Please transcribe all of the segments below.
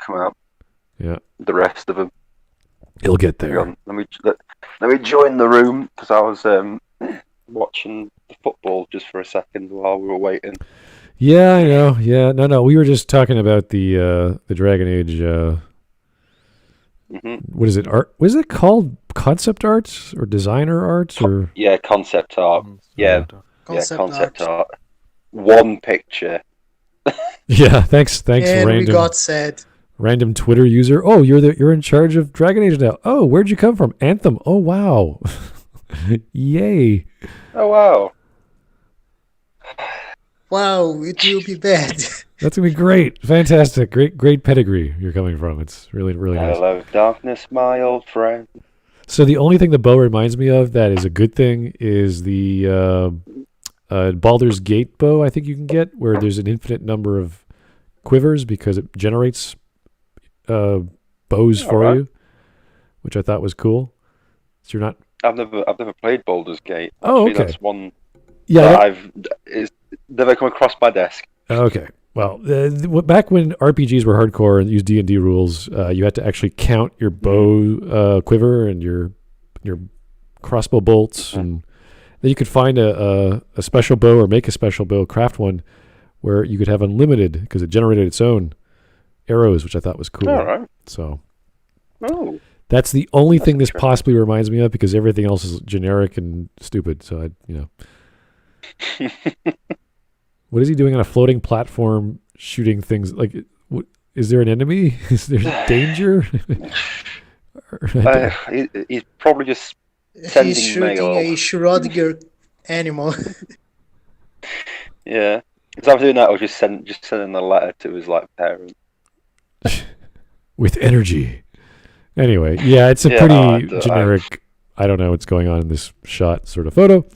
come out. Yeah. The rest of them. He'll get there. Let me join the room because I was watching the football just for a second while we were waiting. Yeah, I know. Yeah, no. We were just talking about the Dragon Age. What is it? Art? What is it called? Concept arts or designer arts or? Yeah, concept art. Yeah, concept art. One picture. Yeah, thanks. And random, we got sad. Random Twitter user. Oh, you're in charge of Dragon Age now. Oh, where'd you come from? Anthem. Oh, wow. Yay. Oh, wow. Wow, it will be bad. That's gonna be great. Fantastic. Great pedigree you're coming from. It's really nice. Hello, darkness, my old friend. So the only thing the bow reminds me of that is a good thing is the Baldur's Gate bow I think you can get, where there's an infinite number of quivers because it generates bows for you, which I thought was cool. So you're not. I've never played Baldur's Gate. Oh, Actually, okay. That's one. Yeah, it's never come across my desk. Okay. Well, back when RPGs were hardcore and used D&D rules, you had to actually count your bow quiver and your crossbow bolts, and then you could find a special bow or make a special bow, craft one, where you could have unlimited because it generated its own arrows, which I thought was cool. All right. So, that's the only thing this possibly reminds me of because everything else is generic and stupid. So What is he doing on a floating platform shooting things? Like, is there an enemy? Is there danger? He's probably just sending He's shooting mail. a Schrödinger animal. Yeah. Because I'm doing that, I was just sending a letter to his parents. With energy. Anyway, yeah, it's a pretty generic. I don't know what's going on in this shot, sort of photo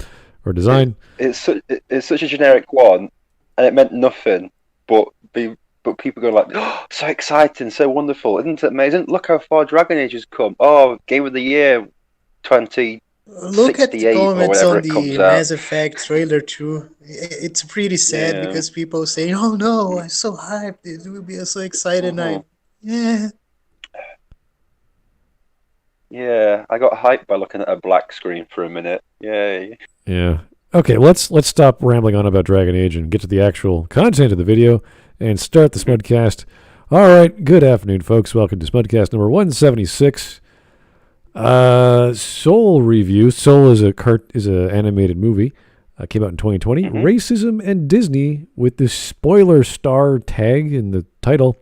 or design. It's such a generic one, and it meant nothing. But people go like, "Oh, so exciting, so wonderful, isn't it amazing? Look how far Dragon Age has come. Oh, Game of the Year, 20." Look at the comments on the Mass out. Effect trailer too. It's pretty sad because people say, "Oh no, I'm so hyped! It will be so exciting night." Yeah. Yeah, I got hyped by looking at a black screen for a minute. Yay. Yeah. Okay, let's stop rambling on about Dragon Age and get to the actual content of the video and start the Smudcast. All right, good afternoon, folks. Welcome to Smudcast number 176. Soul review. Soul is an animated movie. Came out in 2020. Racism and Disney with the spoiler star tag in the title.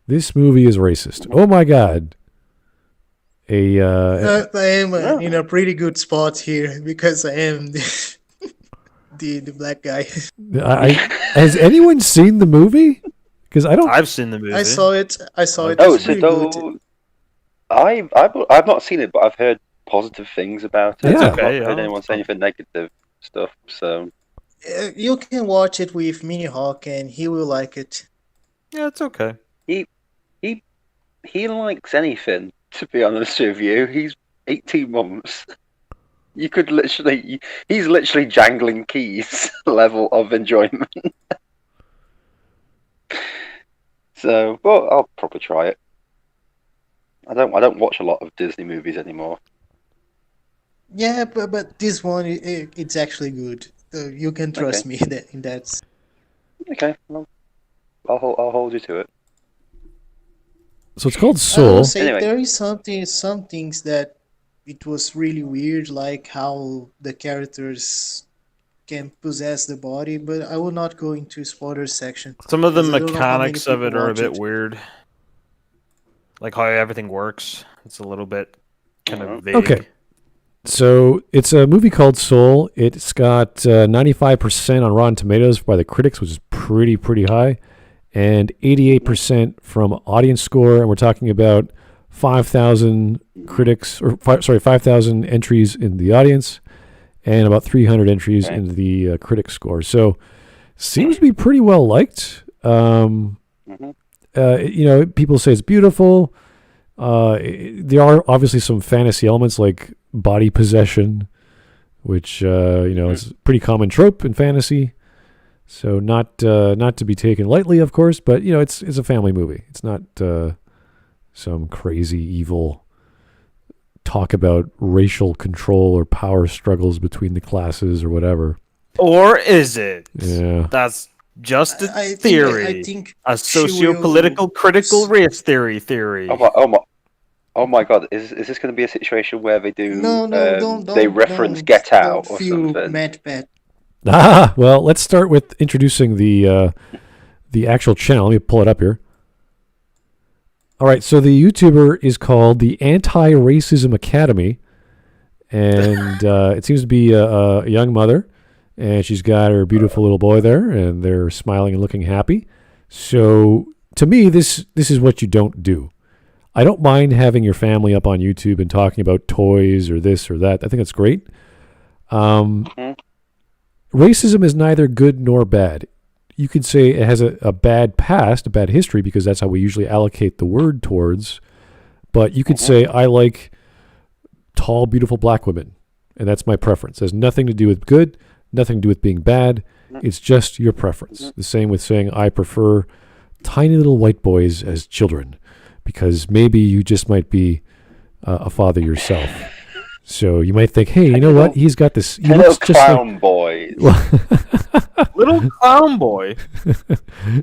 This movie is racist. Oh my God. I am in a pretty good spot here because I am the black guy. Has anyone seen the movie? Because I don't. I've seen the movie. I saw it. Oh, it's really good. I've not seen it, but I've heard positive things about it. Yeah. I've not heard anyone say anything negative stuff. So you can watch it with Mini Hawk, and he will like it. Yeah, it's okay. He likes anything. To be honest with you, he's 18 months. You could he's literally jangling keys level of enjoyment. So, but I'll probably try it. I don't watch a lot of Disney movies anymore. Yeah, but this one it's actually good. You can trust me in that. Okay, well, I'll hold you to it. So it's called Soul. I will say Anyway. there is some things that it was really weird, like how the characters can possess the body, but I will not go into spoiler section. Some of the because I don't know how many mechanics of it people are a watch bit it. weird. Like how everything works. It's a little bit kind of vague. Okay. So it's a movie called Soul. It's got 95% on Rotten Tomatoes by the critics, which is pretty high, and 88% from audience score. And we're talking about 5,000 critics, or 5,000 entries in the audience, and about 300 entries in the critic score. So seems to be pretty well liked. People say it's beautiful. There are obviously some fantasy elements like body possession, which is a pretty common trope in fantasy. So not to be taken lightly, of course, but it's a family movie. It's not some crazy evil talk about racial control or power struggles between the classes or whatever. Or is it? Yeah. That's just a I theory. think A she socio-political will- critical race theory. Oh my God! Is this going to be a situation where they do? No, don't. They reference don't, Get Out don't or feel something. mad, Pat. Well, let's start with introducing the actual channel. Let me pull it up here. All right, so the YouTuber is called the Antiracism Academy, and it seems to be a young mother, and she's got her beautiful little boy there, and they're smiling and looking happy. So to me, this is what you don't do. I don't mind having your family up on YouTube and talking about toys or this or that. I think that's great. Racism is neither good nor bad. You could say it has a bad past, a bad history, because that's how we usually allocate the word towards. But you could say, I like tall, beautiful black women, and that's my preference. It has nothing to do with good, nothing to do with being bad. It's just your preference. The same with saying, I prefer tiny little white boys as children, because maybe you just might be a father yourself. So you might think, hey, you know what? He's got this. He Hello, looks just clown boys. Little clown boy.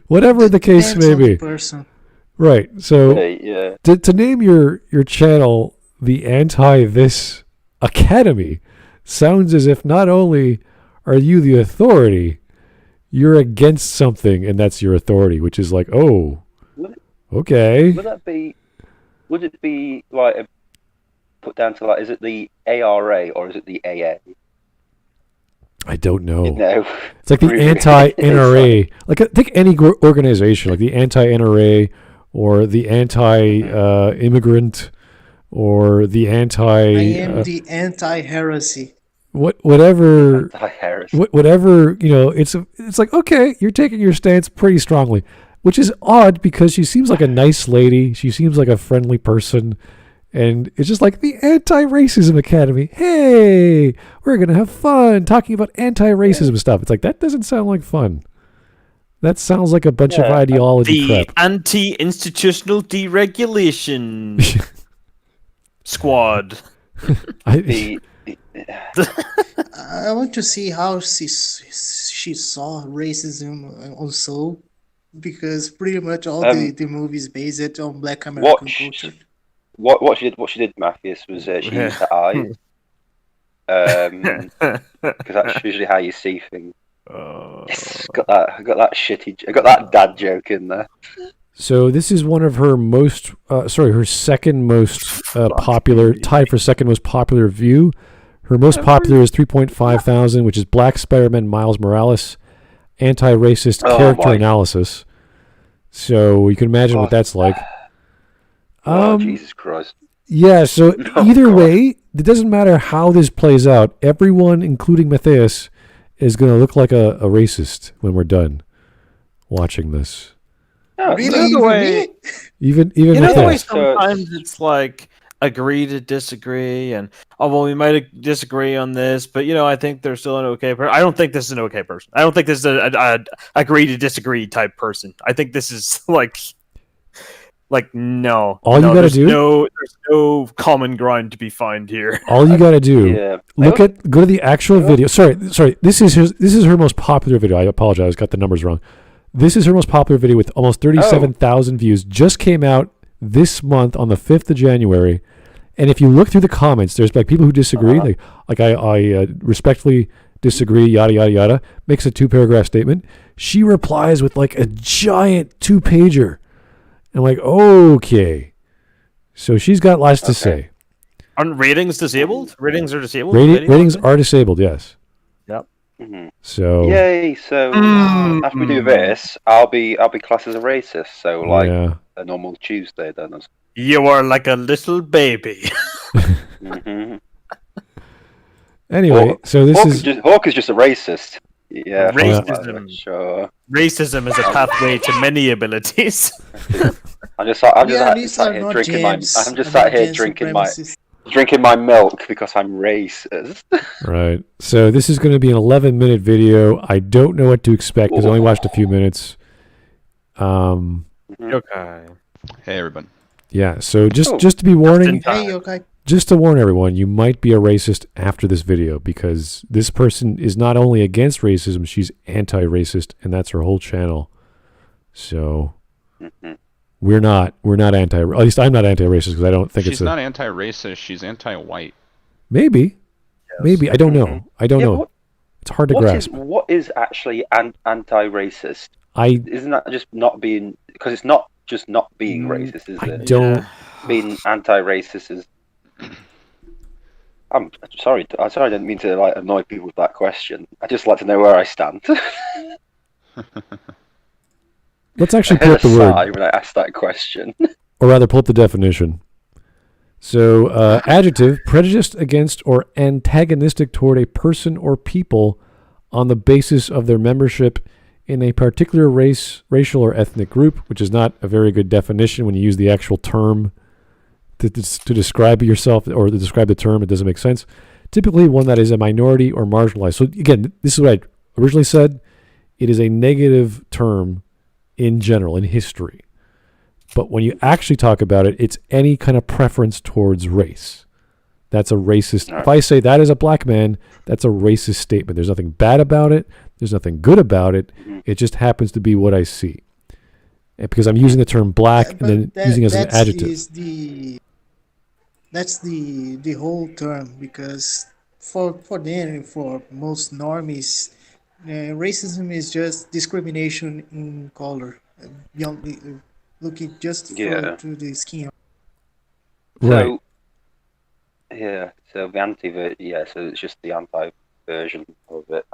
whatever the case Depends may on the be. person. Right. So Hey, yeah. to name your channel the Anti-This Academy sounds as if not only are you the authority, you're against something, and that's your authority, which is like, oh, okay. Would it be like put down to like? Is it the ARA or is it the AA? I don't know. No. It's like the Really? anti-NRA. Like I think any organization, like the anti-NRA or the anti-immigrant or the anti. I am the anti-heresy. Whatever. Anti-Harris. Whatever, it's like, okay, you're taking your stance pretty strongly, which is odd because she seems like a nice lady. She seems like a friendly person. And it's just like the Anti-Racism Academy. Hey, we're going to have fun talking about anti-racism stuff. It's like, that doesn't sound like fun. That sounds like a bunch of ideology The crap. anti-institutional deregulation squad. The I want to see how she saw racism also, because pretty much all the movies based on Black American culture. What she did, Matthias, was she used her eyes. Because that's usually how you see things. Yes, got that dad joke in there. So this is one of her her second most popular, tied for second most popular view. Her most popular is 3.5 thousand, which is Black Spider-Man Miles Morales, anti-racist character analysis. So you can imagine what that's like. Jesus Christ. Yeah, so either way, it doesn't matter how this plays out. Everyone, including Matthias, is going to look like a racist when we're done watching this. Oh, Really? the way, Even you know the way Matthias. sometimes it's like agree to disagree, and we might disagree on this, but I think they're still an okay person. I don't think this is an okay person. I don't think this is a agree to disagree type person. I think this is no. All you gotta do. There's no common ground to be found here. All you got to do. Yeah. Go to the actual video. Sorry. This is her most popular video. I apologize. Got the numbers wrong. This is her most popular video with almost 37,000 views. Just came out this month on the 5th of January. And if you look through the comments, there's like people who disagree. Like I respectfully disagree, yada, yada, yada. Makes a 2-paragraph statement. She replies with like a giant 2-pager. I'm like, okay. So she's got lots to say. Aren't ratings disabled? Ratings are disabled? Ratings are disabled, yes. Yep. Mm-hmm. So yay! So after we do this, I'll be classed as a racist. So a normal Tuesday then. You are like a little baby. Mm-hmm. Anyway, so this Hawk is just a racist. Yeah. Racism. Sure. Racism is a pathway to many abilities. I'm just sat These here are not drinking my. jams I'm just sat here against drinking my. supremacists. drinking my milk because I'm racist. Right. So this is going to be an 11-minute video. I don't know what to expect because I only watched a few minutes. Okay. Hey, everyone. Yeah. So just to be warning, Hey, okay. just to warn everyone, you might be a racist after this video because this person is not only against racism, she's anti-racist, and that's her whole channel. So we're not anti. At least I'm not anti-racist because I don't think She's not anti-racist. She's anti-white. Maybe. I don't know. I don't know. It's hard to grasp. What is actually anti-racist? Isn't that just not being? Because it's not just not being racist, is it? Being anti-racist is. I'm sorry. I didn't mean to like annoy people with that question. I just like to know where I stand. Let's actually pull up the word. When I asked that question. Or rather, pull up the definition. So, adjective, prejudiced against or antagonistic toward a person or people on the basis of their membership in a particular race, racial, or ethnic group, which is not a very good definition when you use the actual term to describe yourself or to describe the term. It doesn't make sense. Typically, one that is a minority or marginalized. So, again, this is what I originally said. It is a negative term in general, in history. But when you actually talk about it, it's any kind of preference towards race. That's a racist. If I say that is a black man, that's a racist statement. There's nothing bad about it. There's nothing good about it. It just happens to be what I see. And because I'm using the term black and then using it as an adjective. That's the whole term, because for them, for most normies, racism is just discrimination in color. Looking just through the skin. Right. So the so it's just the anti version of it.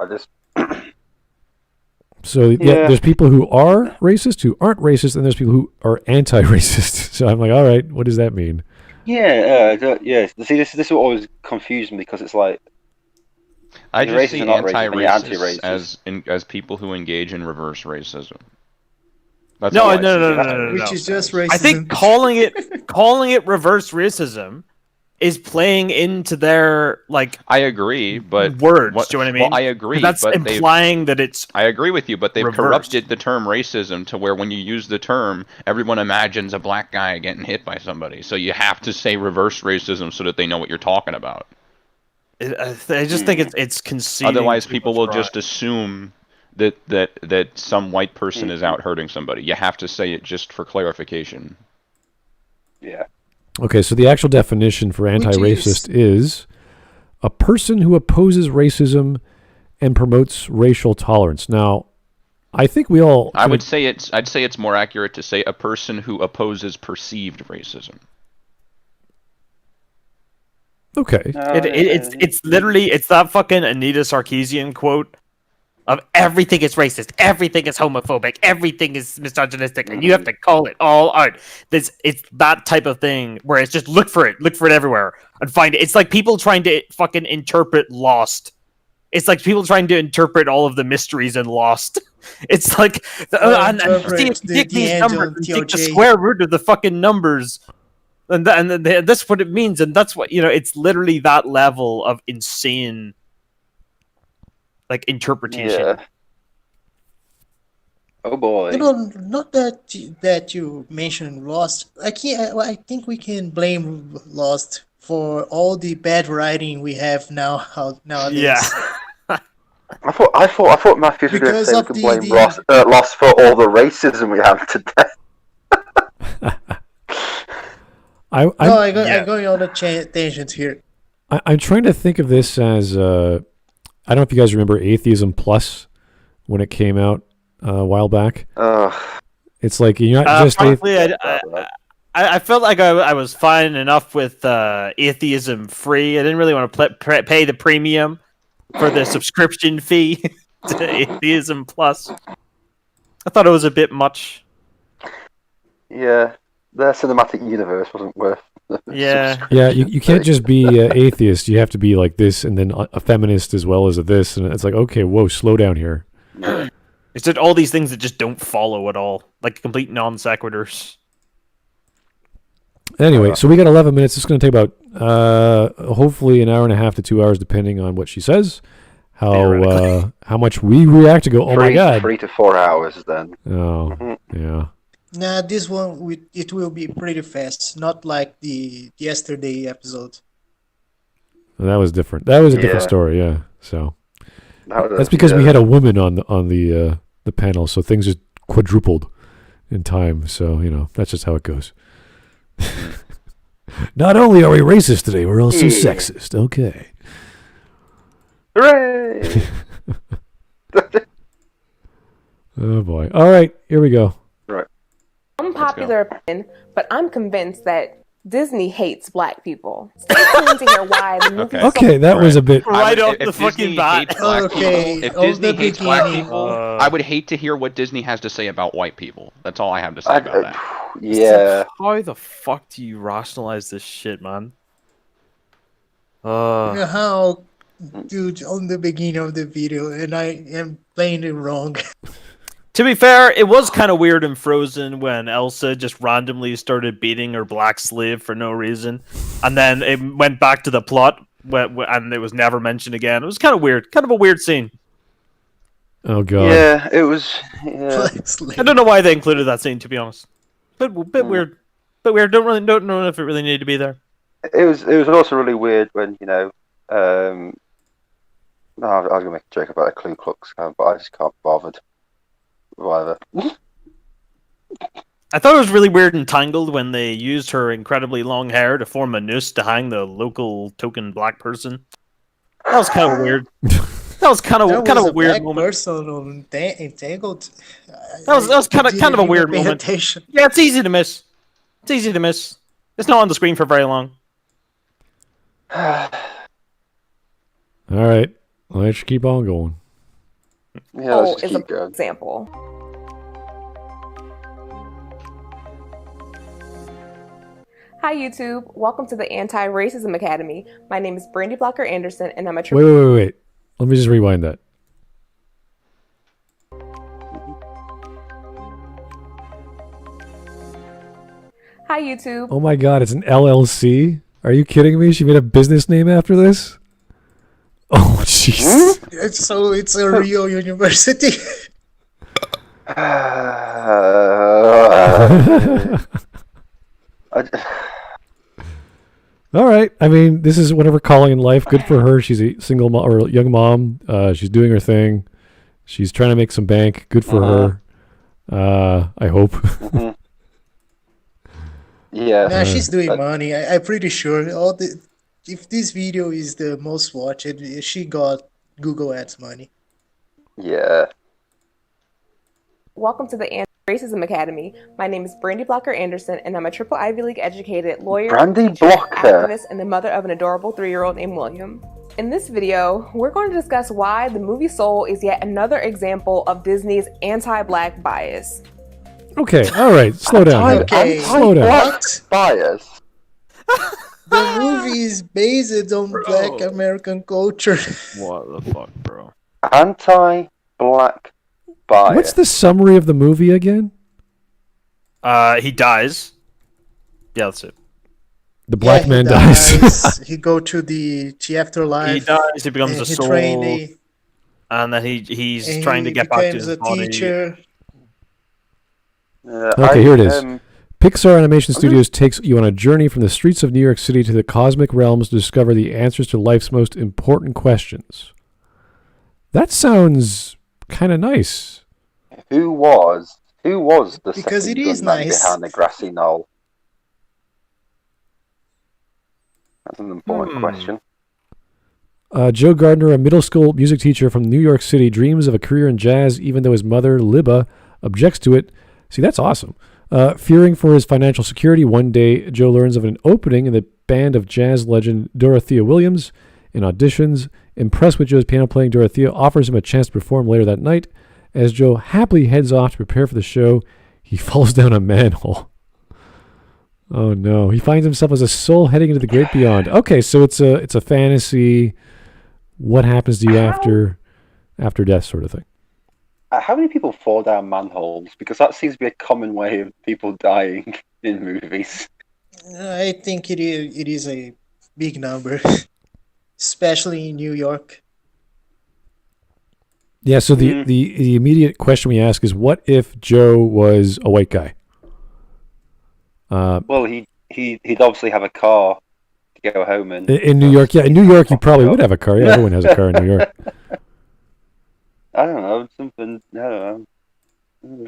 There's people who are racist, who aren't racist, and there's people who are anti-racist. So I'm like, all right, what does that mean? See, this is what always confused me, because it's like I just see anti-racist as people who engage in reverse racism. No. Which is just racism. I think calling it reverse racism is playing into their I agree, but words. Do you know what I mean? Well, I agree. That's but implying that it's. I agree with you, but they've reversed. Corrupted the term racism to where when you use the term, everyone imagines a black guy getting hit by somebody. So you have to say reverse racism so that they know what you're talking about. I just think it's conceding. Otherwise, people will just assume that some white person is out hurting somebody. You have to say it just for clarification. Yeah. Okay, so the actual definition for anti-racist is a person who opposes racism and promotes racial tolerance. Now, I think we all. I'd say it's more accurate to say a person who opposes perceived racism. Okay. It's literally that fucking Anita Sarkeesian quote of everything is racist, everything is homophobic, everything is misogynistic, and you have to call it all out. It's that type of thing where it's just look for it everywhere and find it. It's like people trying to fucking interpret Lost. It's like people trying to interpret all of the mysteries in Lost. It's like take these numbers and take the square root of the fucking numbers. And that's what it means, and that's what it's literally that level of insane interpretation. Yeah. Oh boy. Not that you mentioned Lost. I think we can blame Lost for all the bad writing we have nowadays. Yeah. I thought Matthew was going to say we could blame Lost for all the racism we have today. I'm going on a tangent here. I'm trying to think of this as I don't know if you guys remember Atheism Plus when it came out a while back. It's like you're not just I felt like I was fine enough with Atheism Free. I didn't really want to pay the premium for the subscription fee to Atheism Plus. I thought it was a bit much. Yeah, their cinematic universe wasn't worth. Yeah, you can't just be atheist. You have to be like this, and then a feminist as well as a this, and it's like, okay, whoa, slow down here. Yeah. It's just all these things that just don't follow at all, like complete non sequiturs. Anyway, so we got 11 minutes. It's going to take about hopefully an hour and a half to 2 hours, depending on what she says. How much we react to go, oh my god. 3 to 4 hours then. Oh, yeah. Nah, this one it will be pretty fast, not like the yesterday episode. Well, that was different. That was a different story, yeah. So that's because yeah. we had a woman on the panel, so things just quadrupled in time. So that's just how it goes. Not only are we racist today, we're also sexist. Okay. Hooray! Oh boy. All right, here we go. Right. Unpopular opinion, but I'm convinced that Disney hates black people. Stay tuned to hear why the movie. Okay, that was a bit Right off if the fucking Disney bat. hates black Okay, people, if on Disney the hates black beginning. people, I would hate to hear what Disney has to say about white people. That's all I have to say about that. Yeah. How the fuck do you rationalize this shit, man? How, dude, on the beginning of the video, and I am playing it wrong. To be fair, it was kind of weird in Frozen when Elsa just randomly started beating her black slave for no reason, and then it went back to the plot, and it was never mentioned again. It was kind of weird, kind of a weird scene. Oh god. Yeah, it was. Yeah. I don't know why they included that scene, to be honest. Bit weird, but weird. Don't know if it really needed to be there. It was also really weird when no, I was gonna make a joke about the Ku Klux Klan, but I just can't be bothered. Whatever. I thought it was really weird and Tangled when they used her incredibly long hair to form a noose to hang the local token black person. That was kind of weird. That was kind of a weird moment. Person on Entangled. That was kind of a weird moment. Attention. Yeah, it's easy to miss. It's easy to miss. It's not on the screen for very long. All right, let's keep on going. Yeah, let's just is keep an going. example. Hi YouTube, welcome to the Antiracism Academy. My name is Brandy Blocker Anderson, and I'm a Wait. Let me just rewind that. Hi YouTube. Oh my god, it's an LLC? Are you kidding me? She made a business name after this? Oh jeez. It's a real university. All right. I mean, this is whatever calling in life. Good for her. She's a single mom or young mom. She's doing her thing. She's trying to make some bank. Good for her. I hope. Yeah. Nah, she's doing money. I'm pretty sure. If this video is the most watched, she got Google Ads money. Yeah. Welcome to the Antiracism Academy. My name is Brandy Blocker Anderson, and I'm a triple Ivy League educated lawyer, Brandy teacher, Blocker. activist, and the mother of an adorable 3-year-old named William. In this video, we're going to discuss why the movie Soul is yet another example of Disney's anti-black bias. Okay. All right. Slow down. here. Okay. Slow down. What? Bias. The movie is based on Black American culture. What the fuck, bro? Anti-black bias. What's the summary of the movie again? He dies. Yeah, that's it. The black Yeah, man dies. He go to the afterlife. He dies. He becomes a He soul, trained, and then he's and trying to he get back to becomes his a body. teacher. Okay, here it is. Pixar Animation Studios takes you on a journey from the streets of New York City to the cosmic realms to discover the answers to life's most important questions. That sounds kind of nice. Who was the Because second it is gunman nice. behind the grassy knoll? That's an important question. Joe Gardner, a middle school music teacher from New York City, dreams of a career in jazz even though his mother, Libba, objects to it. See, that's awesome. Fearing for his financial security, one day Joe learns of an opening in the band of jazz legend Dorothea Williams. In auditions, impressed with Joe's piano playing, Dorothea offers him a chance to perform later that night. As Joe happily heads off to prepare for the show, he falls down a manhole. Oh no! He finds himself as a soul heading into the great beyond. Okay, so it's a fantasy. What happens to you after death, sort of thing. How many people fall down manholes? Because that seems to be a common way of people dying in movies. I think it is a big number, especially in New York. Yeah. So the immediate question we ask is, what if Joe was a white guy? Well, he'd obviously have a car to go home In New York, yeah. In New York, you probably would have a car. Yeah, everyone has a car in New York. I don't know, something. I don't know.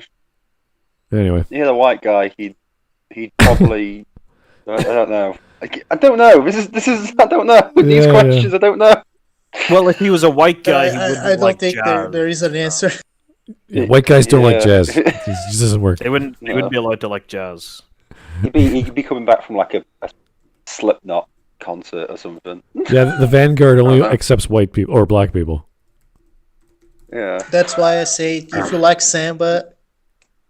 Anyway, Yeah, the white guy. He'd probably. I don't know. I don't know. This is. I don't know. These questions, I don't know. Well, if he was a white guy, he wouldn't I don't like think jazz. there is an answer. yeah, white guys don't like Yeah. jazz. It just doesn't work. They wouldn't No. be allowed to like jazz. He'd be coming back from like a Slipknot concert or something. Yeah, the Vanguard only Uh-huh. accepts white people or black people. Yeah. That's why I say if you like samba,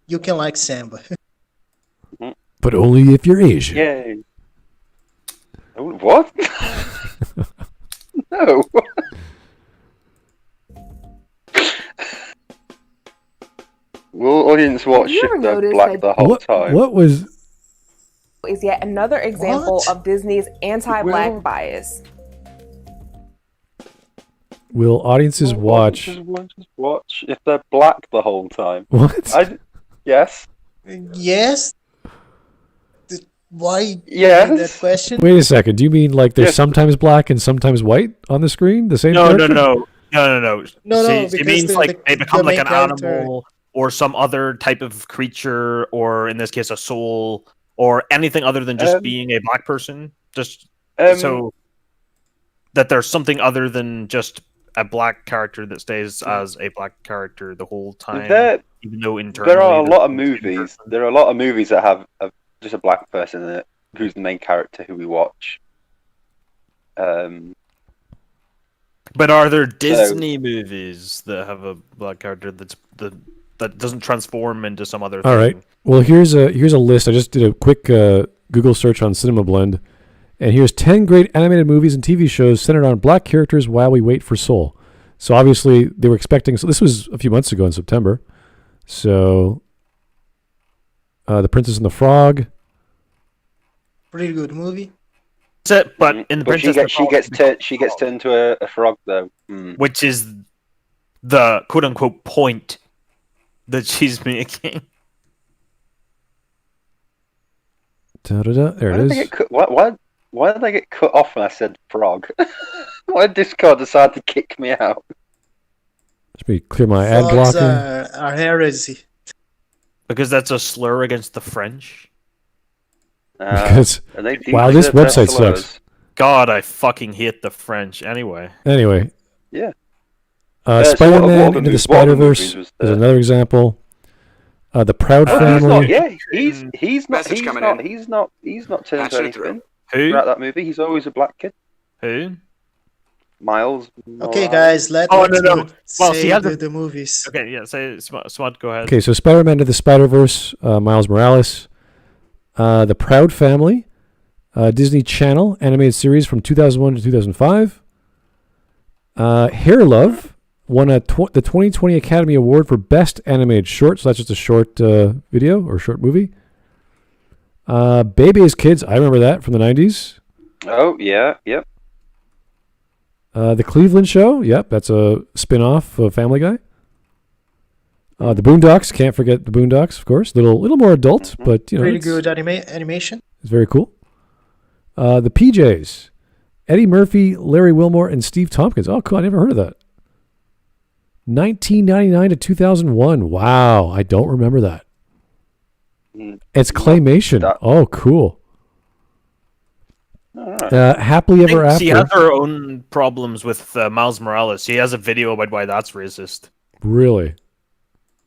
you can like samba. But only if you're Asian. Yay. Oh, what? No. Will audience watch you ever if they're noticed black that- the whole time? What was? Is yet another example What? of Disney's anti-black Will- bias. Will audiences Will watch? audiences watch if they're black the whole time? What? Yes. Yes. Why Yes. that question? Wait a second. Do you mean like they're Yes. sometimes black and sometimes white on the screen? The same? No, character? no. No, See, because it means the- like the- they become the like main an character- animal or some other type of creature, or in this case, a soul, or anything other than just being a black person. Just so that there's something other than just a black character that stays as a black character the whole time, even though internally there are a there's lot of a movies. person. There are a lot of movies that have just a black person in it, who's the main character who we watch. But are there Disney movies that have a black character that doesn't transform into some other thing? All right. Well, here's a list. I just did a quick Google search on Cinema Blend, and here's 10 great animated movies and TV shows centered on black characters while we wait for Soul. So obviously they were expecting. So this was a few months ago in September. So, The Princess and the Frog. Pretty good movie. That's it. But in the But Princess and the she gets turned into a frog though. which is the quote unquote point that she's making. Da-da-da. There it is. Why did I get cut off when I said frog? Why did Discord decide to kick me out? Let me clear my ad Frogs blocker. are heresy. Because that's a slur against the French. Because And they do wow, this deserve their website slurs. sucks. God, I fucking hate the French. Anyway. Anyway. Yeah. Spider-Man so what other Into the movies- what other Spider-Verse movies was is there? another example. The Proud He's Family. not. Yeah, he's not. Message He's coming not. in. He's not. He's not turned Patching to it through. anything Who? throughout that movie. He's always a black kid. Who? Miles. Okay, Morales. guys, let's no. Well, say she has the movies. Okay, yeah, say Smut, go ahead. Okay, so Spider-Man Into the Spider-Verse, Miles Morales. The Proud Family, Disney Channel animated series from 2001 to 2005. Hair Love won the 2020 Academy Award for Best Animated Short, so that's just a short video or short movie. Baby is Kids, I remember that from the 90s. Oh yeah, yep. The Cleveland Show, yep, that's a spin-off of Family Guy. The Boondocks, can't forget the Boondocks, of course. Little more adult, but you know, Pretty it's, good animation. it's very cool. The PJs, Eddie Murphy, Larry Wilmore, and Steve Tompkins. Oh, cool! I never heard of that. 1999 to 2001. Wow, I don't remember that. It's claymation. That- Oh, cool. All right. Happily Ever I think she After. has her own problems with Miles Morales. She has a video about why that's racist. Really?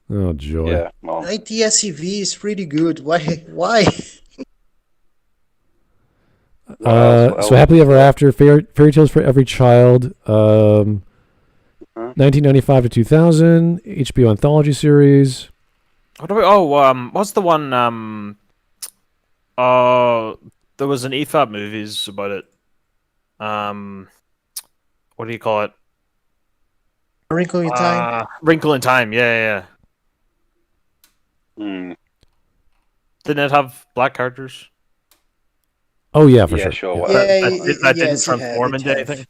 Oh, joy. Yeah. Well, ITSCV is pretty good. Why? what else? So Happily Ever After, Fairy Tales for Every Child, 1995 to 2000, HBO anthology series. What about, what's the one, there was an EFAP movies about it. What do you call it? A Wrinkle in Time. Wrinkle in Time, yeah. Hmm. Didn't it have black characters? Oh yeah, for Yeah, sure. sure. Yeah. Whatever. That didn't yes, transform it into have. anything.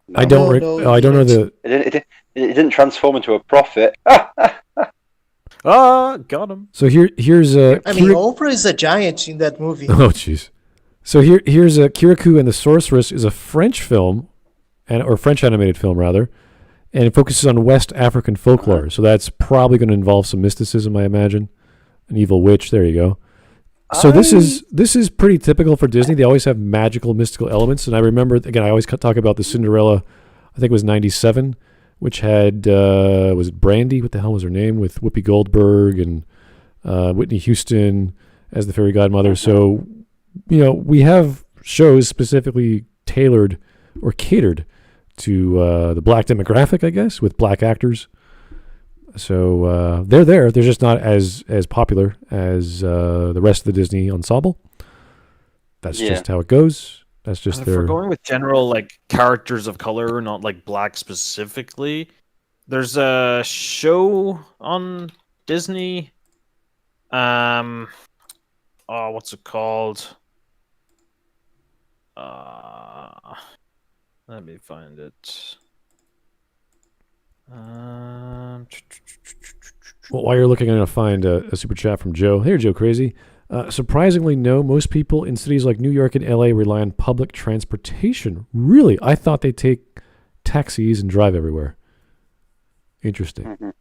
No. I don't. No, I don't know the. It didn't transform into a prophet. Ah, got him. So here's I mean, Kira- Oprah is a giant in that movie. Oh jeez. So here's Kirikou and the Sorceress is a French film, or French animated film rather, and it focuses on West African folklore. So that's probably going to involve some mysticism, I imagine. An evil witch. There you go. So this is pretty typical for Disney. They always have magical, mystical elements. And I remember, again, I always talk about the Cinderella, I think it was 97, which had, was it Brandy? What the hell was her name? With Whoopi Goldberg and Whitney Houston as the fairy godmother. So, we have shows specifically tailored or catered to the black demographic, I guess, with black actors. So they're there. They're just not as popular as the rest of the Disney ensemble. That's just how it goes. That's just If their. we're going with general like characters of color, not like black specifically, there's a show on Disney. What's it called? Let me find it. Well, while you're looking, I'm going to find a super chat from Joe. Here, Joe Crazy. Surprisingly, no. Most people in cities like New York and LA rely on public transportation. Really? I thought they take taxis and drive everywhere. Interesting.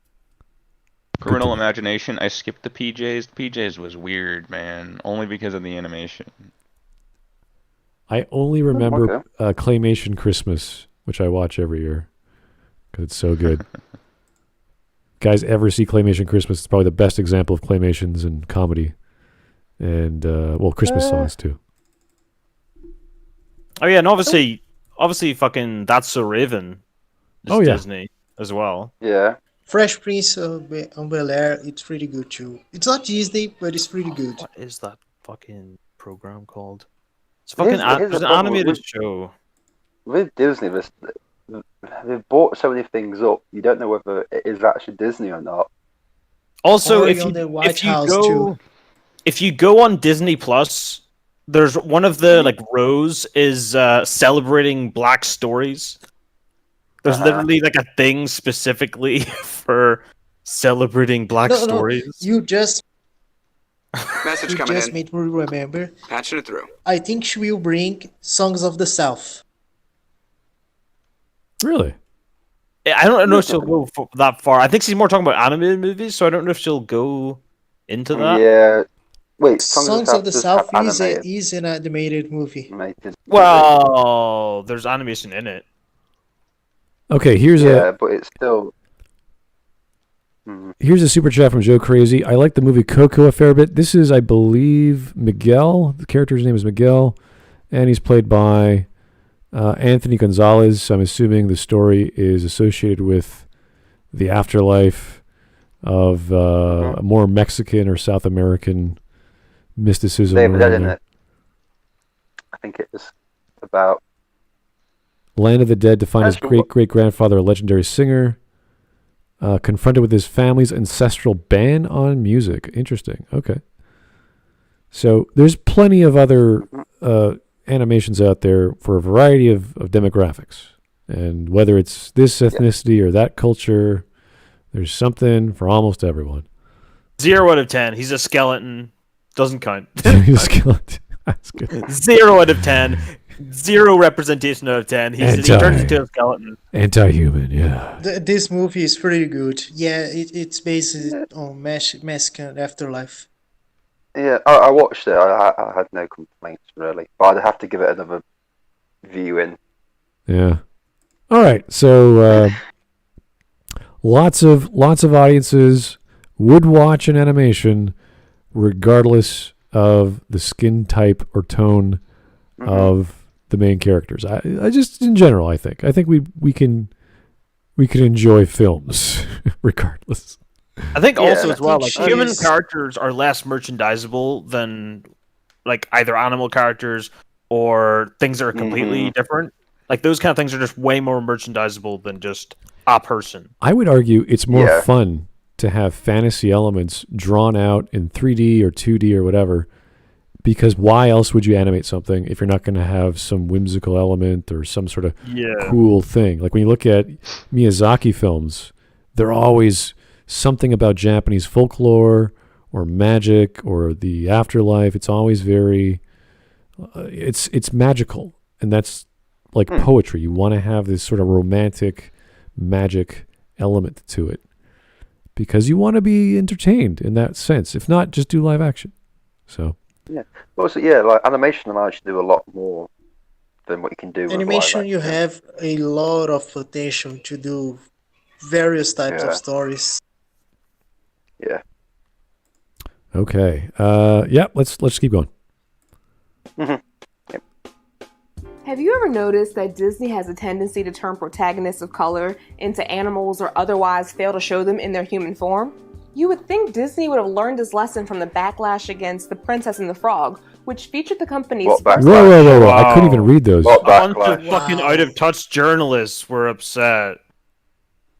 Criminal Imagination. I skipped the PJs. PJs was weird, man. Only because of the animation. I only remember Claymation Christmas, which I watch every year because it's so good. Guys, ever see Claymation Christmas? It's probably the best example of claymations and comedy. And, Christmas songs, too. Oh, yeah, and obviously, fucking That's So Raven is Disney as well. Yeah. Fresh Prince of Bel-Air, it's pretty good too. It's not Disney, but it's pretty good. What is that fucking program called? It's fucking there's an animated show. With Disney, they've bought so many things up, you don't know whether it is actually Disney or not. Also, if you go on Disney Plus, there's one of the like rows is celebrating Black stories. There's literally like a thing specifically for celebrating Black stories. You just Message coming in. made me remember. Patching it through. I think she will bring Songs of the South. Really? I don't know if she'll go that far. I think she's more talking about animated movies, so I don't know if she'll go into that. Yeah. Wait, Songs of the South is an animated movie. Well, there's animation in it. Okay, but it's still. Here's a super chat from Joe Crazy. I like the movie Coco a fair bit. This is, I believe, Miguel. The character's name is Miguel, and he's played by Anthony Gonzalez. So I'm assuming the story is associated with the afterlife of a more Mexican or South American mysticism. David, isn't it? I think it was about Land of the Dead to find his great-great-grandfather, a legendary singer. Confronted with his family's ancestral ban on music. Interesting. Okay. So there's plenty of other animations out there for a variety of demographics. And whether it's this ethnicity or that culture, there's something for almost everyone. 0 out of 10. He's a skeleton. Doesn't count. He's a skeleton. That's good. 0 out of 10. 0 representation out of 10. He turns into a skeleton. Anti-human, yeah. This movie is pretty good. Yeah, it's based on Mexican afterlife. Yeah, I watched it. I had no complaints really, but I'd have to give it another viewing. Yeah. All right. So lots of audiences would watch an animation, regardless of the skin type or tone of the main characters. I just, in general, I think we can enjoy films regardless. I think also as well, think like human characters are less merchandisable than like either animal characters or things that are completely different. Like those kind of things are just way more merchandisable than just a person. I would argue it's more fun to have fantasy elements drawn out in 3D or 2D or whatever, Because why else would you animate something if you're not going to have some whimsical element or some sort of cool thing? Like when you look at Miyazaki films, they're always something about Japanese folklore or magic or the afterlife. It's always very, it's magical. And that's like poetry. You want to have this sort of romantic magic element to it because you want to be entertained in that sense. If not, just do live action. So. Yeah. Also, yeah, like animation allows you to do a lot more than what you can do with Animation, live you action. have a lot of potential to do various types of stories. Yeah. Okay. Let's keep going. Have you ever noticed that Disney has a tendency to turn protagonists of color into animals or otherwise fail to show them in their human form? You would think Disney would have learned this lesson from the backlash against The Princess and the Frog, which featured the company's first... Whoa. I couldn't even read those. A bunch of fucking out-of-touch journalists were upset.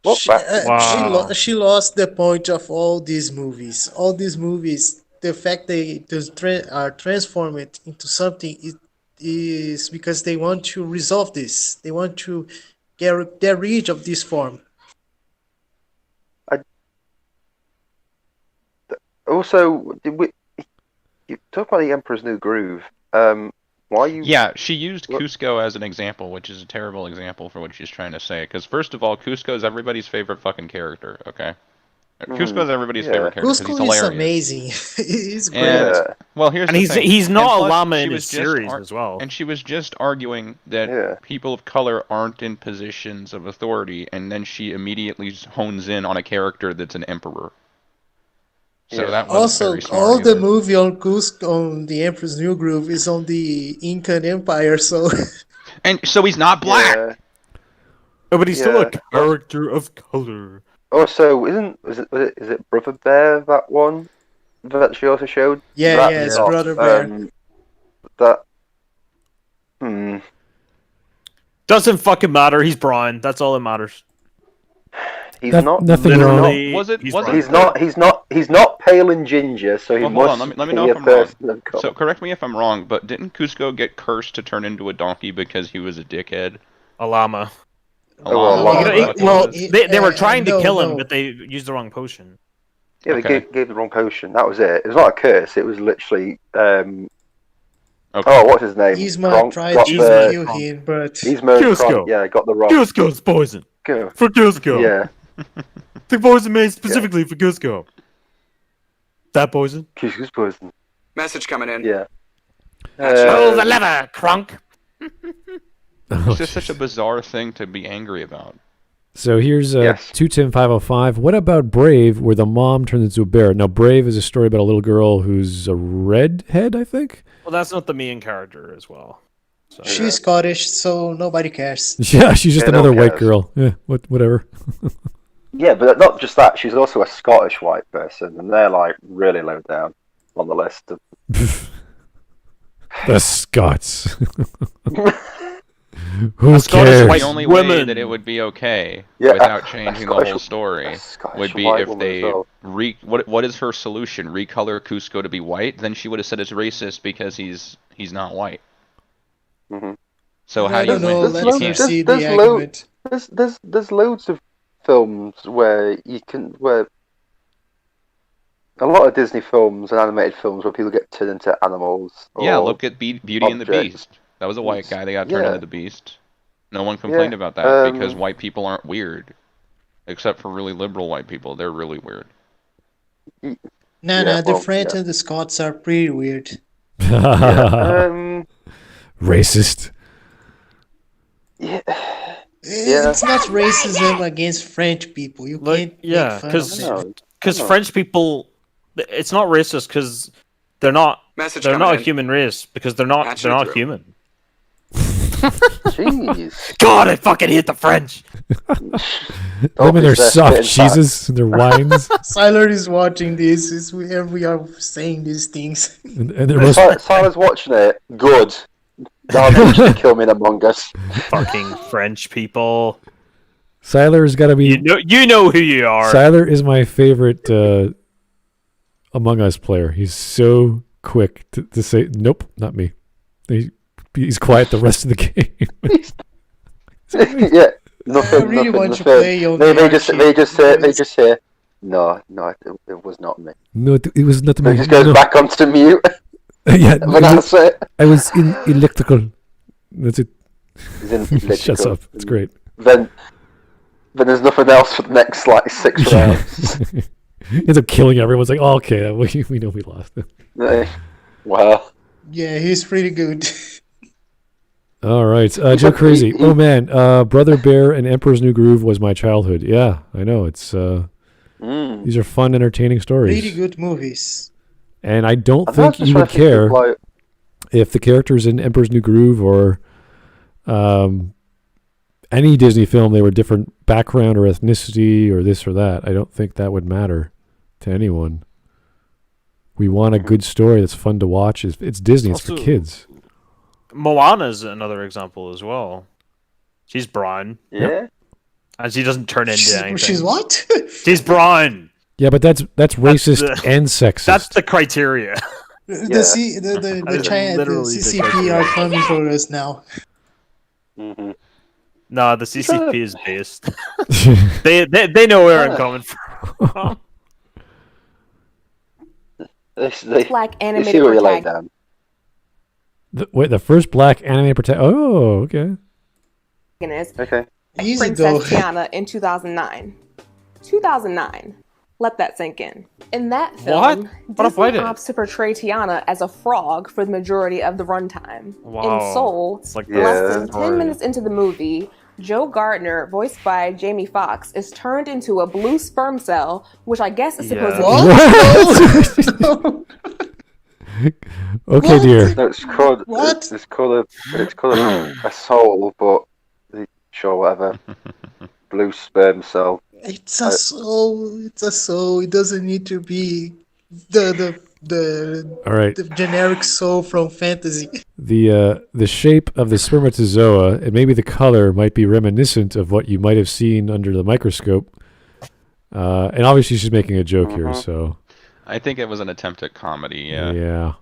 She lost the point of all these movies. All these movies, the fact they are transformed into something is because they want to resolve this. They want to get rid of this form. Also, you talk about the Emperor's New Groove. Why are you? Yeah, she used Cusco as an example, which is a terrible example for what she's trying to say. Because first of all, Cusco is everybody's favorite fucking character. Okay, Cusco is everybody's favorite character because he's hilarious. Is amazing. He's great. Well, here's the thing. He's not a llama in his series as well. And she was just arguing that people of color aren't in positions of authority, and then she immediately hones in on a character that's an emperor. So that also, all the movie on Cusco, on the Emperor's New Groove, is on the Incan Empire, so... And so he's not black! Yeah. Oh, but he's still a character of color. Also, is it Brother Bear, that one that she also showed? Yeah, it's Brother Bear. Doesn't fucking matter, he's Brian, that's all that matters. He's not nothing wrong. He's not pale and ginger, so he must let me know be if a I'm wrong. person of color. So correct me if I'm wrong, but didn't Cusco get cursed to turn into a donkey because he was a dickhead? A llama. A llama. Well, they were trying to kill him, but they used the wrong potion. Yeah, they gave the wrong potion. That was it. It was not a curse. It was literally. Oh, what's his name? Yzma tried to kill him, but Cusco. Yeah, got the wrong. Cusco's poison. For Cusco. Yeah. The poison made specifically for Cusco. That poison? Cusco's poison. Message coming in. Yeah. Pull the lever, crunk. It's just such a bizarre thing to be angry about. So here's 210505. What about Brave, where the mom turns into a bear? Now, Brave is a story about a little girl who's a redhead, I think? Well, that's not the main character as well. So, she's Scottish, so nobody cares. Yeah, she's just another white girl. Yeah, whatever. Yeah, but not just that. She's also a Scottish white person, and they're like really low down on the list. The Scots. Who cares? The only way that it would be okay without changing the whole story would be if they what is her solution? Recolor Cusco to be white? Then she would have said it's racist because he's not white. Mm-hmm. So how do you win? There's loads of films where a lot of Disney films and animated films where people get turned into animals. Yeah, look at Beauty and the Beast. That was a white guy. They got turned into the Beast. No one complained about that because white people aren't weird, except for really liberal white people. They're really weird. The French and the Scots are pretty weird. Racist. Yeah. It's not racism against French people. You can't make fun of them. Because French people, it's not racist because they're not a human race because they're not human. Jeez. God, I fucking hate the French. Them and their soft cheeses and their wines. Siler is watching this. We are saying these things. And they're Siler's watching it. Good. That'll kill me in Among Us. Fucking French people. Siler's got to be. You know who you are. Siler is my favorite Among Us player. He's so quick to say, nope, not me. He's quiet the rest of the game. Yeah, nothing. I really want to nothing. play on They the just say, no, it was not me. No, it was not me. It just goes back onto mute. Yeah, that's it. I was in electrical. That's it. He's in electrical. Shuts up. It's great. Then there's nothing else for the next like 6 rounds. Ends up killing everyone. It's like, oh, okay, we know we lost it. Wow. Yeah, he's pretty good. All right, Joe Crazy. Oh man, Brother Bear and Emperor's New Groove was my childhood. Yeah, I know. It's these are fun, entertaining stories. Really good movies. And I don't think you would care if the characters in Emperor's New Groove or any Disney film, they were different background or ethnicity or this or that. I don't think that would matter to anyone. We want a good story that's fun to watch. It's Disney. It's for kids. Moana's another example as well. She's brown. Yeah. Yep. And she doesn't turn into anything. She's what? She's brown. Yeah, but that's racist and sexist. That's the criteria. The CCP are coming for us now. Mm-hmm. No, the CCP is based. they know where I'm coming from. Black animated see where you lay down. The first black anime protagonist. Oh, okay. Okay. Easy Princess Tiana in 2009. 2009. Let that sink in. In that film, Disney opts to portray Tiana as a frog for the majority of the runtime. Wow. In Soul, less than 10 minutes into the movie, Joe Gardner, voiced by Jamie Foxx, is turned into a blue sperm cell, which I guess is supposed to be... Okay, dear. No, it's called a soul, but sure, whatever. Blue sperm cell. It's a soul. It's a soul. It doesn't need to be the All right. the generic soul from fantasy. The shape of the spermatozoa and maybe the color might be reminiscent of what you might have seen under the microscope. And obviously she's making a joke here, so I think it was an attempt at comedy. Yeah. Yeah.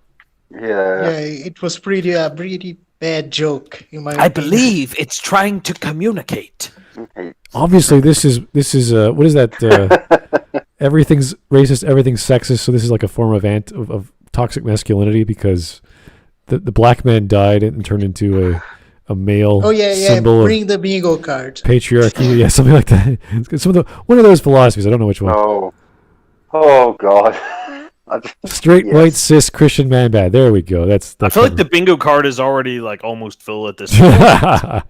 Yeah, it was pretty bad joke in my I opinion. believe it's trying to communicate. Obviously, this is what is that? Everything's racist, everything's sexist. So this is like a form of toxic masculinity because the black man died and turned into a male. Oh yeah, symbol bring the bingo card. Patriarchy, yeah, something like that. One of those philosophies. I don't know which one. Oh God. Straight white cis Christian man bad. There we go. That's I feel like the bingo card is already like almost full at this point.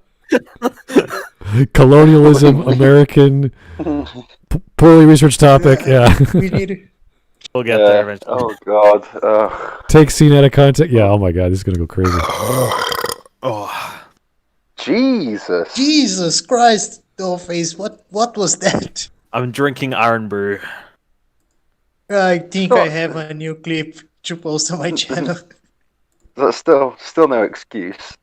Colonialism, American, poorly researched topic. Yeah, we'll get there eventually. Oh God. Take scene out of context. Yeah. Oh my God, this is gonna go crazy. Oh, Jesus Christ, Dollface! What was that? I'm drinking Iron Brew. I think I have a new clip to post on my channel. That's still no excuse.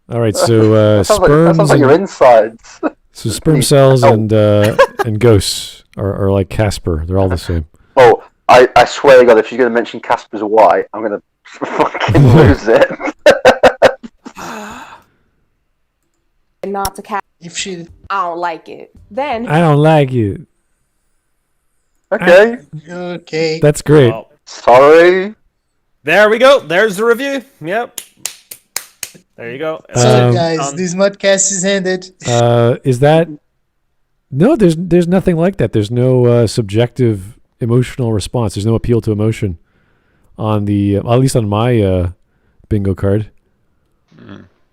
All right, so sperms. That sounds like your insides. So sperm cells and ghosts are like Casper. They're all the same. Oh, I swear to God, if you're going to mention Casper's white, I'm going to fucking lose it. Not to Casper. If she, I don't like it. Then I don't like you. Okay. That's great. Well, sorry. There we go. There's the review. Yep. There you go. So guys, this Smudcast is ended. Is that? No, there's nothing like that. There's no subjective emotional response. There's no appeal to emotion on the at least on my bingo card.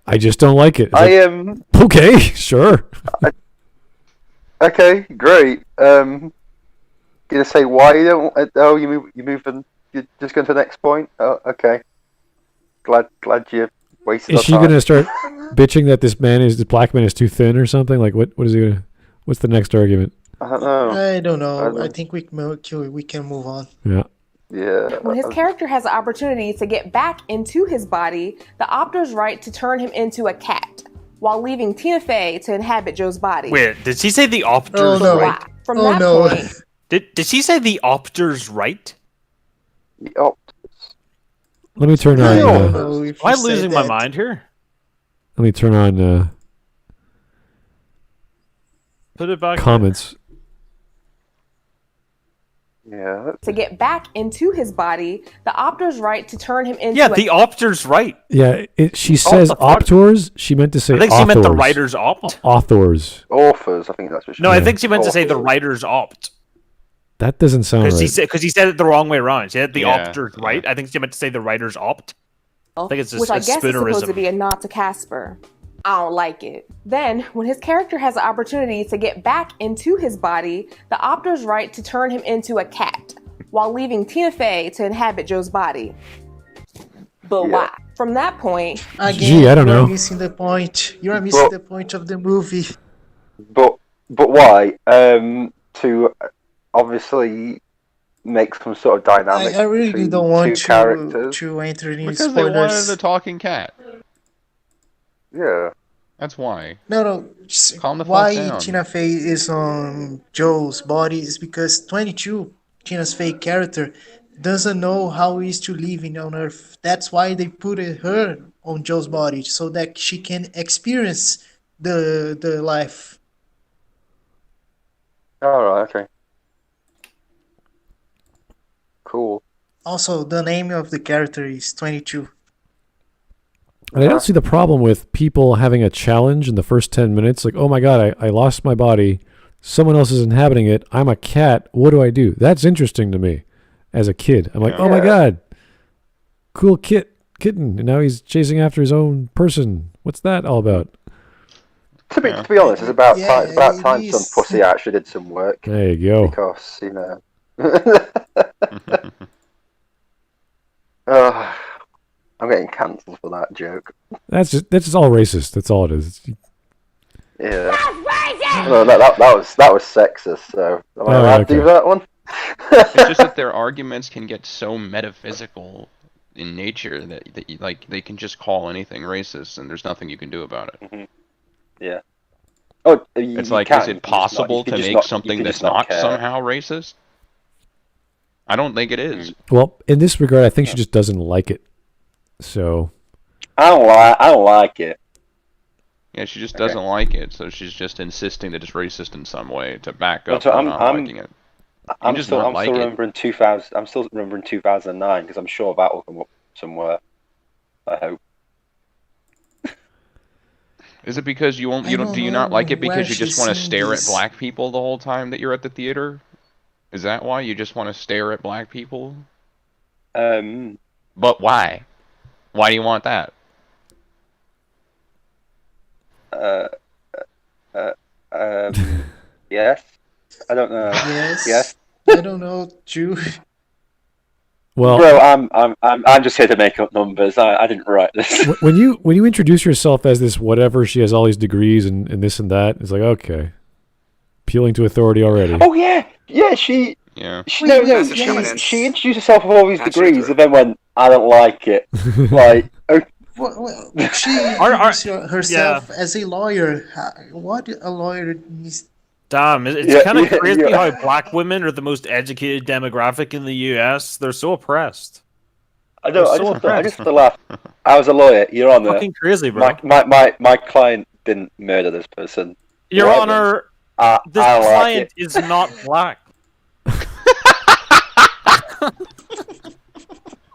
I just don't like it. I am okay. Sure. Okay, great. Gonna say why you don't? Oh, you moving? You're just going to the next point. Oh, okay. Glad you wasted. Is she gonna start bitching that this black man is too thin or something? Like what is he gonna? What's the next argument? I don't know. I think we can move on. Yeah. Yeah. when his character has the opportunity to get back into his body, the Opters right to turn him into a cat, while leaving Tina Fey to inhabit Joe's body. Wait, did she say the Opters? Oh no! From that point, Did he say the Opter's right? The Opters. Let me turn I don't on. know if Am I you said losing my that. mind here? Let me turn on Put it back. comments. Yeah. To get back into his body, the Opter's right to turn him into Yeah, the Opter's right. Yeah, she says the fuck? optors. She meant to say I think she meant the writer's opt. Authors. Authors, I think that's what she No, meant. I think she meant to say the Authors. writer's opt. That doesn't sound right. Because he said it the wrong way around. She said the Yeah, Opter's right. I think she meant to say the writer's opt. I think it's just which a I guess is supposed to spoonerism. be a nod to Casper. I don't like it. Then, when his character has the opportunity to get back into his body, the Opter's right to turn him into a cat, while leaving Tina Fey to inhabit Joe's body. But why? From that point, Again, Gee, I don't know. You're missing the point. You're missing the point of the movie. But why? To obviously make some sort of dynamic. I really between don't want two characters. to enter any Because they wanted spoilers. a talking cat. Yeah. That's why. No. Calm the fuck Why down. Tina Fey is on Joe's body is because 22, Tina's Fey character, doesn't know how it is to live on Earth. That's why they put her on Joe's body, so that she can experience the life. Alright, okay. Cool. Also, the name of the character is 22. And I don't see the problem with people having a challenge in the first 10 minutes. Like, oh my God, I lost my body. Someone else is inhabiting it. I'm a cat. What do I do? That's interesting to me as a kid. I'm like, oh my God, cool kitten. And now he's chasing after his own person. What's that all about? To be honest, it's about Yeah, time it some is. pussy actually did some work. There you go. Because, you know. I'm getting cancelled for that joke. That's just all racist. That's all it is. Yeah. No, that was sexist. So am I allowed to do that one? It's just that their arguments can get so metaphysical in nature that they can just call anything racist and there's nothing you can do about it. Mm-hmm. Yeah. Oh, It's like, is it possible to make something that's not somehow racist? I don't think it is. Well, in this regard, I think she just doesn't like it. So. I don't like it. Yeah, she just doesn't like it, so she's just insisting that it's racist in some way to back up So her not liking it. I'm still remembering 2000. I'm still remembering 2009 because I'm sure that will come up somewhere. I hope. Is it because do you not like it because you just want to stare at black people the whole time that you're at the theater? Is that why you just want to stare at black people? But why? Why do you want that? Yes. I don't know. Yes. Yes. I don't know, Jew. Well, bro, I'm just here to make up numbers. I didn't write this. when you introduce yourself as this whatever, she has all these degrees and this and that. It's like, okay, appealing to authority already. Oh yeah, she. Yeah. She introduced herself with all these degrees and then went, I don't like it. Like, Well, she introduced herself as a lawyer. What a lawyer needs. Damn, it's kind of crazy how black women are the most educated demographic in the U.S. They're so oppressed. I just laugh. I was a lawyer, Your Honor. Fucking crazy, bro. My client didn't murder this person. Your Honor, this client is not black.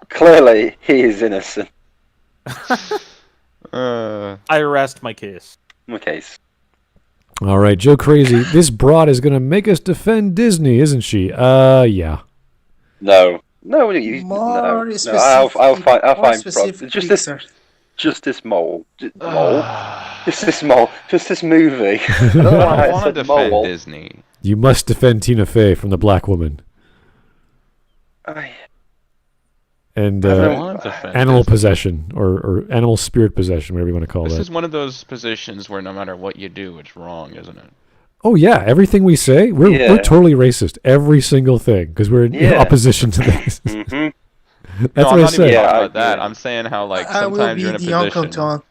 Clearly, he is innocent. I rest my case. My case. All right, Joe Crazy. This broad is going to make us defend Disney, isn't she? Yeah. No. I'll find problems. Just this mole. Just this movie. I don't know why I want to defend Disney. You must defend Tina Fey from the black woman. And animal possession or animal spirit possession, whatever you want to call it. This is one of those positions where no matter what you do, it's wrong, isn't it? Oh yeah, everything we say, we're totally racist. Every single thing, because we're in opposition to this. Mm-hmm. That's what I said. Even talking about that. I'm saying how like sometimes you're in a position. Tom.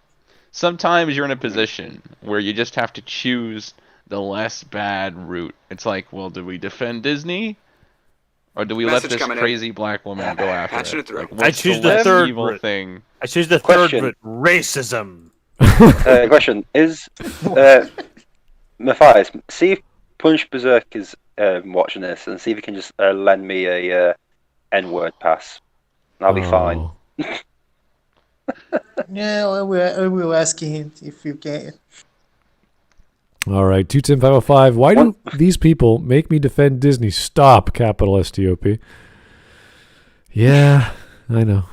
Sometimes you're in a position where you just have to choose the less bad route. It's like, well, do we defend Disney? Or do we let this crazy black woman go after it? Like, I choose the third evil thing? I choose the third route. Racism. Question is, Matthias, see if Punch Berserk is watching this, and see if he can just lend me a N-word pass. I'll be fine. Yeah, I will ask him if you can. All right, 210505. Why do these people make me defend Disney? Stop, capital STOP. Yeah, I know.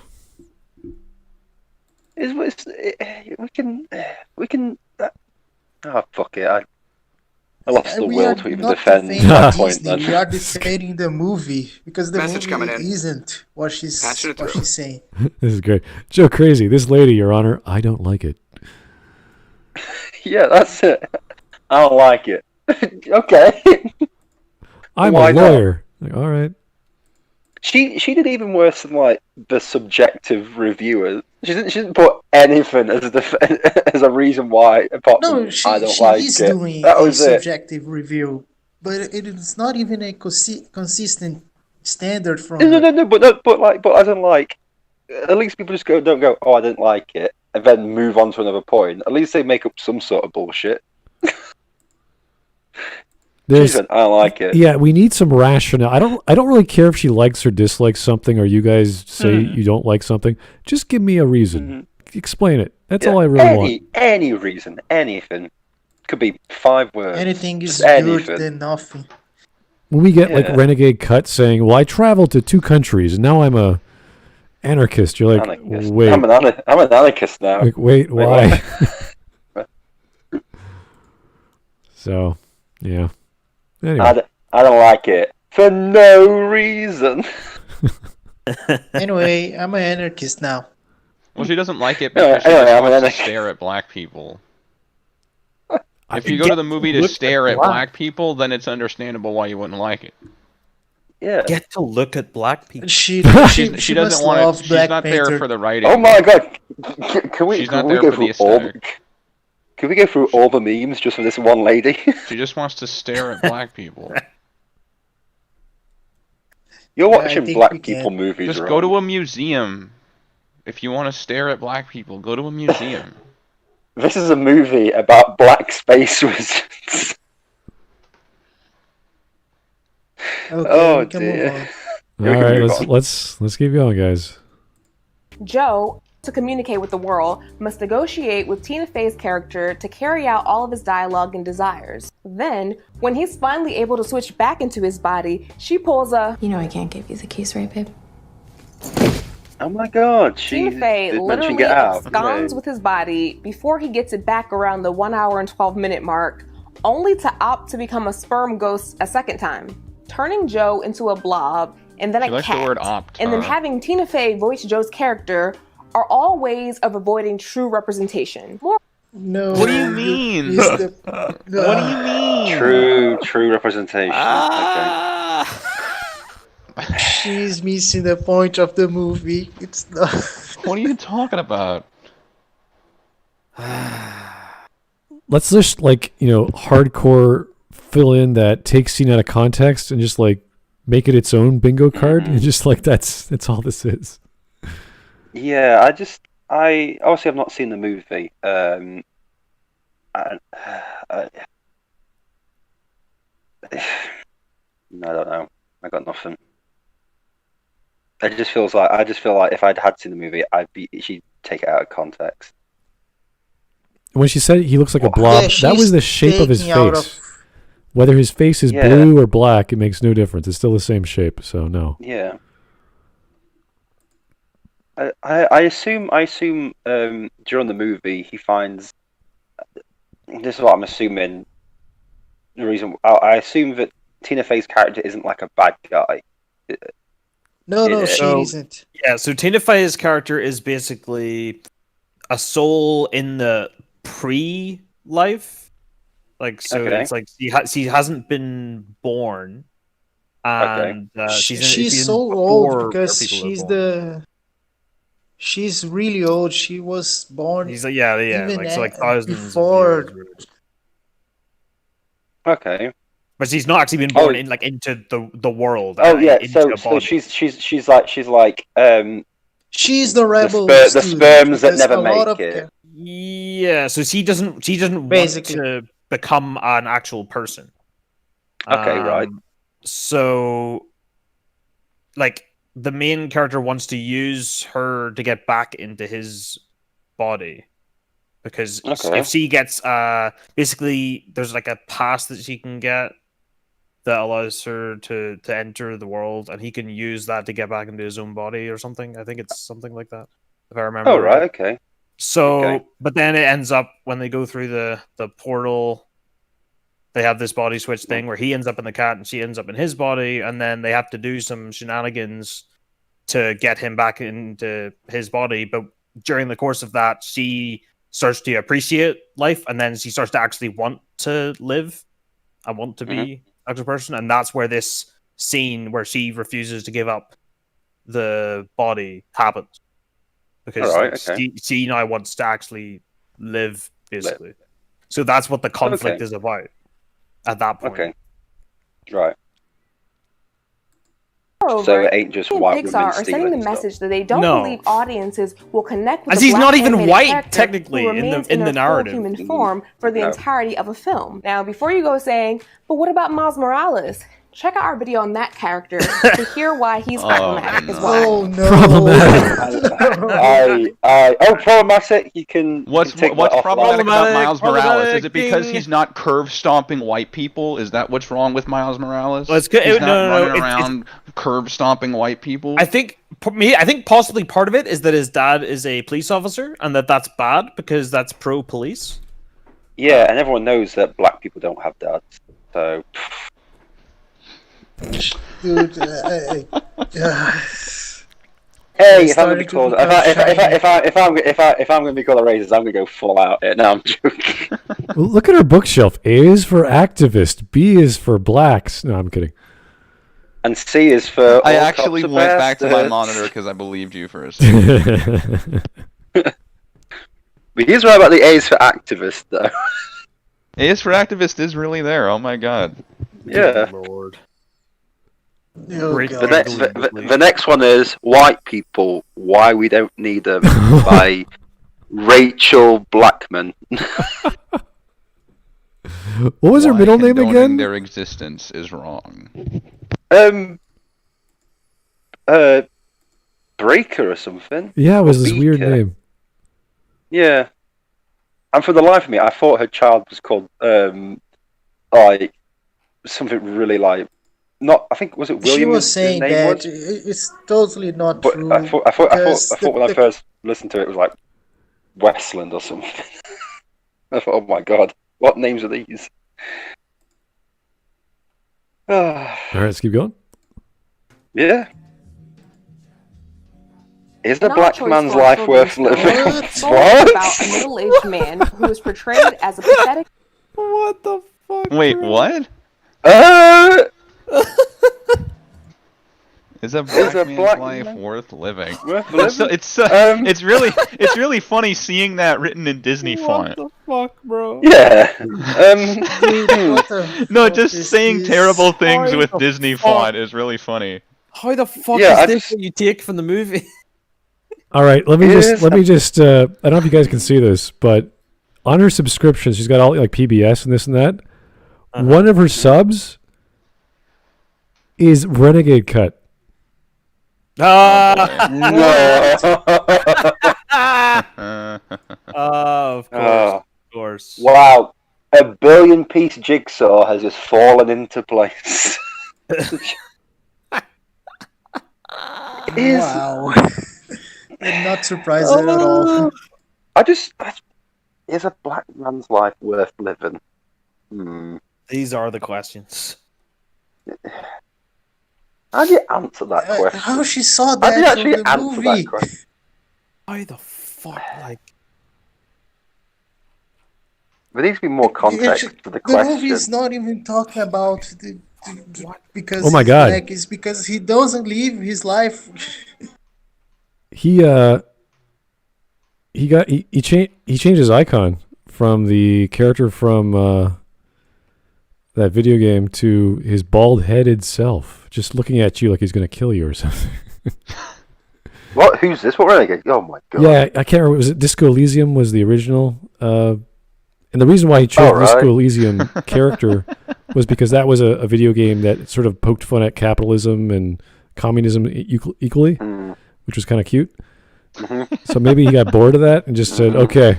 We can. Oh, fuck it. I lost the We will are to even not defend defending that point. Disney. Then. We are defending the movie because the Message coming movie in. isn't what she's saying. This is great. Joe Crazy, this lady, Your Honor, I don't like it. Yeah, that's it. I don't like it. Okay. I'm a lawyer. Like, all right. She did even worse than like the subjective reviewers. She didn't put anything as a reason why. Apart from I don't like it. She is doing that a was it. subjective review, but it is not even a consistent standard from. No. But as in like, at least people just don't go. Oh, I didn't like it, and then move on to another point. At least they make up some sort of bullshit. I don't like it. Yeah, we need some rationale. I don't really care if she likes or dislikes something, or you guys say you don't like something. Just give me a reason. Explain it. That's all I really want. Any reason, anything. Could be 5 words. Anything is good than nothing. When we get like renegade cut saying, "Well, I traveled to 2 countries and now I'm a anarchist," you're like, anarchist. "Wait, I'm an anarchist now." Like, wait, why? So, yeah. Anyway. I don't like it for no reason. Anyway, I'm an anarchist now. Well, she doesn't like it because she just wants to stare at black people. If you go to the movie to stare at black people, then it's understandable why you wouldn't like it. Yeah. Get to look at black people. She doesn't want to. She's not there for the writing. Oh my god! Can we? She's can not we there go for the through all? aesthetic. Can we go through all the memes just for this one lady? She just wants to stare at black people. You're watching black people movies. Just go to a museum. If you want to stare at black people, go to a museum. This is a movie about black space wizards. Okay, dear. All right, let's keep going, guys. Joe, to communicate with the world, must negotiate with Tina Fey's character to carry out all of his dialogue and desires. Then, when he's finally able to switch back into his body, she pulls a, "You know I can't give you the keys, right, babe?" Oh my god, Tina Fey literally absconds with his body before he gets it back around the 1 hour and 12-minute mark, only to opt to become a sperm ghost a second time, turning Joe into a blob and then a cat. The word opt, and then having Tina Fey voice Joe's character are all ways of avoiding true representation. No. What do you mean? What do you mean? True representation. Okay. She's missing the point of the movie. It's not. What are you talking about? Let's just hardcore fill in that takes scene out of context and just like make it its own bingo card and just like that's all this is. Yeah, I obviously have not seen the movie. I don't know. I got nothing. I just feel like if I'd had seen the movie, she'd take it out of context. When she said he looks like a blob, that was the shape of his face. Whether his face is blue or black, it makes no difference. It's still the same shape. So no. Yeah. I assume during the movie he finds. This is what I'm assuming. The reason I assume that Tina Fey's character isn't like a bad guy. No, she isn't. Yeah, so Tina Fey's character is basically a soul in the pre-life. Like, so it's like she hasn't been born. And she's so old because she's really old. She was born. He's like, like thousands before. Okay. But she's not actually been born into the world. Oh yeah, into so she's like she's the rebel. The sperms that never make it. Yeah, so she doesn't basically want to become an actual person. Okay, right. So, like, the main character wants to use her to get back into his body. Because if she gets, basically, there's like a pass that she can get that allows her to enter the world, and he can use that to get back into his own body or something. I think it's something like that, if I remember. Oh, right, okay. So, but then it ends up, when they go through the portal, they have this body switch thing where he ends up in the cat and she ends up in his body, and then they have to do some shenanigans to get him back into his body. But during the course of that, she starts to appreciate life, and then she starts to actually want to live and want to be an actual person. And that's where this scene where she refuses to give up the body happens. Because she now wants to actually live, basically. So that's what the conflict is about at that point. Okay. Right. Moreover, so it ain't just white Pixar are sending the message that they don't believe audiences will connect with the black not even white, technically, in the narrative. Human form for the entirety of a film. Now, before you go saying, but what about Miles Morales? Check out our video on that character to hear why he's problematic as well. Oh no! Problematic. Problematic. You can. What's problematic about Miles Morales? Is it because he's not curve stomping white people? Is that what's wrong with Miles Morales? Well, it's good. He's not running around curve stomping white people. I think possibly part of it is that his dad is a police officer, and that's bad because that's pro police. Yeah, and everyone knows that black people don't have dads, so. Dude, hey, if I'm going to be called a racist, I'm going to go full out. No, I'm joking. Well, look at her bookshelf. A is for activist. B is for blacks. No, I'm kidding. And C is for. I actually went back to my monitor because I believed you for a second. But he's right about the A is for activist, though. A is for activist is really there. Oh my god. Yeah. Good Lord. The next one is White People, Why We Don't Need Them by Rachel Blackman. What was her middle name again? Their existence is wrong. Breaker or something. Yeah, it was this weird name. Yeah. And for the life of me, I thought her child was called like something really like. Not, I think was it William? She was saying that it's totally not true. I thought when I first listened to it, it was like Westland or something. I thought, oh my god, what names are these? All right, let's keep going. Yeah. Is the black man's life worth living? What? About a middle-aged man who is portrayed as a pathetic. What the fuck? Wait, what? Is a black man's life worth living? It's really funny seeing that written in Disney font. What the fuck, bro? Yeah. No, just saying terrible things with Disney font is really funny. How the fuck is this what you take from the movie? All right, let me just. I don't know if you guys can see this, but on her subscription, she's got all like PBS and this and that. One of her subs is Renegade Cut. No. Of course. Wow. A billion-piece jigsaw has just fallen into place. Wow. I'm not surprised at all. Is a black man's life worth living? These are the questions. How do you answer that question? How she saw that in the movie? Why the fuck? Like, there needs to be more context to the question. The movie is not even talking about because oh my god, black, it's because he doesn't live his life. He changed his icon from the character from that video game to his bald-headed self, just looking at you like he's going to kill you or something. What? Who's this? What renegade? Oh my god. Yeah, I can't remember. Was it Disco Elysium was the original? And the reason why he chose Disco Elysium character was because that was a video game that sort of poked fun at capitalism and communism equally, which was kind of cute. Mm-hmm. So maybe he got bored of that and just said, okay,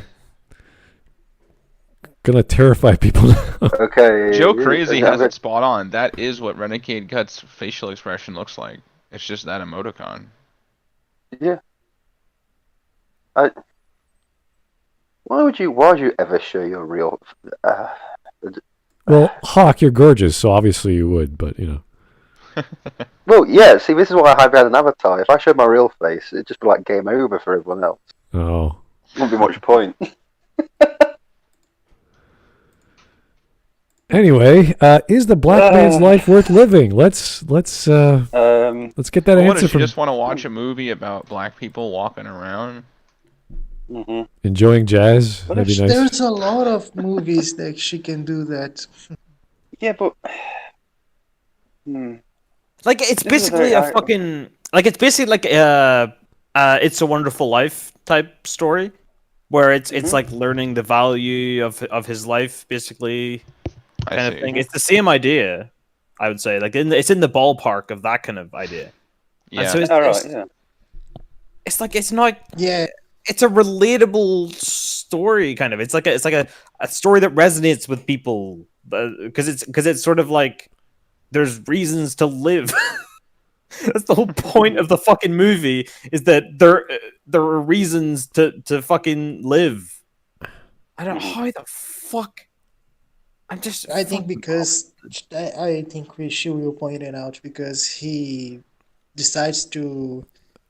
gonna terrify people now. Okay. Joe Crazy has it spot on. That is what Renegade Gut's facial expression looks like. It's just that emoticon. Yeah. Why would you ever show your real... Well, Hawk, you're gorgeous, so obviously you would, but, you know. Well, yeah, see, this is why I hide behind an avatar. If I showed my real face, it'd just be like game over for everyone else. Oh. Wouldn't be much point. Anyway, is the black man's life worth living? Let's get that answer from... You just want to watch a movie about black people walking around? Mm-hmm. Enjoying jazz? That'd be nice. There's a lot of movies that she can do that. Yeah, but... Like, it's basically a fucking... Like, it's basically like It's a Wonderful Life type story, where it's like learning the value of his life, basically... kind of thing. It's the same idea, I would say. Like it's in the ballpark of that kind of idea. Yeah. So it's like it's not. Yeah. It's a relatable story, kind of. It's like a story that resonates with people because it's sort of like there's reasons to live. That's the whole point of the fucking movie, is that there are reasons to fucking live. I don't know how the fuck. I think she will point it out because he decides to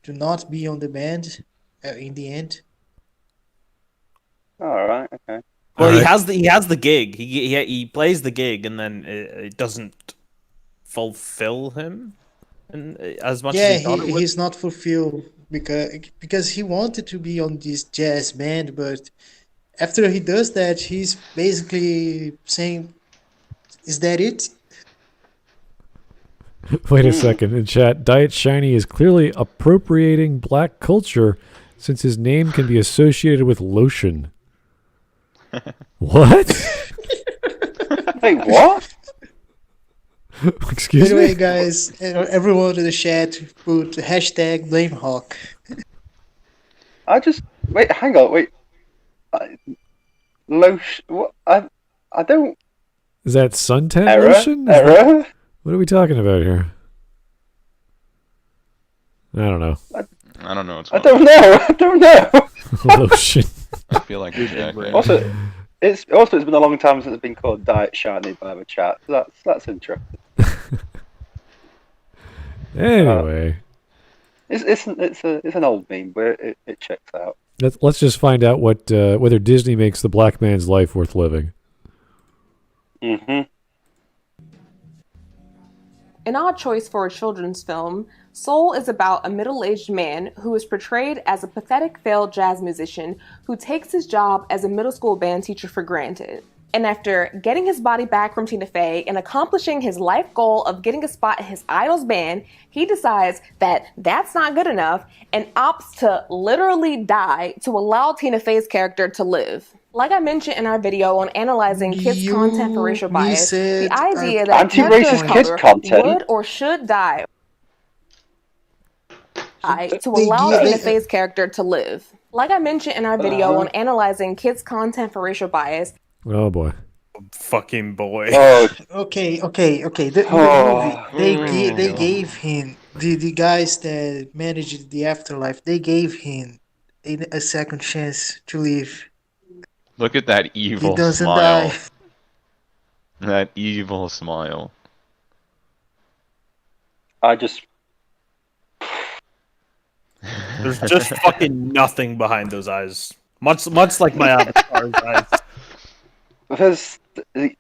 not be on the band in the end. All right. Okay. Well, he has the gig. He plays the gig, and then it doesn't fulfill him as much. Yeah, as he thought it would. he's not fulfilled because he wanted to be on this jazz band, but after he does that, he's basically saying, "Is that it?" Wait a second. In chat, Diet Shiny is clearly appropriating black culture since his name can be associated with lotion. What? Wait, what? Excuse me? Anyway, guys, everyone in the chat put hashtag blame Hawk. Wait, hang on, wait. Lotion? What? I don't... Is that suntan Error? lotion? Error? What are we talking about here? I don't know. I don't know. I don't know. Lotion. I feel like Jack. Also, it's been a long time since it's been called Diet Shiny by the chat. That's interesting. Anyway, it's an old meme, but it checks out. let's just find out whether Disney makes the black man's life worth living. Mm-hmm. An odd choice for a children's film, Soul is about a middle-aged man who is portrayed as a pathetic failed jazz musician who takes his job as a middle school band teacher for granted. And after getting his body back from Tina Fey and accomplishing his life goal of getting a spot in his idol's band, he decides that that's not good enough and opts to literally die to allow Tina Fey's character to live. Like I mentioned in our video on analyzing kids' content for racial bias, the idea that anti-racist kids' content would or should die to allow Tina Fey's character to live. Like I mentioned in our video on analyzing kids' content for racial bias. Oh boy. Fucking boy. Oh. Okay. The movie, they gave him the guys that managed the afterlife. They gave him a second chance to live. Look at that evil He doesn't smile. die. That evil smile. There's just fucking nothing behind those eyes. Much like my avatar's eyes. Because it's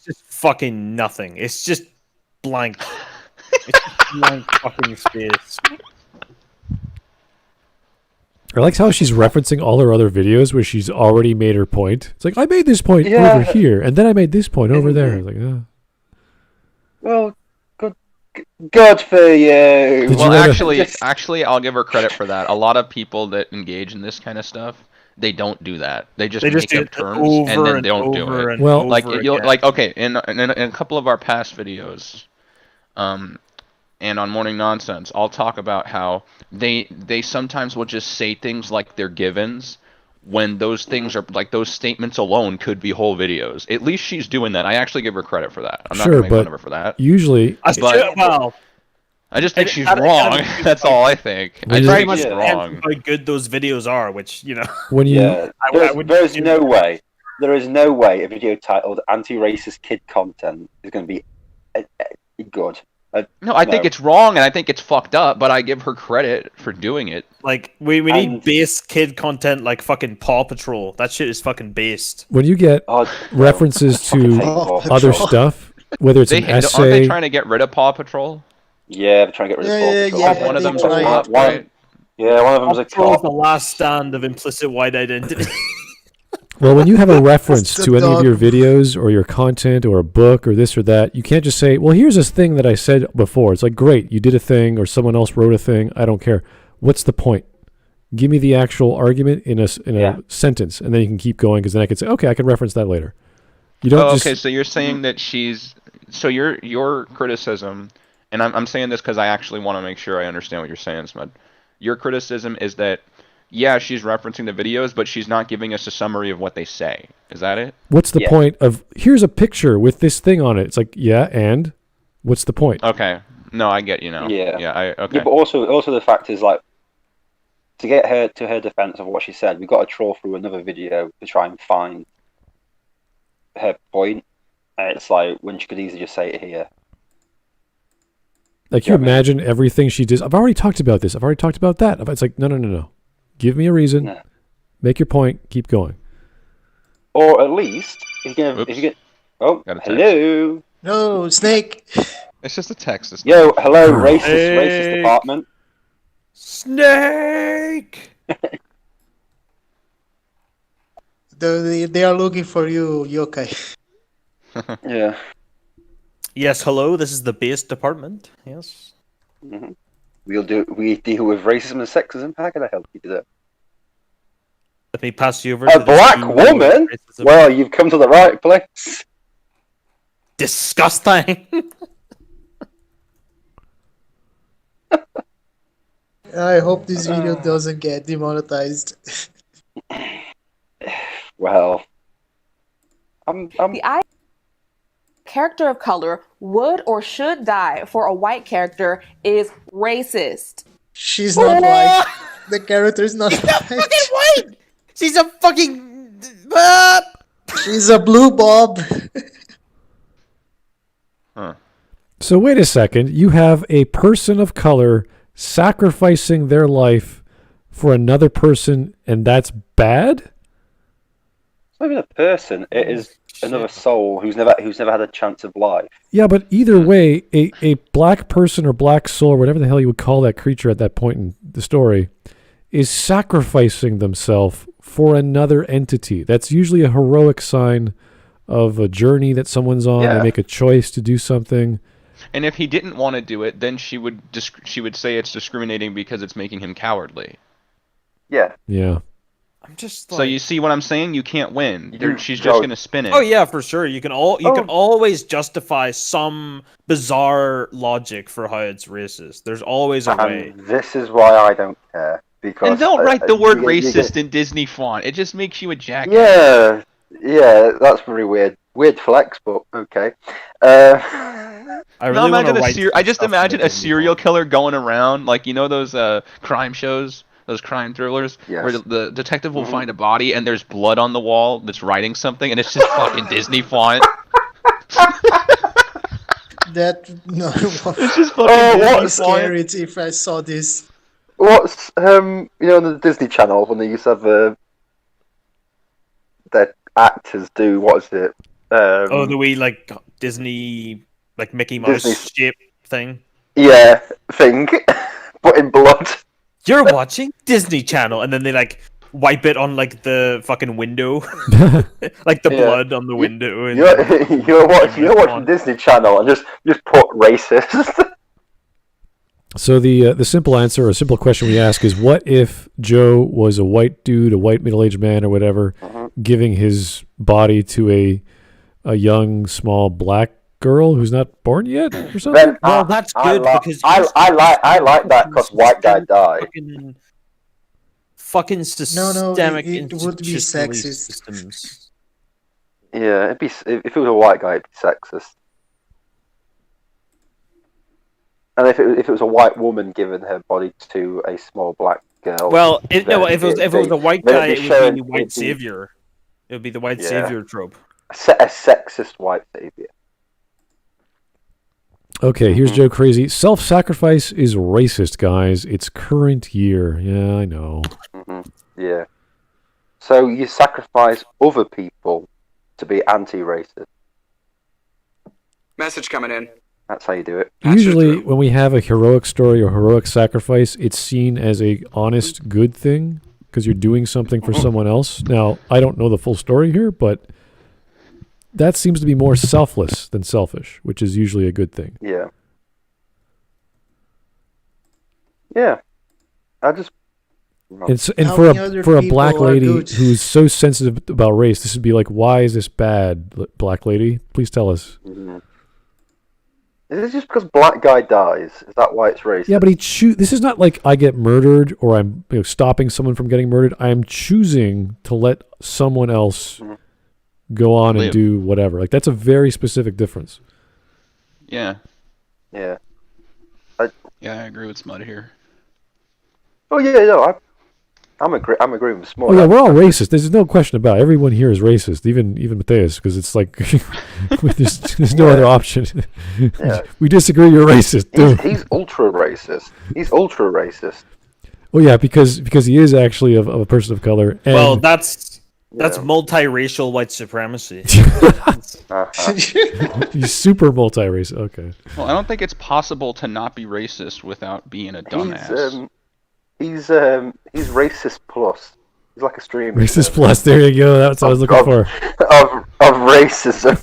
just fucking nothing. It's just blank. It's just blank fucking space. I like how she's referencing all her other videos where she's already made her point. It's like, I made this point over here, and then I made this point over there. Like, well, good for you. Well, actually, I'll give her credit for that. A lot of people that engage in this kind of stuff, they don't do that. They just make up terms and then they don't do it. Well, like okay, in a couple of our past videos, and on Morning Nonsense, I'll talk about how they sometimes will just say things like they're givens when those things are like those statements alone could be whole videos. At least she's doing that. I actually give her credit for that. I'm not gonna make fun of her for that. Usually, I just think she's wrong. That's all I think. I just think she's wrong. How good those videos are, which when you there is no way a video titled "Anti-Racist Kid Content" is going to be good. No, I think it's wrong and I think it's fucked up, but I give her credit for doing it. Like, we need base kid content like fucking Paw Patrol. That shit is fucking based. When you get references to other stuff, whether it's an essay... Aren't they trying to get rid of Paw Patrol? Yeah, they're trying to get rid of Paw Patrol. Yeah, one of them's a flop, right? Yeah, one of them's a cop. The last stand of implicit white identity. Well, when you have a reference to any of your videos or your content or a book or this or that, you can't just say, well, here's this thing that I said before. It's like, great, you did a thing or someone else wrote a thing. I don't care. What's the point? Give me the actual argument in a sentence, and then you can keep going, because then I can say, okay, I can reference that later. You don't okay, so you're saying that so your criticism, and I'm saying this because I actually want to make sure I understand what you're saying, Smud. Your criticism is that, yeah, she's referencing the videos, but she's not giving us a summary of what they say. Is that it? What's the point of, here's a picture with this thing on it? It's like, yeah, and? What's the point? Okay. No, I get you now. Yeah. Okay. Yeah, but also the fact is, like, to get her to her defense of what she said, we've got to trawl through another video to try and find her point. And it's like, when she could easily just say it here. Like, you imagine everything she does. I've already talked about this. I've already talked about that. It's like, no. Give me a reason. No. Make your point. Keep going. Or at least, if you get, oh, hello. No, Snake. It's just a text. Yo, hello, racist department. Snake. They are looking for you, Yokai. Yeah. Yes, hello. This is the base department. Yes. Mm-hmm. We deal with racism and sexism. How can I help you today? Let me pass you over a to black woman? Well, you've come to the right place. Disgusting. I hope this video doesn't get demonetized. Well, The character of color would or should die for a white character is racist. She's not white. The character is not white. Fucking white. She's a fucking. She's a blue bob. Huh. So wait a second. You have a person of color sacrificing their life for another person, and that's bad? It's not even a person. It is another soul who's never had a chance of life. Yeah, but either way, a black person or black soul, or whatever the hell you would call that creature at that point in the story, is sacrificing themselves for another entity. That's usually a heroic sign of a journey that someone's on. They make a choice to do something. And if he didn't want to do it, then she would say it's discriminating because it's making him cowardly. Yeah. Yeah. I'm just so you see what I'm saying? You can't win. She's just going to spin it. Oh yeah, for sure. You can always justify some bizarre logic for how it's racist. There's always a way. This is why I don't care. Because and don't write the word racist in Disney font. It just makes you a jackass. Yeah, that's very weird. Weird flex, but okay. I just imagine a serial killer going around, like, you know those crime shows, those crime thrillers, where the detective will find a body and there's blood on the wall that's writing something, and it's just fucking Disney font. It's just fucking scary if I saw this. What's on the Disney Channel when they used to have their actors do, what is it? The wee like Disney, like Mickey Mouse shape thing. Yeah, thing, but in blood. You're watching Disney Channel, and then they like wipe it on like the fucking window, like the blood on the window. And you're watching Disney Channel and just put racist. So the simple answer, or simple question we ask is, what if Joe was a white dude, a white middle-aged man, or whatever, giving his body to a young, small black girl who's not born yet, or something? Then, well, that's good because I like that because white guy died. Fucking systemic it would be sexist. systems. Yeah, if it was a white guy, it'd be sexist. And if it was a white woman giving her body to a small black girl, well, if it was a white guy, it would be the white savior. It would be the white savior trope. A sexist white savior. Okay, here's Joe Crazy. Self-sacrifice is racist, guys. It's current year. Yeah, I know. Yeah. So you sacrifice other people to be anti-racist. Message coming in. That's how you do it. Usually, when we have a heroic story or heroic sacrifice, it's seen as a honest, good thing because you're doing something for someone else. Now, I don't know the full story here, but that seems to be more selfless than selfish, which is usually a good thing. Yeah. Yeah. And for a black lady who's so sensitive about race, this would be like, why is this bad, black lady? Please tell us. Is it just because black guy dies? Is that why it's racist? Yeah, but this is not like I get murdered or I'm stopping someone from getting murdered. I am choosing to let someone else go on and do whatever. Like, that's a very specific difference. Yeah. Yeah. I agree with Smud here. Oh yeah, no, I'm agreeing with Smud. Oh yeah, we're all racist. There's no question about it. Everyone here is racist, even Mateus, because it's like there's no other option. Yeah. We disagree. You're racist. He's ultra racist. He's ultra racist. Oh yeah, because he is actually of a person of color. And well, that's multiracial white supremacy. He's super multi-racist. Okay. Well, I don't think it's possible to not be racist without being a dumbass. He's racist plus. He's like a streamer. Racist plus. There you go. That's what I was looking for. Of racism.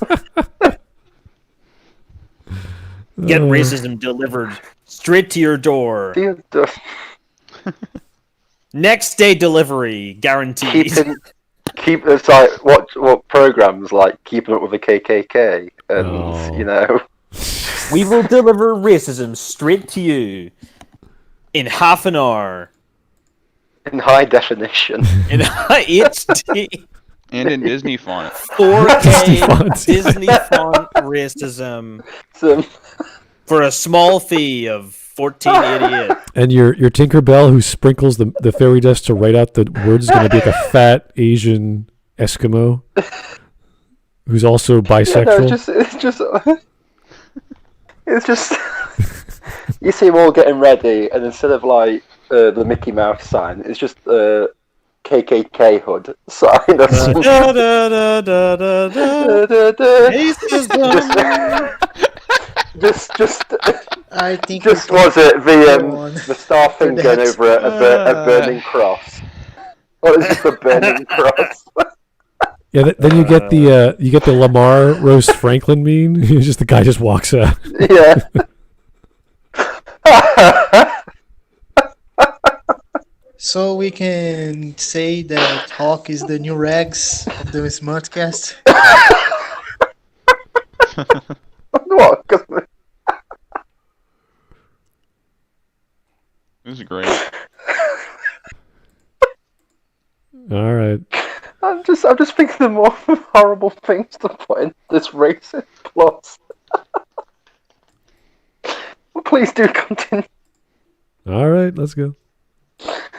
Get racism delivered straight to your door. Next day delivery guaranteed. It's like what programs like Keeping Up with the KKK and We will deliver racism straight to you in half an hour. In high definition. In high HD. And in Disney font. 4K Disney font racism. For a small fee of $14.88. And your Tinkerbell who sprinkles the fairy dust to write out the words is going to be like a fat Asian Eskimo who's also bisexual. Yeah, it's just you see them all getting ready, and instead of like the Mickey Mouse sign, it's just KKK hood sign. I think was it the star thing going over a burning cross? Or is it a burning cross? Yeah, then you get the Lamar roast Franklin meme. Just the guy just walks out. Yeah. So we can say that Hawk is the new Regs of the Smudcast. What? This is great. All right. I'm just thinking of more horrible things to put in this racist plot. Please do continue. All right, let's go.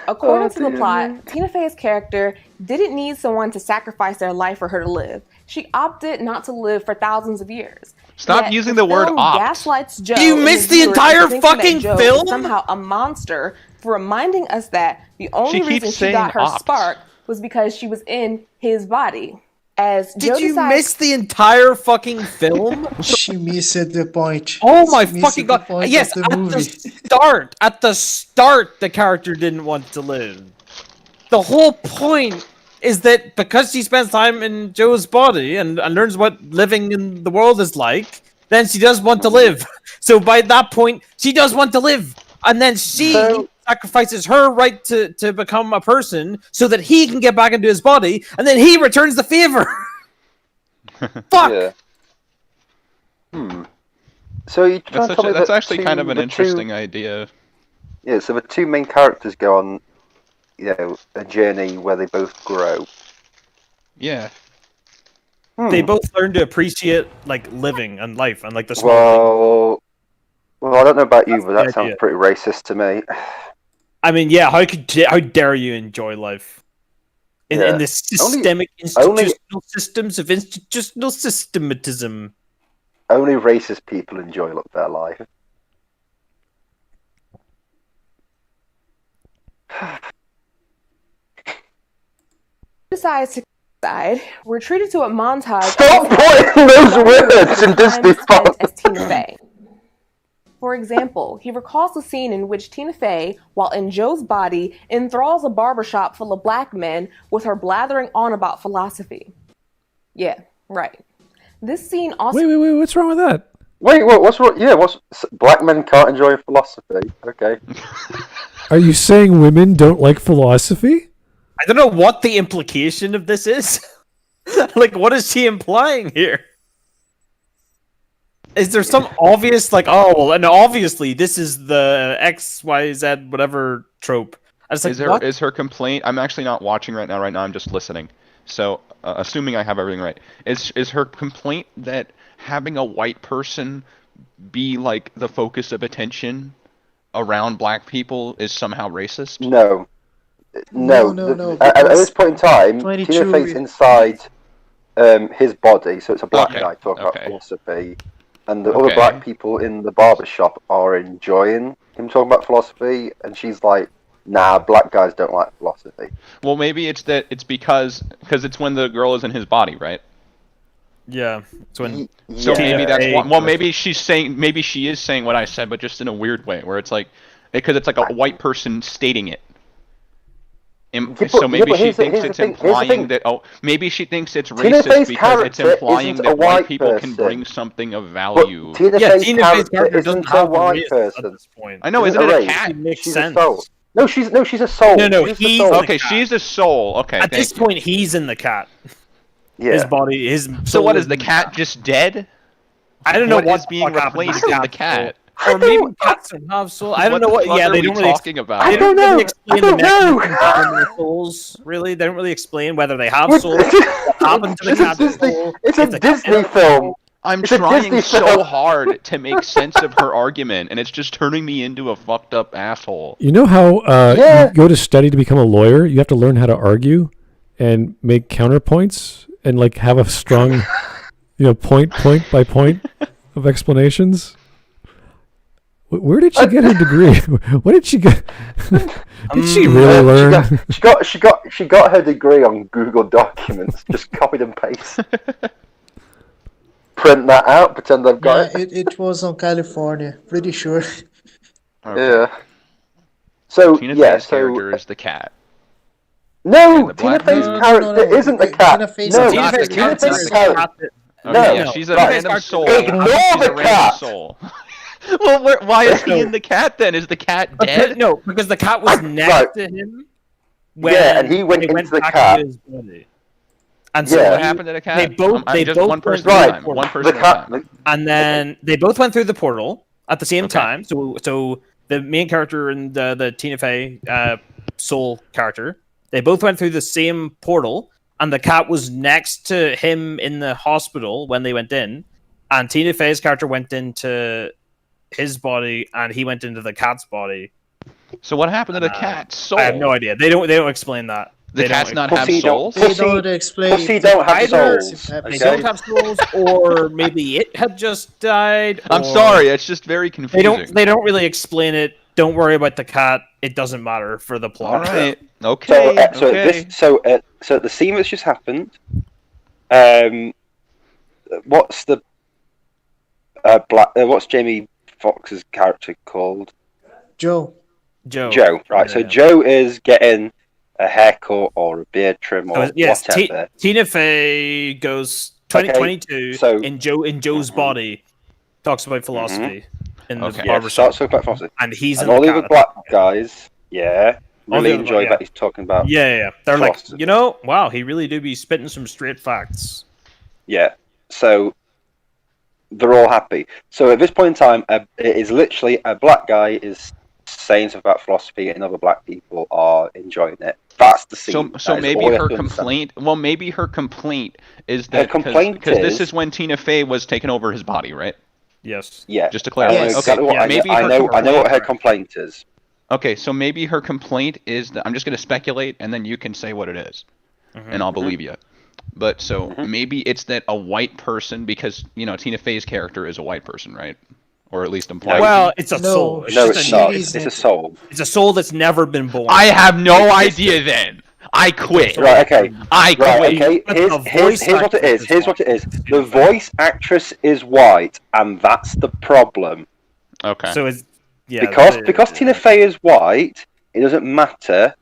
According to the plot, Tina Fey's character didn't need someone to sacrifice their life for her to live. She opted not to live for thousands of years. Stop using the word opt. Gaslights Joe. You missed the entire fucking film? Somehow a monster, for reminding us that the only reason she got her spark was because she was in his body. Did you miss the entire fucking film? She missed the point. Oh my fucking god! Yes, at the start, the character didn't want to live. The whole point is that because she spends time in Joe's body and learns what living in the world is like, then she does want to live. So by that point, she does want to live, and then she sacrifices her right to become a person so that he can get back into his body, and then he returns the favor. Fuck. Yeah. So you trying to tell me that's actually kind of an interesting idea. Yeah. So the two main characters go on, a journey where they both grow. Yeah. They both learn to appreciate living and life and the small things. Well, I don't know about you, but that sounds pretty racist to me. I mean, yeah. How dare you enjoy life in the systemic institutional systems of institutional systematism? Only racist people enjoy their life. Decides to side. We're treated to a montage. Stop putting those words in Disney as Tina Fey. For example, he recalls the scene in which Tina Fey, while in Joe's body, enthralls a barbershop full of black men with her blathering on about philosophy. Yeah, right. This scene also... Wait, what's wrong with that? Wait, what's wrong? Yeah, black men can't enjoy philosophy. Okay. Are you saying women don't like philosophy? I don't know what the implication of this is. What is she implying here? Is there some obvious, and obviously this is the XYZ whatever trope? Is her complaint? I'm actually not watching right now. Right now, I'm just listening. So, assuming I have everything right, is her complaint that having a white person be the focus of attention around black people is somehow racist? No. At this point in time, Tina Fey's inside his body, so it's a black guy talking about philosophy. And the other black people in the barbershop are enjoying him talking about philosophy, and she's like, nah, black guys don't like philosophy. Well, maybe it's because it's when the girl is in his body, right? Yeah. It's when maybe that's why. Well, maybe she is saying what I said, but just in a weird way, where it's because it's a white person stating it. So maybe she thinks it's implying that. Oh, maybe she thinks it's racist because it's implying that white people can bring something of value. Tina Fey's character isn't a white person. At this point. I know, isn't it a cat? It makes sense. No, she's a soul. No, he's okay. She's a soul. Okay. At this point, he's in the cat. Yeah. His body, his. So what is the cat just dead? I don't know what's being replaced with the cat. Or maybe cats don't have souls. I don't know what. Yeah, they don't really talking about. I don't know. Explain the mechanism behind their souls. Really, they don't really explain whether they have souls. What happened to the cat's soul? It's a Disney film. I'm trying so hard to make sense of her argument, and it's just turning me into a fucked up asshole. You know how you go to study to become a lawyer? You have to learn how to argue and make counterpoints and have a strong, point by point of explanations. Where did she get her degree? What did she get? Did she really learn? She got her degree on Google Documents. Just copied and paste. Print that out. Pretend I've got it. It was on California. Pretty sure. Okay. Yeah. So Tina Fey's character is the cat. No, Tina Fey's character isn't the cat. Tina Fey's character. Okay, she's a random soul. Ignore the cat. Soul. Well, why is he in the cat then? Is the cat dead? No, because the cat was next to him. And he went into the cat. And so what happened to the cat? They both one person at a time. One person at a time. And then they both went through the portal at the same time. So the main character and the Tina Fey soul character, they both went through the same portal, and the cat was next to him in the hospital when they went in, and Tina Fey's character went into his body, and he went into the cat's body. So what happened to the cat's soul? I have no idea. They don't explain that. The cats not have souls? They don't explain. Pussy don't have souls. They don't have souls, or maybe it had just died. I'm sorry, it's just very confusing. They don't really explain it. Don't worry about the cat. It doesn't matter for the plot. All right. Okay. So the scene that's just happened, What's the what's Jamie Foxx's character called? Joe. Right. So Joe is getting a haircut or a beard trim or whatever. Tina Fey goes 2022 in Joe's body. Talks about philosophy in the barbershop. Starts talking about philosophy. And he's and all the other black guys, really enjoy that he's talking about. Yeah. They're philosophy. Like, wow, he really do be spitting some straight facts. Yeah. So they're all happy. So at this point in time, it is literally a black guy is saying stuff about philosophy, and other black people are enjoying it. That's the scene. So maybe her complaint. Well, maybe her complaint is that because this is when Tina Fey was taking over his body, right? Yes. Yeah. Just to clarify. Yes. Okay. I know what her complaint is. Okay, so maybe her complaint is that I'm just going to speculate, and then you can say what it is, and I'll believe you. But so maybe it's that a white person, because Tina Fey's character is a white person, right? Or at least implied. Well, it's a soul. No, it's not. It's a soul. It's a soul that's never been born. I have no idea then. I quit. Right, okay. I quit. Right, okay. Here's what it is. Here's what it is. The voice actress is white, and that's the problem. Okay. So it's because Tina Fey is white, it doesn't matter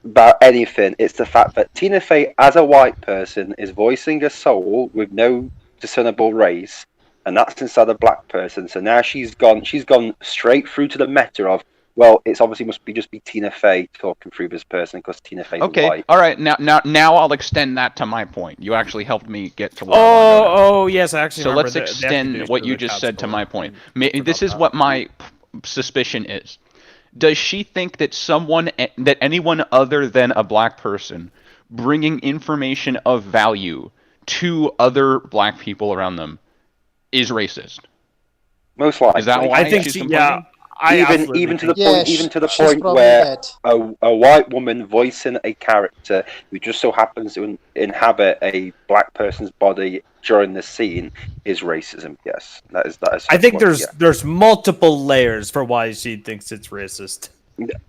about anything. It's the fact that Tina Fey, as a white person, is voicing a soul with no discernible race, and that's inside a black person. So now she's gone straight through to the meta of, well, it's obviously must be just Tina Fey talking through this person because Tina Fey's white. All right. Now I'll extend that to my point. You actually helped me get to where I want to go. Yes, I actually. So let's extend what you just said to my point. This is what my suspicion is. Does she think that anyone other than a black person bringing information of value to other black people around them is racist? Most likely. Is that why I think she's complaining? Even to the point where a white woman voicing a character who just so happens to inhabit a black person's body during the scene is racism. Yes, that is. I think there's multiple layers for why she thinks it's racist.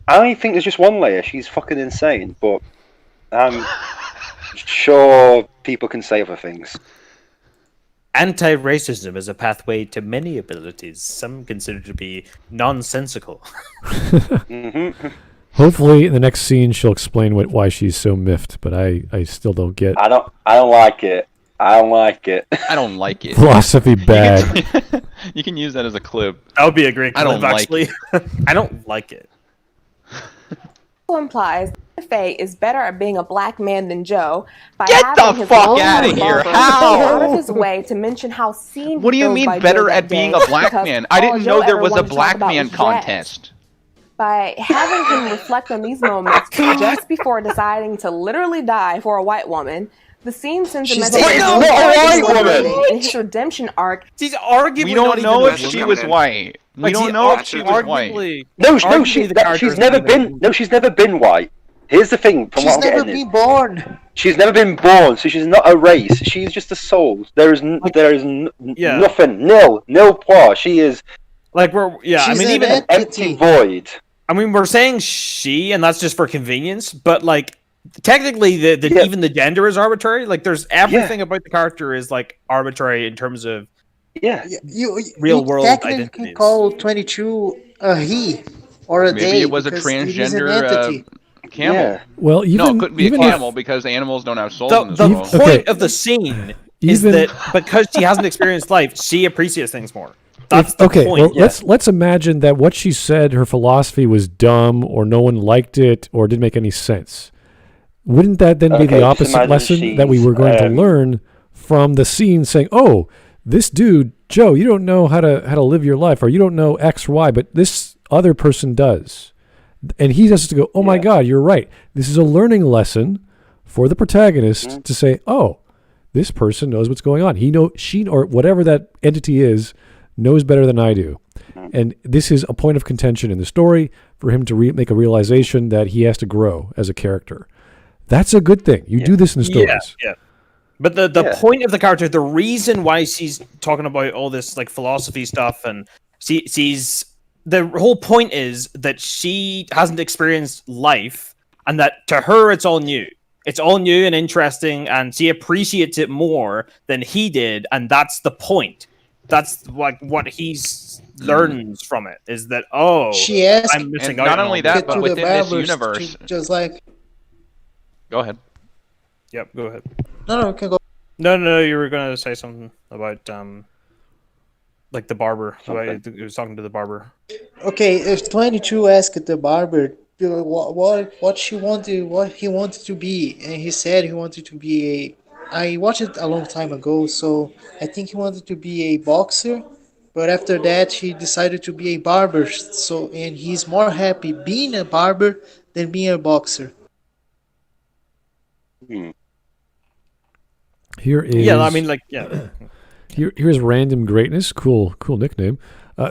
I think there's just one layer. She's fucking insane, but I'm sure people can say other things. Anti-racism is a pathway to many abilities, some considered to be nonsensical. Hopefully, in the next scene, she'll explain why she's so miffed, but I still don't get. I don't like it. I don't like it. Philosophy bad. You can use that as a clip. That would be a great clip, I don't actually. like it. I don't like it. Implies Faye is better at being a black man than Joe by Get having the his fuck out of here! How? Out of his way to mention how seen. What do you mean better at being a black man? I didn't know there was a black man contest. By having him reflect on these moments just before deciding to literally die for a white woman, the scene sends a message in his redemption arc. She's arguably we don't know if she was white. We don't know if she was white. No, she's never been. No, she's never been white. Here's the thing. She's never been born. She's never been born, so she's not a race. She's just a soul. There is nothing. Nil pois. She is like I mean, even an empty void. I mean, we're saying she, and that's just for convenience. But like, technically, even the gender is arbitrary. Like, there's everything about the character is like arbitrary in terms of real world identities. Can call 22 a he or a Maybe they. it was a transgender camel. Yeah. Well, it couldn't be a camel because animals don't have souls. The point of the scene is that because she hasn't experienced life, she appreciates things more. That's the point. Well, let's imagine that what she said, her philosophy was dumb, or no one liked it, or didn't make any sense. Wouldn't that then be the opposite lesson that we were going to learn from the scene, saying, "Oh, this dude, Joe, you don't know how to live your life, or you don't know X, Y, but this other person does," and he has to go, "Oh my God, you're right. This is a learning lesson for the protagonist to say, oh, this person knows what's going on. She or whatever that entity is knows better than I do." And this is a point of contention in the story for him to make a realization that he has to grow as a character. That's a good thing. You do this in the stories. Yeah. But the point of the character, the reason why she's talking about all this like philosophy stuff, and she's the whole point is that she hasn't experienced life, and that to her it's all new. It's all new and interesting, and she appreciates it more than he did, and that's the point. That's like what he learns from it, is that, she asked, I'm missing and out. not only that, but within this barbers universe, just like. Go ahead. Yep, go ahead. No, can go. No, you were gonna say something about like the barber. He was talking to the barber. Okay, if 22 asked the barber what he wanted to be, and he said he wanted to be I watched it a long time ago, so I think he wanted to be a boxer, but after that he decided to be a barber. So, and he's more happy being a barber than being a boxer. Here is Here's Random Greatness. Cool nickname.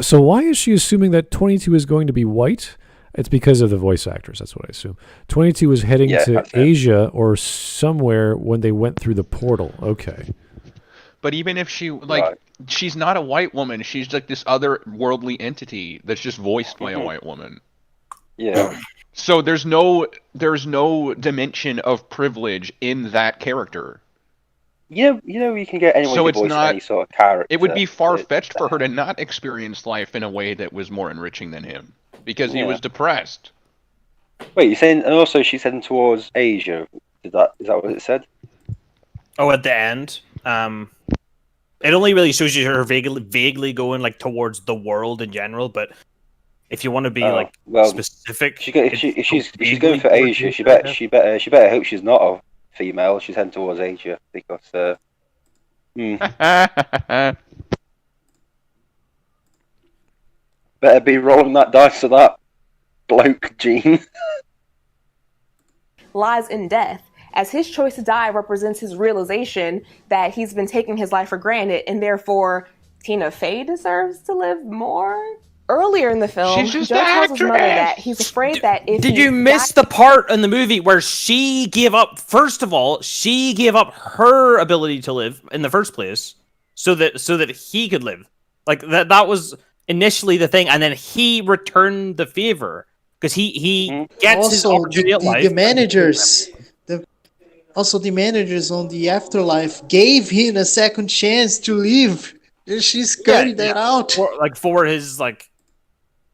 So why is she assuming that 22 is going to be white? It's because of the voice actors. That's what I assume. 22 was heading to Asia or somewhere when they went through the portal. Okay. But even if she's not a white woman. She's like this other worldly entity that's just voiced by a white woman. Yeah. So there's no dimension of privilege in that character. You can get anyone to voice any sort of character. It would be far-fetched for her to not experience life in a way that was more enriching than him, because he was depressed. Wait, you're saying, and also she's heading towards Asia. Is that what it said? Oh, at the end, it only really shows you her vaguely going like towards the world in general. But if you want to be specific, if she's going for Asia, she better hope she's not a female. She's heading towards Asia because better be rolling that dice to that bloke gene. Lies in death, as his choice to die represents his realization that he's been taking his life for granted, and therefore Tina Fey deserves to live more. Earlier in the film, Joe tells his mother that he's afraid that if Did you miss the part in the movie where she gave up? First of all, she gave up her ability to live in the first place, so that he could live. Like that was initially the thing, and then he returned the favor because he gets his opportunity at life. The managers on the afterlife gave him a second chance to live. And she's cutting that out. For his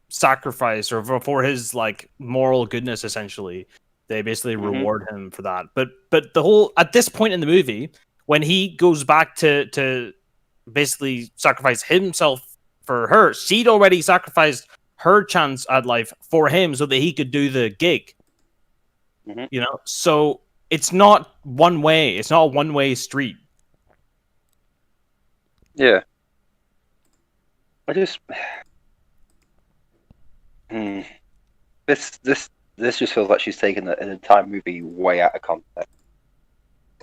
sacrifice, or for his moral goodness, essentially. They basically reward him for that. But the whole, at this point in the movie, when he goes back to basically sacrifice himself for her, she'd already sacrificed her chance at life for him so that he could do the gig. So it's not one way. It's not a one-way street. Yeah. I just this just feels like she's taken an entire movie way out of context.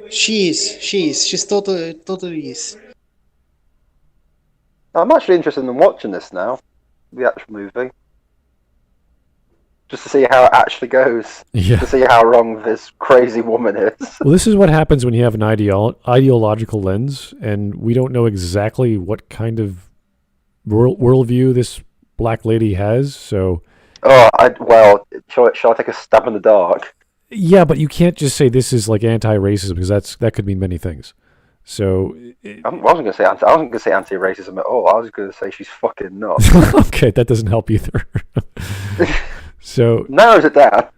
She's totally is. I'm actually interested in watching this now, the actual movie, just to see how it actually goes. To see how wrong this crazy woman is. Well, this is what happens when you have an ideological lens, and we don't know exactly what kind of worldview this black lady has. So, shall I take a stab in the dark? Yeah, but you can't just say this is like anti-racism, because that could mean many things. So I wasn't gonna say anti-racism at all. I was gonna say she's fucking nuts. Okay, that doesn't help either. So narrows it down.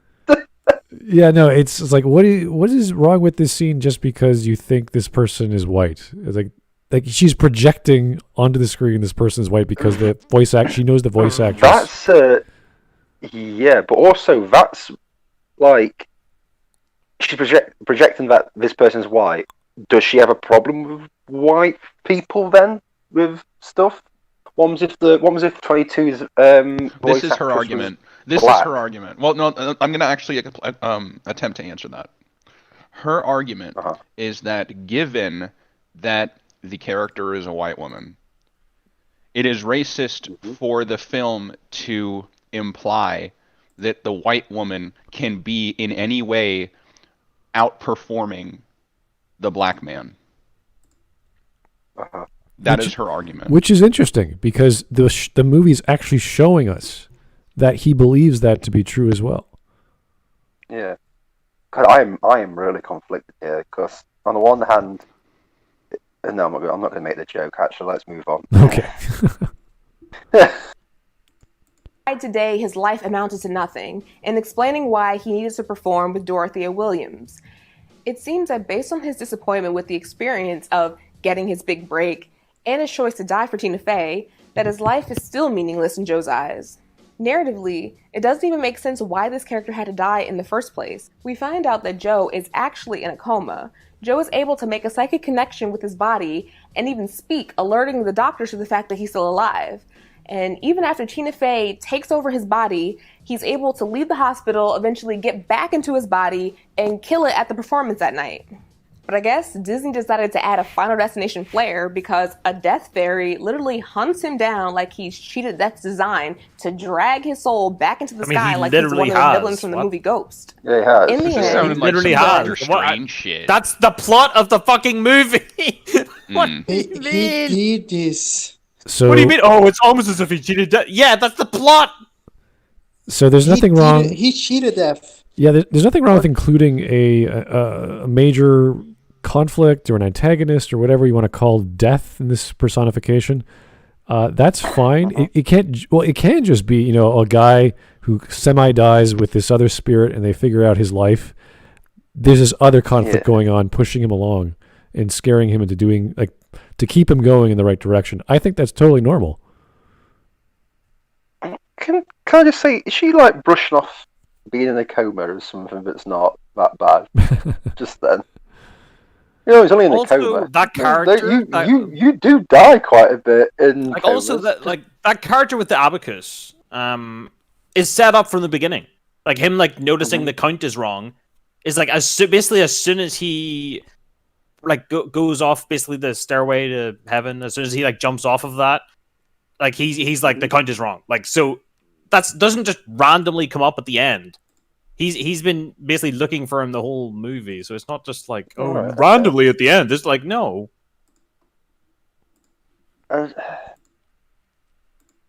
Yeah, no, it's like what is wrong with this scene just because you think this person is white? It's like she's projecting onto the screen this person's white because the voice she knows the voice actress. That's yeah, but also that's like she's projecting that this person's white. Does she have a problem with white people then with stuff? What was if 22's This is her argument. This is her argument. Well, no, I'm going to actually attempt to answer that. Her argument is that given that the character is a white woman, it is racist for the film to imply that the white woman can be in any way outperforming the black man. That is her argument. Which is interesting because the movie's actually showing us that he believes that to be true as well. Yeah. 'cause I am really conflicted here because on the one hand, no, I'm not going to make the joke. Actually, let's move on. Okay. Today, his life amounted to nothing, and explaining why he needed to perform with Dorothea Williams. It seems that based on his disappointment with the experience of getting his big break and his choice to die for Tina Fey, that his life is still meaningless in Joe's eyes. Narratively, it doesn't even make sense why this character had to die in the first place. We find out that Joe is actually in a coma. Joe is able to make a psychic connection with his body and even speak, alerting the doctors to the fact that he's still alive. And even after Tina Fey takes over his body, he's able to leave the hospital, eventually get back into his body, and kill it at the performance that night. But I guess Disney decided to add a Final Destination flair because a death fairy literally hunts him down like he's cheated Death's design to drag his soul back into the sky like he's one of the villains from the movie Ghost. Yeah, he has. In the This end, sounded like literally some has. Doctor Strange shit. That's the plot of the fucking movie. What Mm. do you mean? He did this. So What do you mean? Oh, it's almost as if he cheated death. Yeah, that's the plot. So there's nothing wrong. He cheated death. Yeah, there's nothing wrong with including a major conflict or an antagonist or whatever you want to call death in this personification. That's fine. It can't. Well, it can just be a guy who semi dies with this other spirit, and they figure out his life. There's this other conflict going on, pushing him along and scaring him into doing to keep him going in the right direction. I think that's totally normal. Can I just say, is she like brushing off being in a coma or something that's not that bad? Just then. He's only in a coma. That character, you do die quite a bit in comas. Also that character with the abacus is set up from the beginning. Like him noticing the count is wrong is basically as soon as he goes off basically the stairway to heaven, as soon as he jumps off of that, he's the count is wrong. So that doesn't just randomly come up at the end. He's been basically looking for him the whole movie, so it's not just randomly at the end. It's no.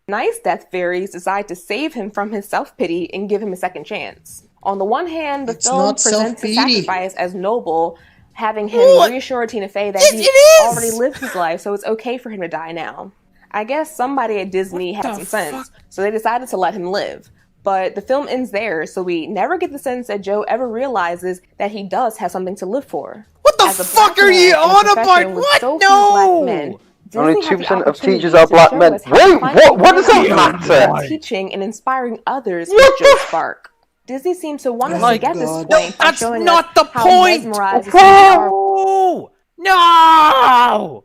Nice death fairies decide to save him from his self-pity and give him a second chance. On the one hand, the film presents his sacrifice as noble, having him reassure Tina Fey that he already lived his life, so it's okay for him to die now. I guess somebody at Disney had some sense, so they decided to let him live. But the film ends there, so we never get the sense that Joe ever realizes that he does have something to live for. What the fuck are you on about? What? No! Only 2% of teachers are black men. Wait, what does that matter? Teaching and inspiring others with Joe's spark. Disney seems to want us to get this point by showing us how mesmerized we are. No!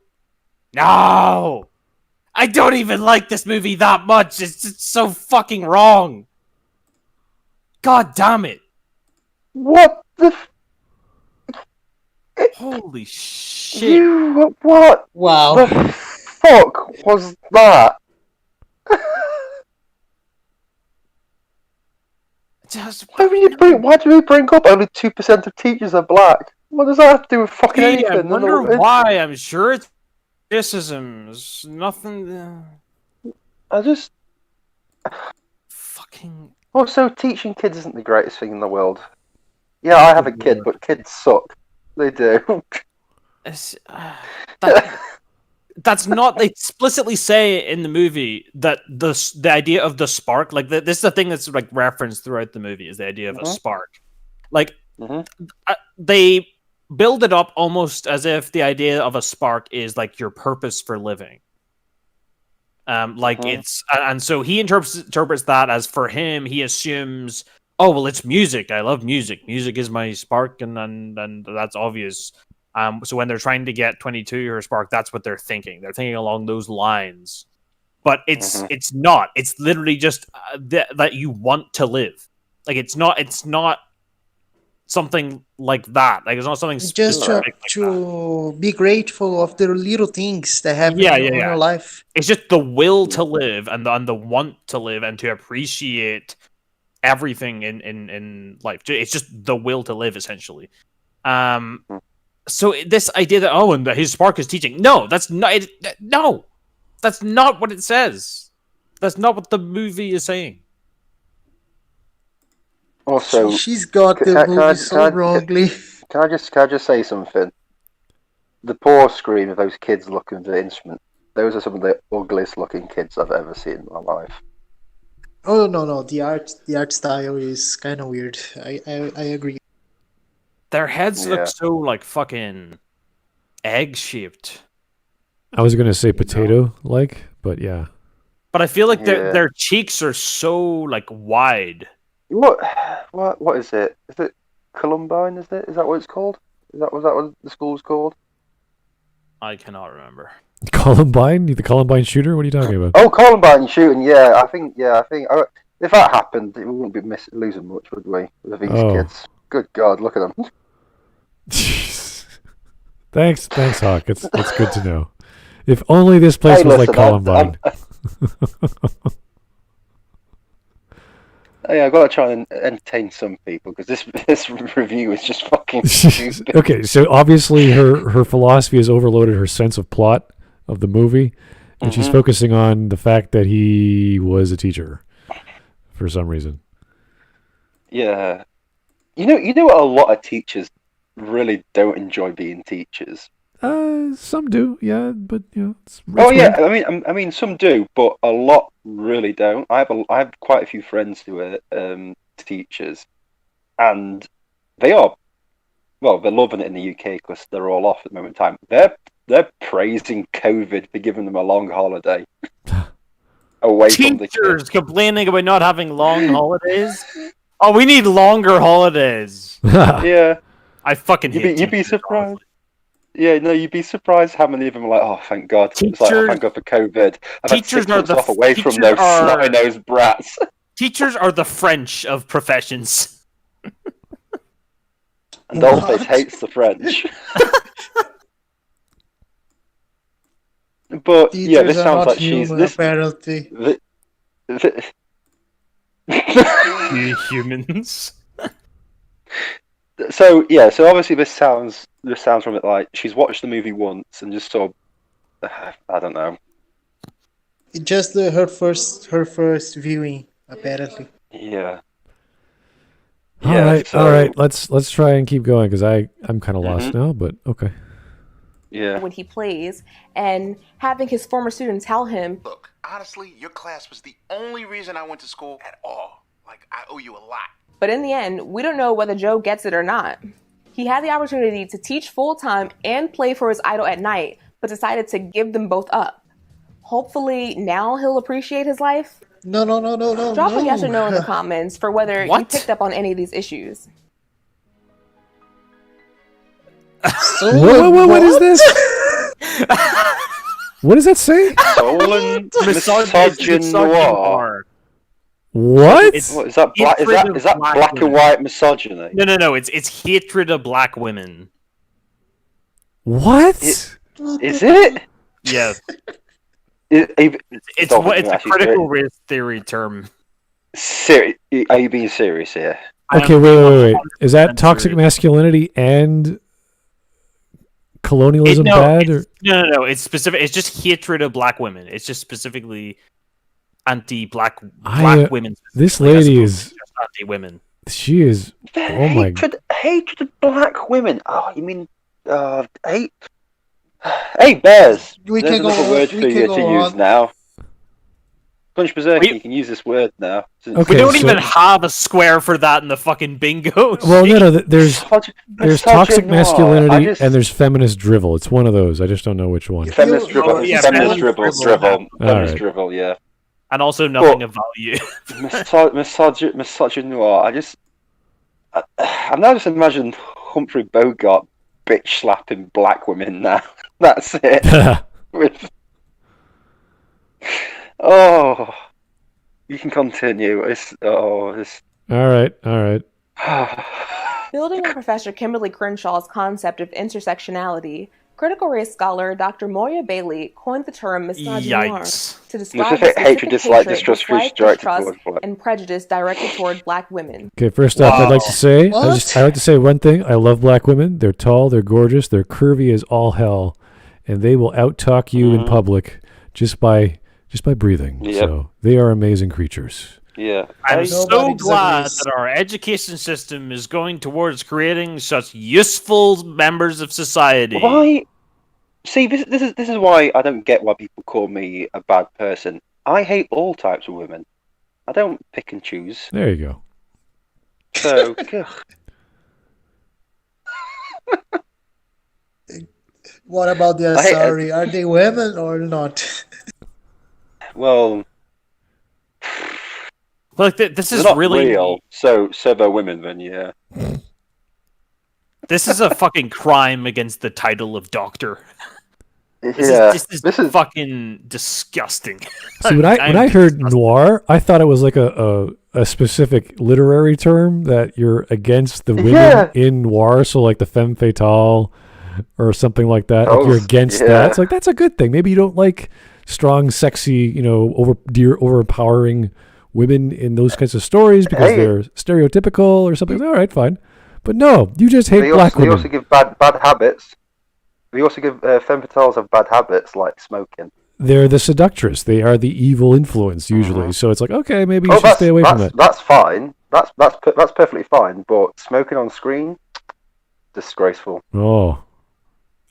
No! I don't even like this movie that much. It's just so fucking wrong. God damn it. What the Holy shit. What? Wow. The fuck was that? Why do we bring up only 2% of teachers are black? What does that have to do with fucking anything? I wonder why. I'm sure it's criticism. It's nothing. I just fucking. Also, teaching kids isn't the greatest thing in the world. Yeah, I have a kid, but kids suck. They do. That's not. They explicitly say in the movie that the idea of the spark, this is the thing that's referenced throughout the movie, is the idea of a spark. They build it up almost as if the idea of a spark is your purpose for living. It's and so he interprets that as, for him, he assumes, oh well, it's music. I love music. Music is my spark, and that's obvious. So when they're trying to get 22 her spark, that's what they're thinking. They're thinking along those lines, but it's not. It's literally just that you want to live. It's not something like that. It's not something just to be grateful of the little things that happen in your life. It's just the will to live and the want to live and to appreciate everything in life. It's just the will to live, essentially. So this idea that and his spark is teaching. No, that's not. No, that's not what it says. That's not what the movie is saying. Also, she's got the movie so wrongly. Can I just say something? The pause screen of those kids looking for the instrument. Those are some of the ugliest looking kids I've ever seen in my life. Oh no, the art style is kind of weird. I agree. Their heads look so like fucking egg shaped. I was gonna say potato like, but yeah. But I feel like their cheeks are so like wide. What is it? Is it Columbine? Is that what it's called? Was that what the school's called? I cannot remember. Columbine? The Columbine shooter? What are you talking about? Oh, Columbine shooting. Yeah, I think. If that happened, we wouldn't be losing much, would we? With these kids. Good God, look at them. Thanks, Hawk. It's good to know. If only this place was like Columbine. Yeah, I've got to try and entertain some people because this review is just fucking stupid. Okay, so obviously her philosophy has overloaded her sense of plot of the movie, and she's focusing on the fact that he was a teacher for some reason. Yeah, you know what? A lot of teachers really don't enjoy being teachers. Some do, yeah, but it's yeah, I mean, some do, but a lot really don't. I have quite a few friends who are teachers, and they're loving it in the UK because they're all off at the moment in time. They're praising COVID for giving them a long holiday away from the teachers complaining about not having long holidays. Oh, we need longer holidays. Yeah, I fucking hate. You'd be surprised. Yeah, no, you'd be surprised how many of them are like, oh, thank God. It's like, oh, thank God for COVID. I've had 6 months off away from those snotty-nosed brats. Teachers are the French of professions. And Dollface hates the French. But, teachers yeah, this sounds like she's... Apparently. You humans. So obviously this sounds from it like she's watched the movie once and just sort of, I don't know. Just her first viewing, apparently. Yeah. All right. Let's try and keep going because I'm kind of lost now, but okay. Yeah. When he plays and having his former students tell him, look, honestly, your class was the only reason I went to school at all. Like, I owe you a lot. But in the end, we don't know whether Joe gets it or not. He had the opportunity to teach full-time and play for his idol at night, but decided to give them both up. Hopefully, now he'll appreciate his life. No. Drop a yes or no in the comments for whether you picked up on any of these issues. What is this? What does that say? Solon misogynoir. What? Is that black? Is that black and white misogyny? No. It's hatred of black women. What? Is it? Yes. It's a critical race theory term. Are you being serious here? Okay, wait. Is that toxic masculinity and colonialism bad? No. It's specific. It's just hatred of black women. It's just specifically anti-black women. This lady is anti-women. She is. Oh my! Hatred of black women. Oh, you mean hate? Hey, bears. There's another word for you to use now. Punch Berserker, you can use this word now. Okay, we don't even have a square for that in the fucking bingo. Well, no. There's toxic masculinity and there's feminist drivel. It's one of those. I just don't know which one. Feminist drivel. Feminist drivel. Yeah. And also nothing of value. Misogynoir. I'm now just imagining Humphrey Bogart bitch slapping black women now. That's it. Oh, you can continue. All right. Building on Professor Kimberly Crenshaw's concept of intersectionality, critical race scholar Dr. Moya Bailey coined the term misogynoir to describe the hatred, dislike, distrust, and prejudice directed toward black women. Okay, first off, I'd like to say one thing. I love black women. They're tall, they're gorgeous, they're curvy as all hell, and they will out-talk you in public just by breathing. Yep. So they are amazing creatures. Yeah. I'm so Nobody glad disagrees. that our education system is going towards creating such useful members of society. Why? See, this is why I don't get why people call me a bad person. I hate all types of women. I don't pick and choose. There you go. So, What about the Asari? Are they women or not? well, Like this is they're not really real. So they're women then, yeah. This is a fucking crime against the title of doctor. This is fucking disgusting. See, when I heard noir, I thought it was like a specific literary term that you're against the women in noir, so like the femme fatale or something like that. Like you're against that. It's like that's a good thing. Maybe you don't like strong, sexy, overpowering women in those kinds of stories because they're stereotypical or something. All right, fine. But no, you just hate black women. They also give bad habits. We also give femme fatales have bad habits like smoking. They're the seductress. They are the evil influence usually. So it's like, okay, maybe you should stay away from it. That's fine. That's perfectly fine. But smoking on screen, disgraceful. Oh,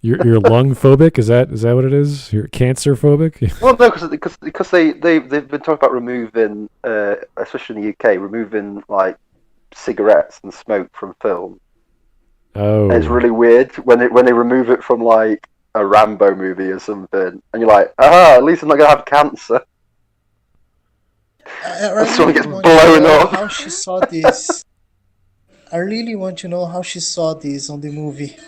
you're lung phobic? Is that what it is? You're cancer phobic? Well, no, because they've been talking about removing, especially in the UK, removing like cigarettes and smoke from film. Oh, and it's really weird when they remove it from like a Rambo movie or something, and you're like, at least I'm not gonna have cancer. Someone gets blown up. How she saw this? I really want to know how she saw this on the movie.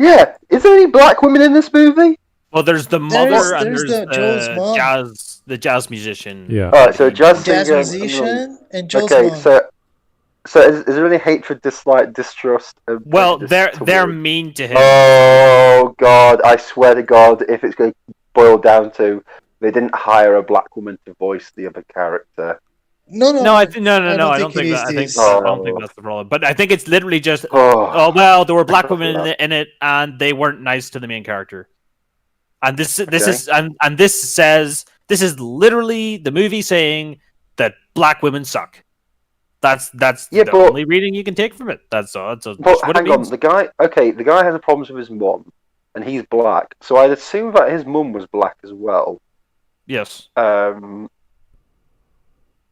Yeah, is there any black women in this movie? Well, there's the mother and there's Joe's mom. the jazz musician. Yeah. All right, so jazz musician and Joe's okay, mom. So is there any hatred, dislike, distrust? Well, they're mean to him. Oh God! I swear to God, if it's going to boil down to they didn't hire a black woman to voice the other character. No. I don't think that. I don't think that's the problem. But I think it's literally just well, there were black women in it, and they weren't nice to the main character. And this is literally the movie saying that black women suck. That's the only reading you can take from it. That's what it means. The guy has a problem with his mum, and he's black. So I'd assume that his mum was black as well. Yes.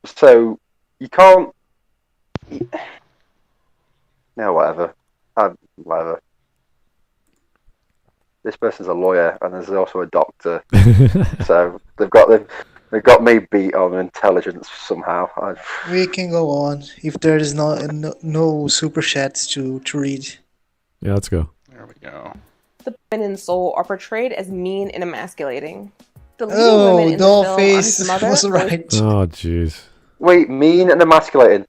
So you can't. No, whatever. Whatever. This person's a lawyer, and there's also a doctor. So they've got me beat on intelligence somehow. We can go on if there is no super chats to read. Yeah, let's go. There we go. The women in Soul are portrayed as mean and emasculating. The leading women in the film are his mother. Was right. Oh, jeez. Wait, mean and emasculating.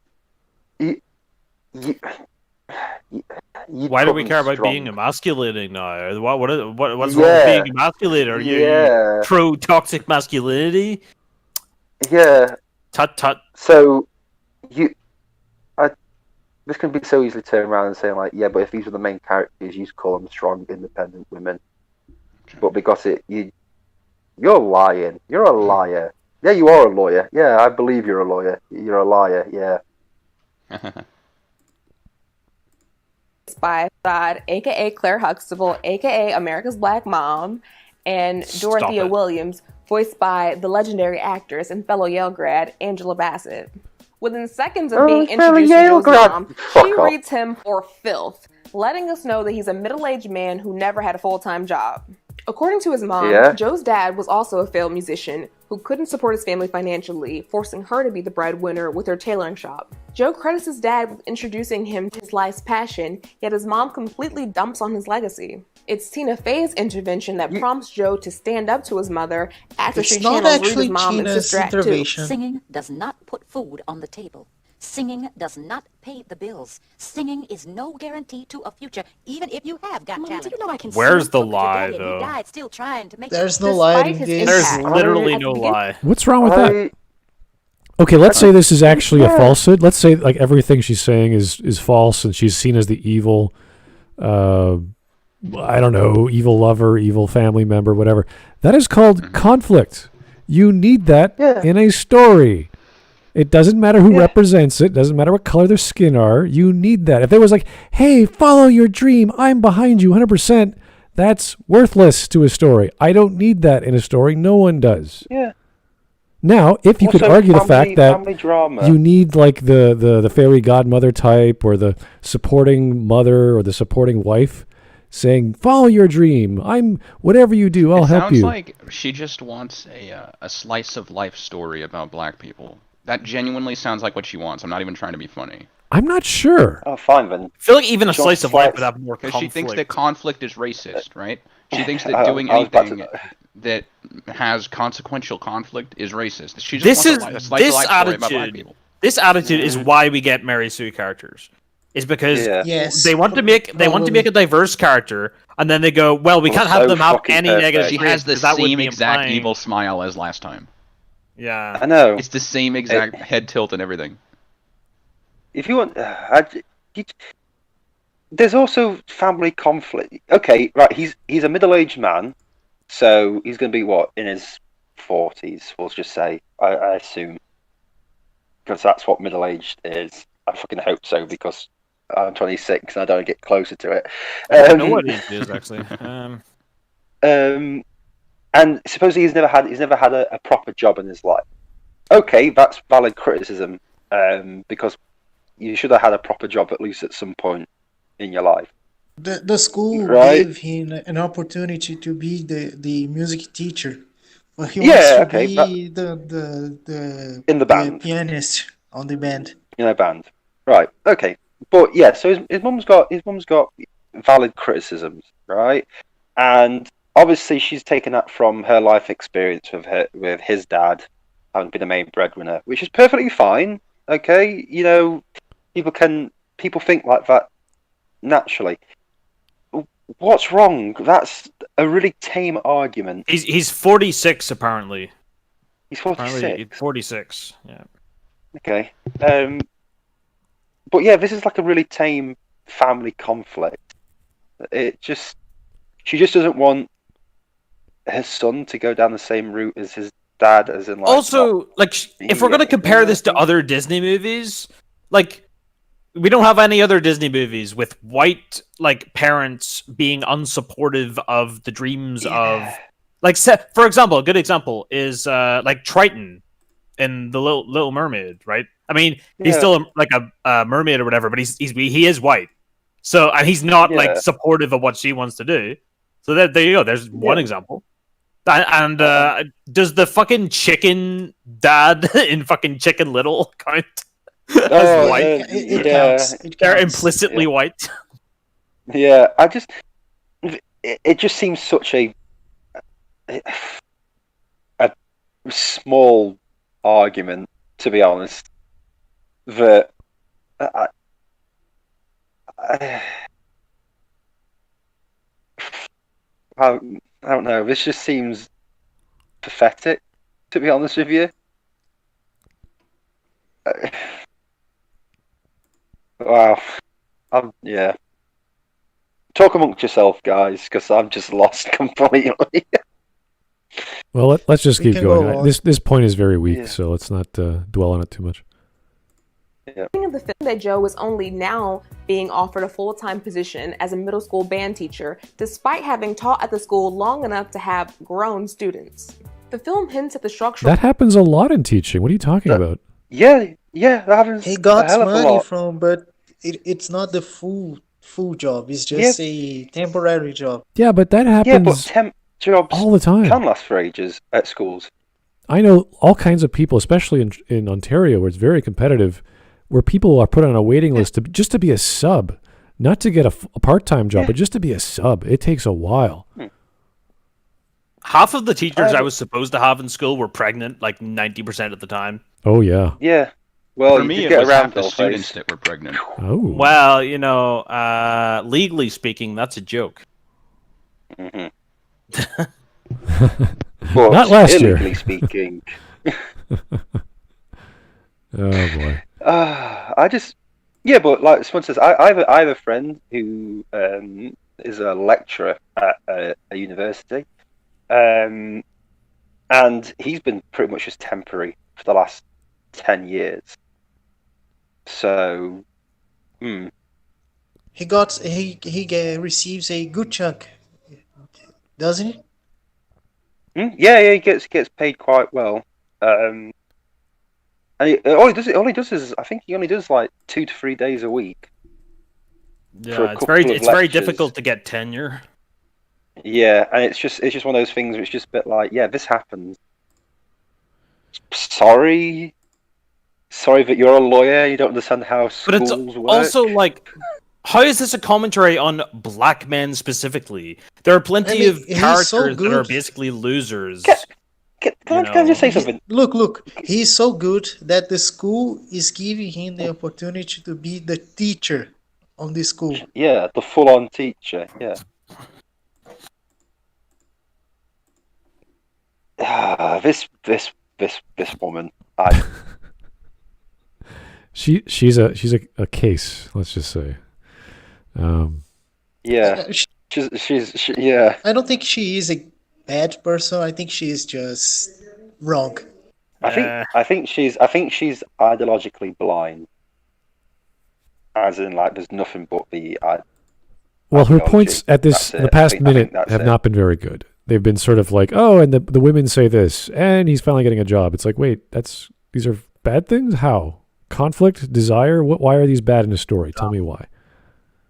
Why do we care about being emasculating now? What's wrong with being emasculated? Are you pro toxic masculinity? Yeah. Tut. So this can be so easily turned around and saying like, yeah, but if these are the main characters, you call them strong, independent women. Okay. But because you're lying. You're a liar. Yeah, you are a lawyer. Yeah, I believe you're a lawyer. You're a liar. Yeah. By Todd, aka Claire Huxtable, aka America's Black Mom, and Dorothea Williams, voiced by the legendary actress and fellow Yale grad Angela Bassett. Within seconds of being introduced to Joe's mom, she reads him for filth, letting us know that he's a middle-aged man who never had a full-time job. According to his mom, Joe's dad was also a failed musician who couldn't support his family financially, forcing her to be the breadwinner with her tailoring shop. Joe credits his dad with introducing him to his life's passion, yet his mom completely dumps on his legacy. It's Tina Fey's intervention that prompts Joe to stand up to his mother after she channels Rita's mom and sister act too. Singing does not put food on the table. Singing does not pay the bills. Singing is no guarantee to a future, even if you have got talent. You know I can Where's the lie, though? Died still trying to make There's no lie in this. There's literally no lie. What's wrong with that? Okay, let's say this is actually a falsehood. Let's say like everything she's saying is false, and she's seen as the evil, I don't know, evil lover, evil family member, whatever. That is called conflict. You need that in a story. It doesn't matter who represents it. Doesn't matter what color their skin are. You need that. If there was like, hey, follow your dream. I'm behind you 100%. That's worthless to a story. I don't need that in a story. No one does. Yeah. Now, if you Also, could argue the fact that drama. you need like the fairy godmother type or the supporting mother or the supporting wife saying, follow your dream. I'm whatever you do, I'll help you. It sounds like she just wants a slice of life story about black people. That genuinely sounds like what she wants. I'm not even trying to be funny. I'm not sure. Oh, fine then. I feel like even a slice of life would have more conflict. Because she thinks that conflict is racist, right? She thinks that doing anything that has consequential conflict is racist. She just wants a slice of life story about black people. This attitude is why we get Mary Sue characters. Is because they want to make a diverse character, and then they go, well, we can't have them have any negative. She has the same exact evil smile as last time. Yeah, I know. It's the same exact head tilt and everything. If you want, there's also family conflict. Okay, right. He's a middle-aged man, so he's going to be what, in his 40s? We'll just say. I assume, because that's what middle-aged is. I fucking hope so, because I'm 26 and I don't get closer to it. I don't know what age it is actually. And supposedly he's never had a proper job in his life. Okay, that's valid criticism, because you should have had a proper job at least at some point in your life. The school gave him an opportunity to be the music teacher. But he wants to be the in the band, the pianist on the band. In a band, right? Okay, but yeah. So his mum's got valid criticisms, right? And obviously she's taken that from her life experience with his dad having been the main breadwinner, which is perfectly fine. Okay, you know, people think like that naturally. What's wrong? That's a really tame argument. He's 46 apparently. He's 46. Apparently he's 46. Yeah. Okay. But yeah, this is like a really tame family conflict. She just doesn't want her son to go down the same route as his dad, as in like. Also, like, if we're gonna compare this to other Disney movies, like, we don't have any other Disney movies with white like parents being unsupportive of the dreams of, like, for example, a good example is like Triton in the Little Mermaid, right? I mean, he's still like a mermaid or whatever, but he is white, so, and he's not like supportive of what she wants to do. So there you go. There's one example. And does the fucking chicken dad in fucking Chicken Little count as white? It counts. They're implicitly white. Yeah, it just seems such a small argument, to be honest, that I don't know. This just seems pathetic, to be honest with you. Wow. Yeah. Talk amongst yourself, guys, because I'm just lost completely. Well, let's just keep going. This point is very weak, so let's not dwell on it too much. Yeah. Of the film that Joe is only now being offered a full-time position as a middle school band teacher, despite having taught at the school long enough to have grown students. The film hints at the structure. That happens a lot in teaching. What are you talking about? Yeah, that happens. He got money from, but it's not the full job. It's just a temporary job. Yeah, but that happens. Yeah, but temp jobs all the time can last for ages at schools. I know all kinds of people, especially in Ontario, where it's very competitive, where people are put on a waiting list just to be a sub, not to get a part-time job, but just to be a sub. It takes a while. Half of the teachers I was supposed to have in school were pregnant, like 90% of the time. Oh, yeah. Yeah. Well, for me, it was half the students that were pregnant. Oh. Well, you know, legally speaking, that's a joke. Mm-hmm. Not last year. Illegally speaking. Oh, boy. But like someone says, I have a friend who is a lecturer at a university, and and he's been pretty much just temporary for the last 10 years. So, he receives a good chunk, doesn't he? Yeah, he gets paid quite well. And all he does is, I think he only does like 2 to 3 days a week. Yeah, it's very difficult to get tenure. Yeah, and it's just one of those things where it's just a bit like, yeah, this happens. Sorry that you're a lawyer, you don't understand how schools work. But it's also like, how is this a commentary on black men specifically? There are plenty of characters that are basically losers. Can I just say something? Look, he's so good that the school is giving him the opportunity to be the teacher on the school. Yeah, the full-on teacher, yeah. This woman, she's a case, let's just say. Yeah, she's yeah. I don't think she is a bad person. I think she is just wrong. I think she's ideologically blind, as in like there's nothing but the. Well, her points at the past minute have not been very good. They've been sort of like, oh, and the women say this, and he's finally getting a job. It's like, wait, these are bad things? How? Conflict, desire? Why are these bad in a story? Tell me why.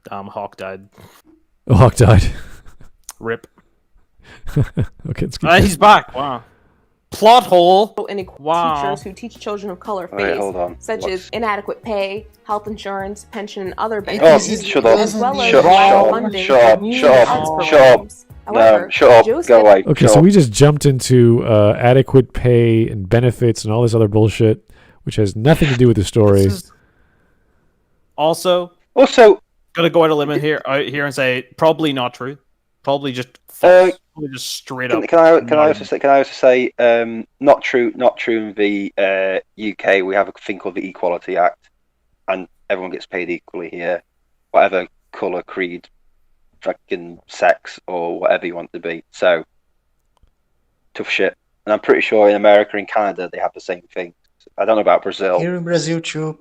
Hawk died. Oh, Hawk died. Rip. Okay, let's keep he's back. Wow. Plot hole. Teachers who teach children of color face, such as inadequate pay, health insurance, pension, and other benefits, shut up. as well as funding Shut up. No, shut up. Go away. Okay, so we just jumped into adequate pay and benefits and all this other bullshit, which has nothing to do with the story. Also, gonna go out a limit here and say probably not true. Probably just false. Probably just straight up. Can I also say not true in the UK. We have a thing called the Equality Act, and everyone gets paid equally here, whatever colour, creed, fucking sex, or whatever you want to be. So tough shit. And I'm pretty sure in America and Canada they have the same thing. I don't know about Brazil. Here in Brazil too.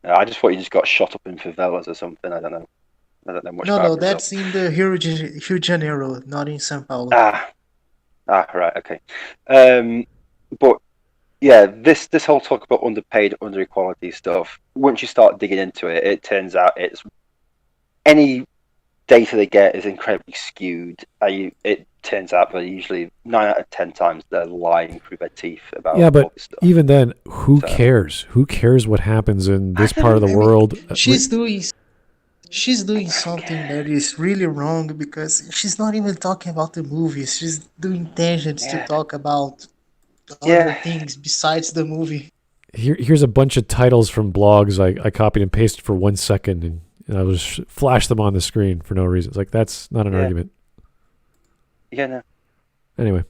I just thought you just got shot up in favelas or something. I don't know much about Brazil. No, that's in the Rio de Janeiro, not in São Paulo. Right, okay. But yeah, this whole talk about underpaid, under equality stuff. Once you start digging into it, it turns out it's any data they get is incredibly skewed. It turns out that usually 9 out of 10 times they're lying through their teeth about all this stuff. Even then, who cares? Who cares what happens in this part of the world? She's doing something that is really wrong because she's not even talking about the movies. She's doing tangents to talk about other things besides the movie. Here's a bunch of titles from blogs I copied and pasted for 1 second, and I will just flash them on the screen for no reason. It's like, that's not an argument. Yeah, no. Anyway.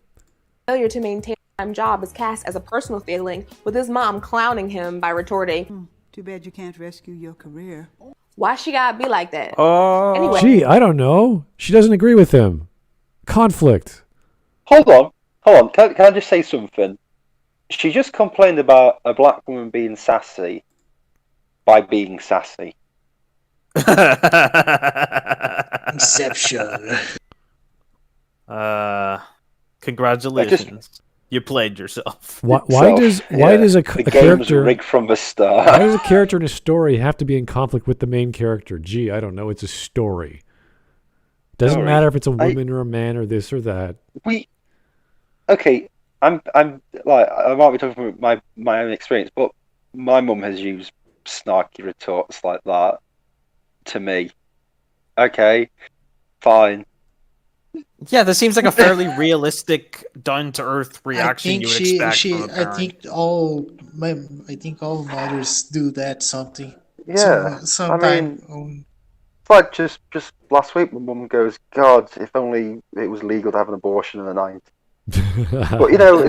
Failure to maintain a time job is cast as a personal failing, with his mom clowning him by retorting, "Too bad you can't rescue your career." Why she gotta be like that? Anyway. Gee, I don't know. She doesn't agree with him. Conflict. Hold on. Can I just say something? She just complained about a black woman being sassy by being sassy. Inception. Congratulations. You played yourself. Why does a character rigged from the start? Why does a character in a story have to be in conflict with the main character? Gee, I don't know. It's a story. Doesn't matter if it's a woman or a man or this or that. I'm like, I might be talking from my own experience, but my mum has used snarky retorts like that to me. Okay, fine. Yeah, this seems like a fairly realistic, down-to-earth reaction you would expect from a parent. I think all mothers do that something. Yeah, sometime. It's like just last week, my mum goes, "God, if only it was legal to have an abortion in the 90s." But you know,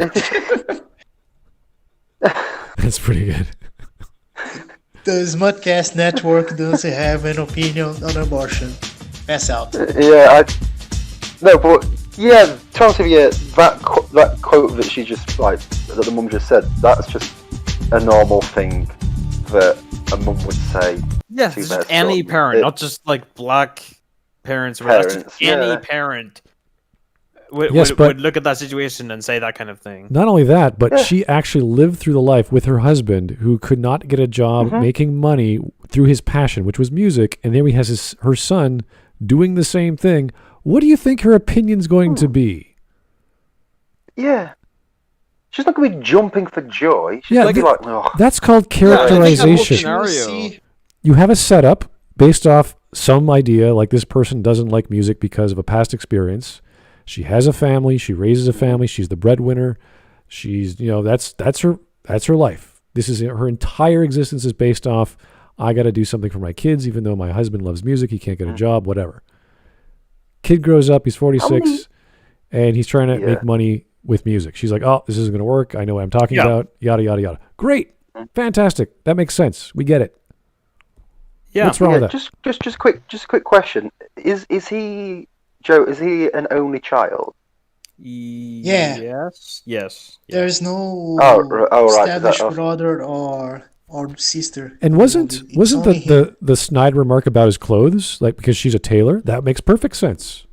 that's pretty good. The Smudcast network doesn't have an opinion on abortion. Pass out. Yeah, no, but yeah, to be honest with you, that quote that she just that the mum just said. That's just a normal thing that a mum would say. Yeah, to it's their just any son. parent, not just like black parents. That's just any parent would look at that situation and say that kind of thing. Not only that, but she actually lived through the life with her husband, who could not get a job making money through his passion, which was music, and there he has her son doing the same thing. What do you think her opinion's going to be? Yeah. She's not going to be jumping for joy. She's going to be like, oh. That's called characterization. You have a setup based off some idea, like this person doesn't like music because of a past experience. She has a family. She raises a family. She's the breadwinner. She's, that's her life. This is her entire existence is based off, I got to do something for my kids, even though my husband loves music. He can't get a job, whatever. Kid grows up. He's 46 and he's trying to make money with music. She's like, oh, this isn't going to work. I know what I'm talking about. Yada, yada, yada. Great. Fantastic. That makes sense. We get it. Yeah. What's wrong with that? Just a quick question. Is he, Joe, is he an only child? Yeah. Yes. There's no established brother or sister. And wasn't the snide remark about his clothes, like because she's a tailor? That makes perfect sense.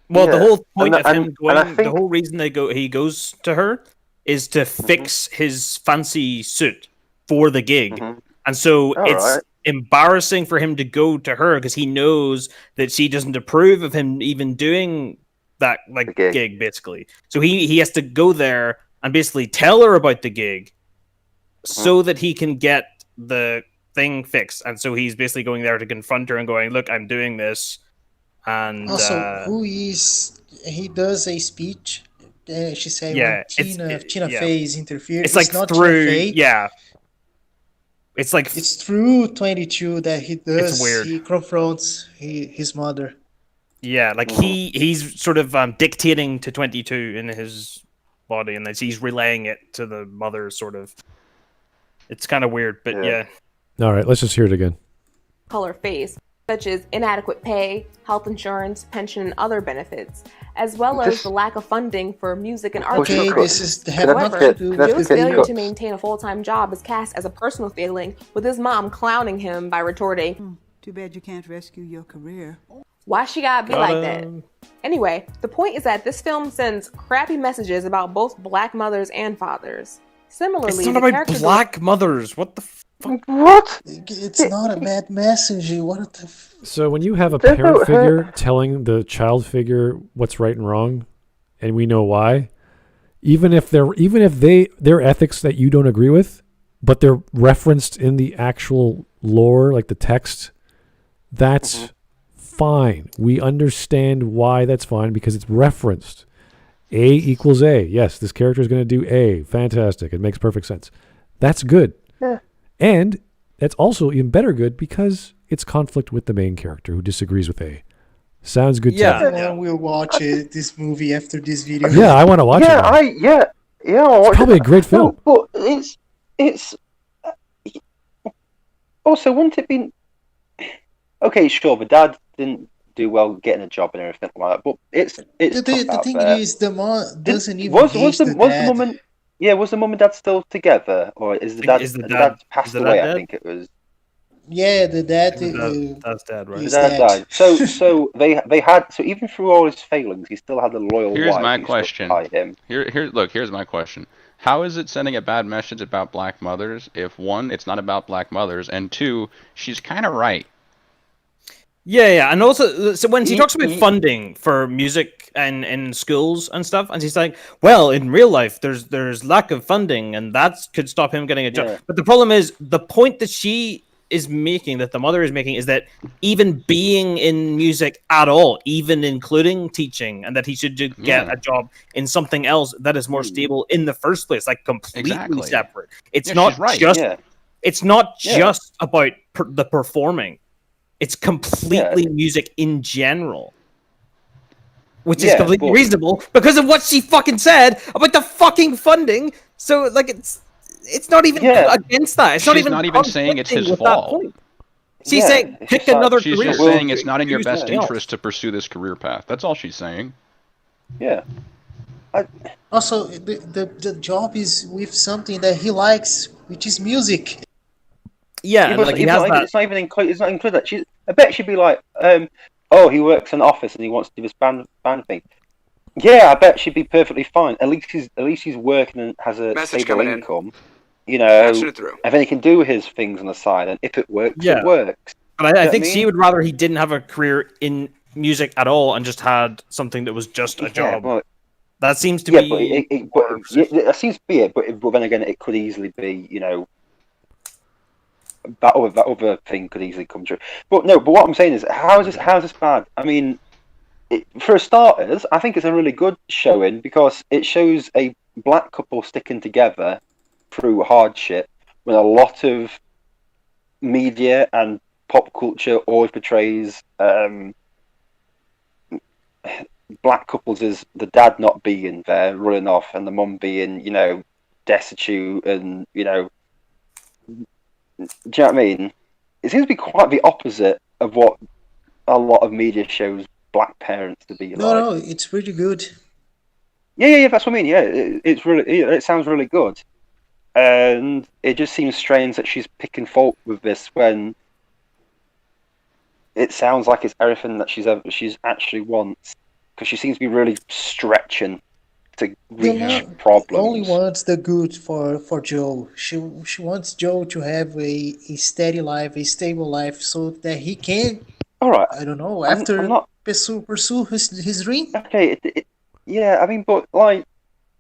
Well, the whole point of him going, the whole reason he goes to her is to fix his fancy suit for the gig. And so it's embarrassing for him to go to her because he knows that she doesn't approve of him even doing that gig, basically. So he has to go there and basically tell her about the gig so that he can get the thing fixed. And so he's basically going there to confront her and going, look, I'm doing this. And also, he does a speech. She said, when Tina Fey's interfered. It's like not through, it's through 22 that he does. It's weird. He confronts his mother. Yeah, like he's sort of dictating to 22 in his body, and then he's relaying it to the mother, sort of. It's kind of weird, but yeah. All right, let's just hear it again. Color face, such as inadequate pay, health insurance, pension, and other benefits, as well as the lack of funding for music and art. However, Joe's failure to maintain a full-time job is cast as a personal failing, with his mom clowning him by retorting, "Too bad you can't rescue your career." Why she gotta be like that? Anyway, the point is that this film sends crappy messages about both black mothers and fathers. Similarly, it's not about black mothers. What the fuck? What? It's not a bad message. What the? So when you have a parent figure telling the child figure what's right and wrong, and we know why, even if their ethics that you don't agree with, but they're referenced in the actual lore, like the text, that's fine. We understand why that's fine because it's referenced. A equals A. Yes, this character is going to do A. Fantastic. It makes perfect sense. That's good. Yeah. And that's also even better good because it's conflict with the main character who disagrees with A. Sounds good to me. Yeah, we'll watch this movie after this video. Yeah, I want to watch it. It's probably a great film. No, but it's also, wouldn't it be okay? Sure, the dad didn't do well getting a job and everything like that, but the thing is, the mom doesn't even hate the dad. Was the mum and dad still together, or is the dad passed away? I think it was. Yeah, the dad. That's dad, right? The dad died. So they had. So even through all his failings, he still had a loyal wife. Here's my question. Him. Here's my question. How is it sending a bad message about black mothers if, one, it's not about black mothers, and two, she's kind of right? Yeah, and also, so when she talks about funding for music and in schools and stuff, and she's like, well, in real life, there's lack of funding, and that could stop him getting a job. Yeah. But the problem is, the point that she is making, that the mother is making, is that even being in music at all, even including teaching, and that he should get a job in something else that is more stable in the first place, like completely separate. It's not it's not just about the performing. It's completely music in general. Which is completely reasonable because of what she fucking said about the fucking funding. So, like, it's not even against that. She's not even saying it's his fault. She's saying pick another career. She's just saying it's not in your best interest to pursue this career path. That's all she's saying. Yeah. Also, the job is with something that he likes, which is music. Yeah, but like he has that. It's not even included. It's not included. I bet she'd be like, oh, he works in an office and he wants to do this band thing. Yeah, I bet she'd be perfectly fine. At least he's working and has a stable income. You know, and then he can do his things on the side, and if it works, it works. But I think she would rather he didn't have a career in music at all and just had something that was just a job. Well, that seems to be. That seems to be it. But then again, it could easily be, you know, that other thing could easily come true. But no. But what I'm saying is, how is this bad? I mean, for starters, I think it's a really good showing because it shows a black couple sticking together through hardship when a lot of media and pop culture always portrays black couples as the dad not being there, running off, and the mum being, you know, destitute, and, you know, do you know what I mean? It seems to be quite the opposite of what a lot of media shows black parents to be like. No, it's really good. Yeah, that's what I mean. Yeah, it sounds really good, and it just seems strange that she's picking fault with this when it sounds like it's everything that she's actually wants, because she seems to be really stretching to reach problems. Only wants the good for Joe. She wants Joe to have a steady life, a stable life, so that he can. All right. I don't know. I'm not pursue his dream. Okay. Yeah. I mean, but like,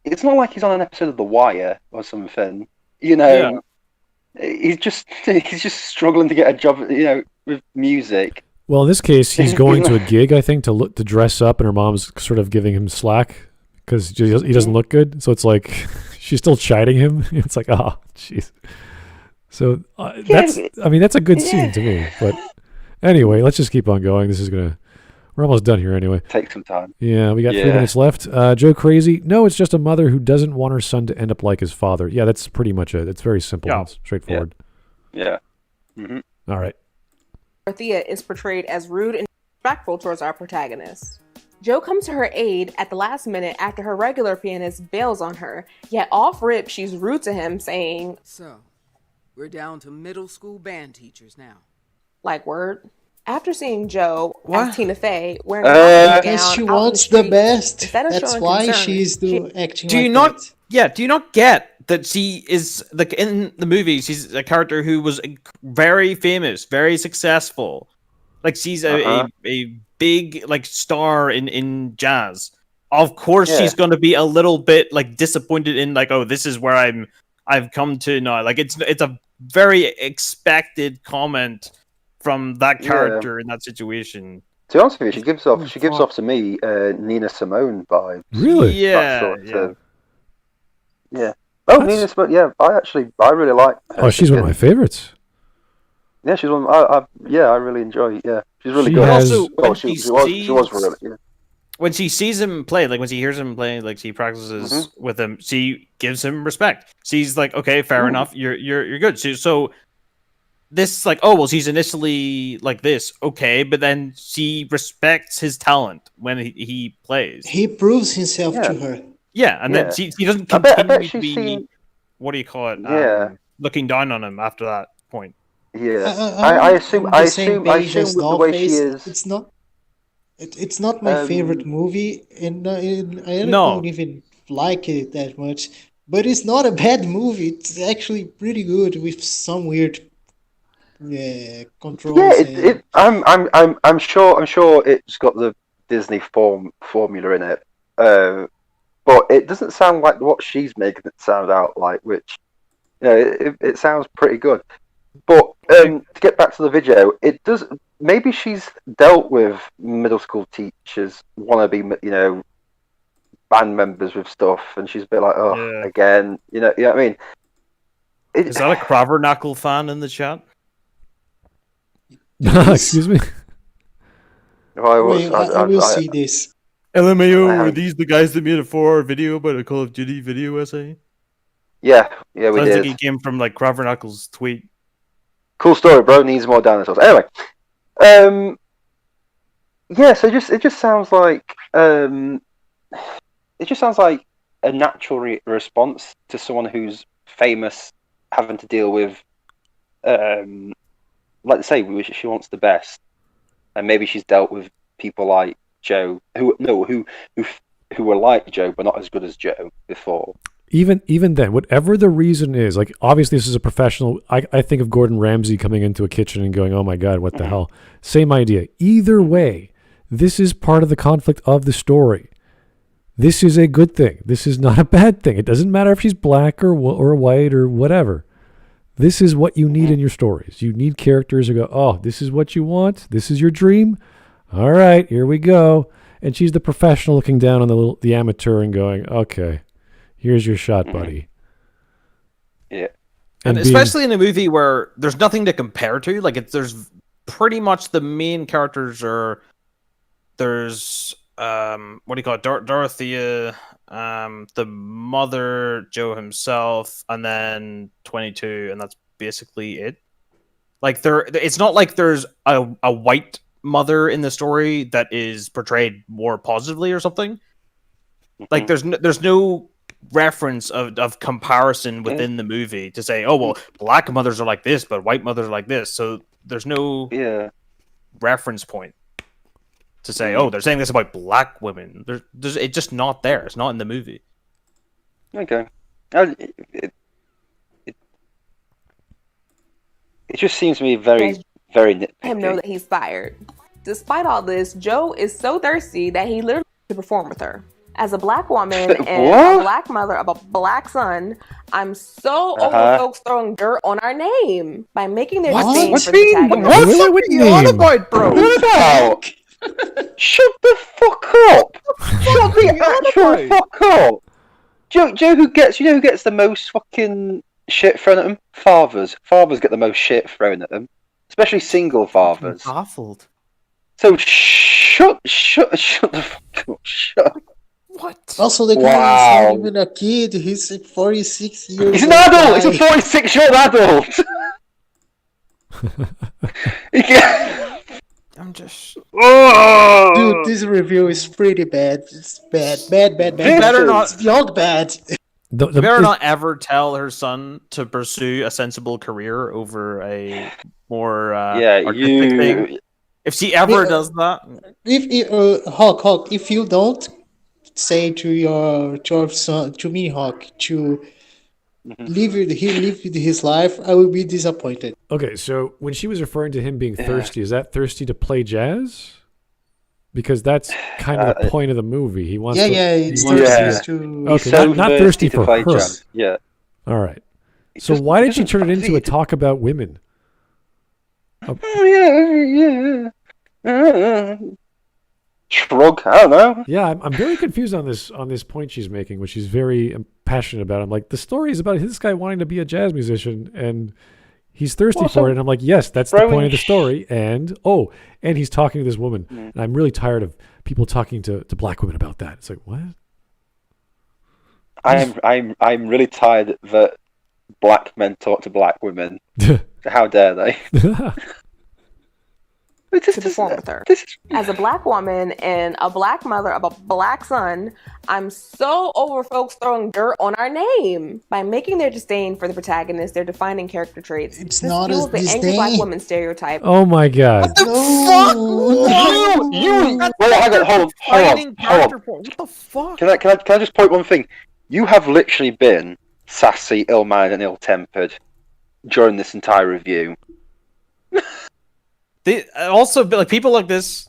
it's not like he's on an episode of The Wire or something. You know, he's just struggling to get a job. You know, with music. Well, in this case, he's going to a gig, I think, to dress up, and her mom's sort of giving him slack because he doesn't look good. So it's like she's still chiding him. It's like, oh, jeez. So that's a good scene to me. But anyway, let's just keep on going. We're almost done here anyway. Take some time. Yeah, we got 3 minutes left. Joe Crazy. No, it's just a mother who doesn't want her son to end up like his father. Yeah, that's pretty much it. It's very simple and straightforward. Yeah. Mm-hmm. All right. Dorothea is portrayed as rude and disrespectful towards our protagonist. Joe comes to her aid at the last minute after her regular pianist bails on her, yet off rip she's rude to him, saying, "So, we're down to middle school band teachers now." Like, word? After seeing Joe as Tina Fey wearing a gown, she wants the best. That's why she's acting like that. Yeah, do you not get that she is, like, in the movie, she's a character who was very famous, very successful. Like, she's a big, like, star in jazz. Of course she's going to be a little bit, like, disappointed in, like, oh, this is where I've come to now. Like, it's a very expected comment from that character in that situation. To be honest with you, she gives off to me Nina Simone vibes. Really? Yeah. Yeah. Oh, Nina Simone. Yeah, I really like her. Oh, she's one of my favorites. Yeah, she's one. I really enjoy. Yeah, she's really good. Also, she was really. Yeah. When she sees him play, like when she hears him play, like she practices with him, she gives him respect. She's like, okay, fair enough, you're good. So this, like, oh well, she's initially like this, okay, but then she respects his talent when he plays. He proves himself to her. Yeah, and then she doesn't continue to be what do you call it? Looking down on him after that point. Yeah, I assume with the way she is. It's not my favorite movie, and I don't even like it that much. But it's not a bad movie. It's actually pretty good with some weird controls. Yeah, I'm sure it's got the Disney formula in it, but it doesn't sound like what she's making it sound out like. Which, you know, it sounds pretty good. But to get back to the video, it does. Maybe she's dealt with middle school teachers, wannabe, you know, band members with stuff, and she's a bit like, again, you know what I mean? Is that a Kraverknuckle fan in the chat? Excuse me. I will see this. LMAO, are these the guys that made a 4-hour video about a Call of Duty video essay? Yeah, we did. I think it came from like Kraverknuckle's tweet. Cool story, bro. Needs more dinosaurs. Anyway, so it just sounds like it just sounds like a natural response to someone who's famous having to deal with, like I say, she wants the best, and maybe she's dealt with people like Joe who were like Joe but not as good as Joe before. Even then, whatever the reason is, like obviously this is a professional. I think of Gordon Ramsay coming into a kitchen and going, "Oh my God, what the hell?" Same idea. Either way, this is part of the conflict of the story. This is a good thing. This is not a bad thing. It doesn't matter if she's black or white or whatever. This is what you need in your stories. You need characters who go, "Oh, this is what you want. This is your dream. All right, here we go." And she's the professional looking down on the amateur and going, "Okay, here's your shot, buddy." Yeah. And especially in a movie where there's nothing to compare to, like there's pretty much the main characters are, there's what do you call it, Dorothea, the mother, Joe himself, and then 22, and that's basically it. Like it's not like there's a white mother in the story that is portrayed more positively or something. Like there's no reference of comparison within the movie to say, oh well, black mothers are like this, but white mothers are like this. So there's no reference point to say, oh, they're saying this about black women. There's it's just not there. It's not in the movie. Okay. It just seems to me very nitpicky. Him know that he's fired. Despite all this, Joe is so thirsty that he literally to perform with her. As a black woman and a black mother of a black son, I'm so over folks throwing dirt on our name by making their disdain for the protagonist. What are you on about, bro? Shut the fuck up! Shut the actual fuck up! Joe, who gets the most fucking shit thrown at them? Fathers. Fathers get the most shit thrown at them, especially single fathers. I'm baffled. So shut the fuck up! Shut. What? Also, the guy is not even a kid. He's 46 years old. He's an adult! He's a 46-year-old adult! I'm just... Dude, this review is pretty bad. It's bad. It's beyond bad. You better not ever tell her son to pursue a sensible career over a more artistic thing. If she ever does that... Hawk, if you don't say to your son, to me, Hawk, to live with his life, I will be disappointed. Okay, so when she was referring to him being thirsty, is that thirsty to play jazz? Because that's kind of the point of the movie. He wants to... Okay, so not thirsty for her. Jazz. Yeah. All right. So why did she turn it into a talk about women? Shrug, I don't know. Yeah, I'm very confused on this point she's making, which she's very passionate about. I'm like, the story is about this guy wanting to be a jazz musician, and he's thirsty for it. And I'm like, yes, that's the point of the story. And he's talking to this woman, and I'm really tired of people talking to black women about that. It's like, what? I'm really tired that black men talk to black women. How dare they? To perform with her. As a black woman and a black mother of a black son, I'm so over folks throwing dirt on our name by making their disdain for the protagonist their defining character traits. It's not a the angry black woman stereotype. Oh my God! What the fuck? Hold on. What the fuck? Can I just point one thing? You have literally been sassy, ill-mannered, and ill-tempered during this entire review. They also, like, people like this.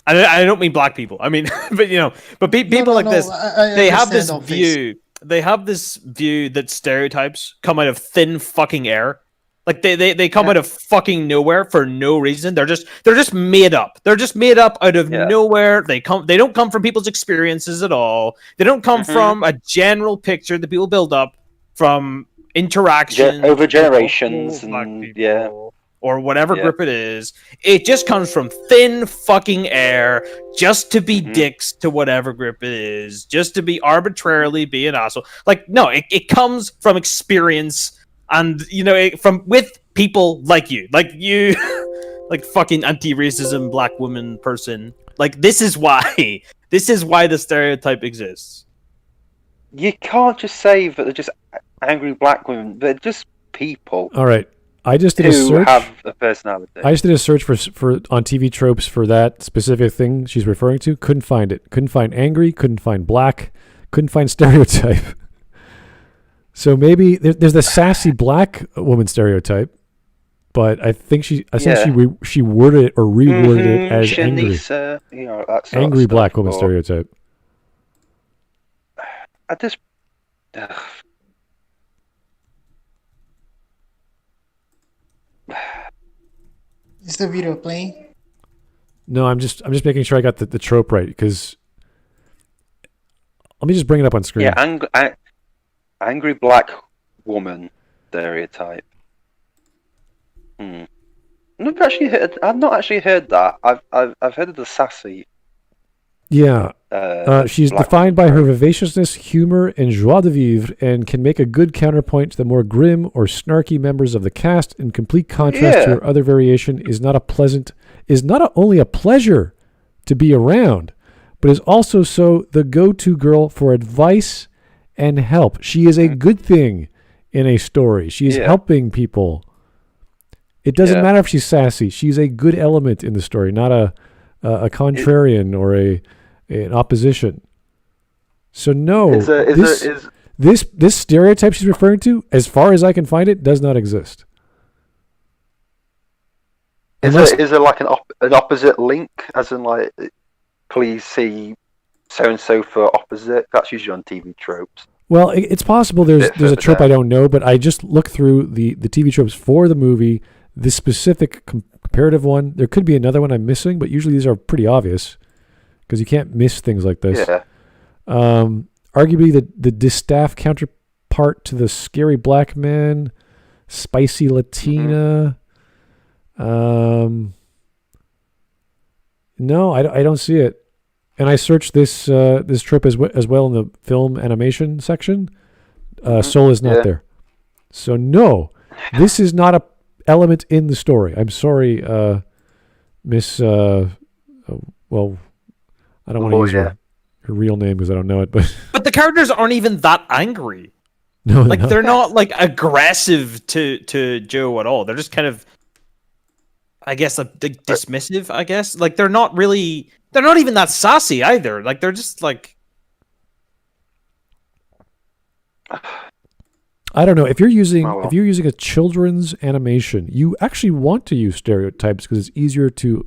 I don't mean black people. I mean, but people like this. They have this view. They have this view that stereotypes come out of thin fucking air. Like they come out of fucking nowhere for no reason. They're just made up. They're just made up out of nowhere. They don't come from people's experiences at all. They don't come from a general picture that people build up from interactions over generations and or whatever group it is. It just comes from thin fucking air just to be dicks to whatever group it is, just to be arbitrarily be an asshole. Like, no, it comes from experience and, from with people like you, like fucking anti-racism black woman person. Like, this is why the stereotype exists. You can't just say that they're just angry black women. They're just people. All right. I just did a who search. Have a personality. I just did a search for on TV tropes for that specific thing she's referring to. Couldn't find it. Couldn't find angry. Couldn't find black. Couldn't find stereotype. So maybe there's the sassy black woman stereotype, but I think she worded it or reworded it as angry. You know, that angry black woman stereotype. I just. Is the video playing? No, I'm just making sure I got the trope right, because let me just bring it up on screen. Yeah, angry black woman stereotype. I've not actually heard that. I've heard of the sassy. Yeah, she's defined by her vivaciousness, humor, and joie de vivre, and can make a good counterpoint to the more grim or snarky members of the cast. In complete contrast to her other variation, is not only a pleasure to be around, but is also the go-to girl for advice and help. She is a good thing in a story. She is helping people. It doesn't matter if she's sassy. She's a good element in the story, not a contrarian or an opposition. So no, this stereotype she's referring to, as far as I can find it, does not exist. Is there like an opposite link, as in like, please see so and so for opposite? That's usually on TV tropes. Well, it's possible there's a trope I don't know, but I just looked through the TV tropes for the movie. This specific comparative one, there could be another one I'm missing, but usually these are pretty obvious because you can't miss things like this. Yeah. Arguably the distaff counterpart to the scary black man, spicy Latina. No, I don't see it. And I searched this trope as well in the film animation section. Soul is not there. So no, this is not a element in the story. I'm sorry, Miss. Well, I don't want to use her real name because I don't know it, but the characters aren't even that angry. No, they're not like aggressive to Joe at all. They're just kind of, I guess, dismissive. I guess they're not even that sassy either. Like they're just like. I don't know, if you're using a children's animation, you actually want to use stereotypes because it's easier to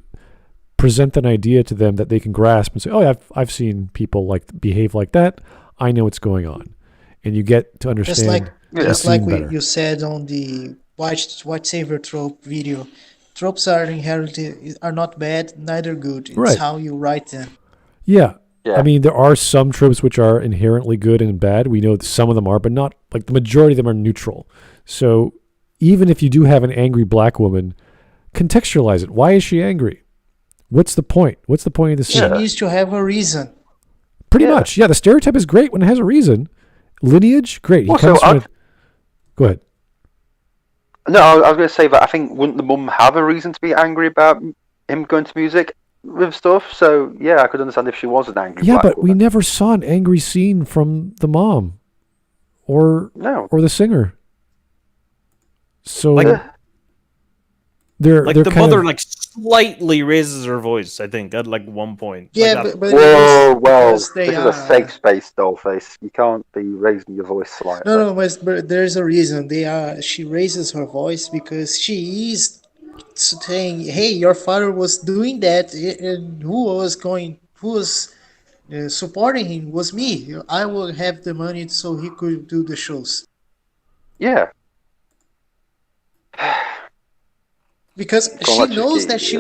present an idea to them that they can grasp and say, "Oh, I've seen people behave like that. I know what's going on," and you get to understand. Just like you said on the white savior trope video, tropes are inherently not bad, neither good. It's how you write them. Yeah. I mean, there are some tropes which are inherently good and bad. We know that some of them are, but not like the majority of them are neutral. So even if you do have an angry black woman, contextualize it. Why is she angry? What's the point? What's the point of the scene? She needs to have a reason. Pretty much. Yeah, the stereotype is great when it has a reason. Lineage, great. Go ahead. No, I was going to say that I think wouldn't the mum have a reason to be angry about him going to music with stuff? So yeah, I could understand if she was an angry. Yeah, but we never saw an angry scene from the mom, or the singer. So the mother slightly raises her voice, I think, at one point. Yeah, but this is a safe space, Dollface. You can't be raising your voice slightly. No, but there's a reason. She raises her voice because she is saying, "Hey, your father was doing that, and who was supporting him was me. I will have the money so he could do the shows." Yeah. Because she knows that she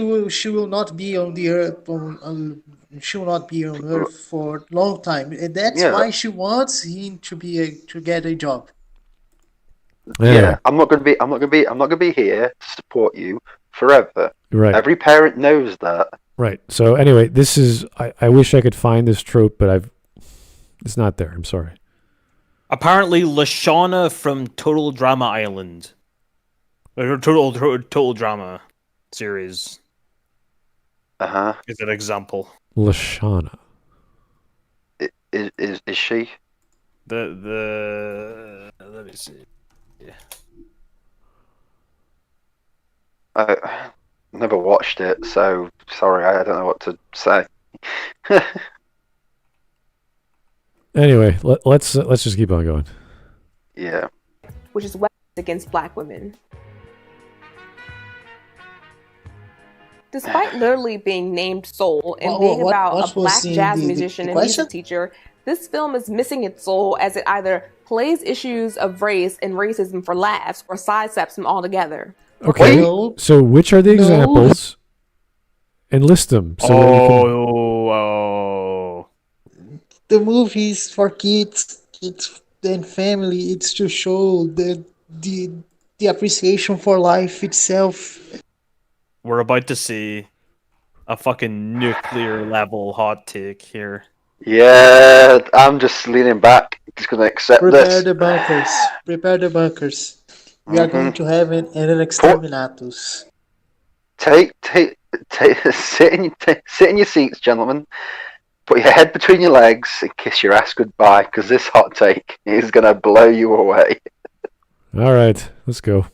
will not be on the earth. She will not be on Earth for a long time, and that's why she wants him to get a job. Yeah, I'm not gonna be here to support you forever. Right. Every parent knows that. Right. So anyway, this is. I wish I could find this trope, but it's not there. I'm sorry. Apparently, Lashana from Total Drama Island, or Total Drama series. Is an example. Lashana. Is she? Let me see. Yeah. I never watched it, so sorry, I don't know what to say. Anyway, let's just keep on going. Yeah. Which is weapons against black women. Despite literally being named Soul and being about a black jazz musician and music teacher, this film is missing its soul as it either plays issues of race and racism for laughs or sidesteps them altogether. Okay, so which are the examples? And list them. So the movies for kids and family. It's to show the appreciation for life itself. We're about to see a fucking nuclear level hot take here. Yeah, I'm just leaning back. Just gonna accept this. Prepare the bunkers. We are going to have an exterminatus. Sit in your seats, gentlemen. Put your head between your legs and kiss your ass goodbye, because this hot take is gonna blow you away. All right, let's go.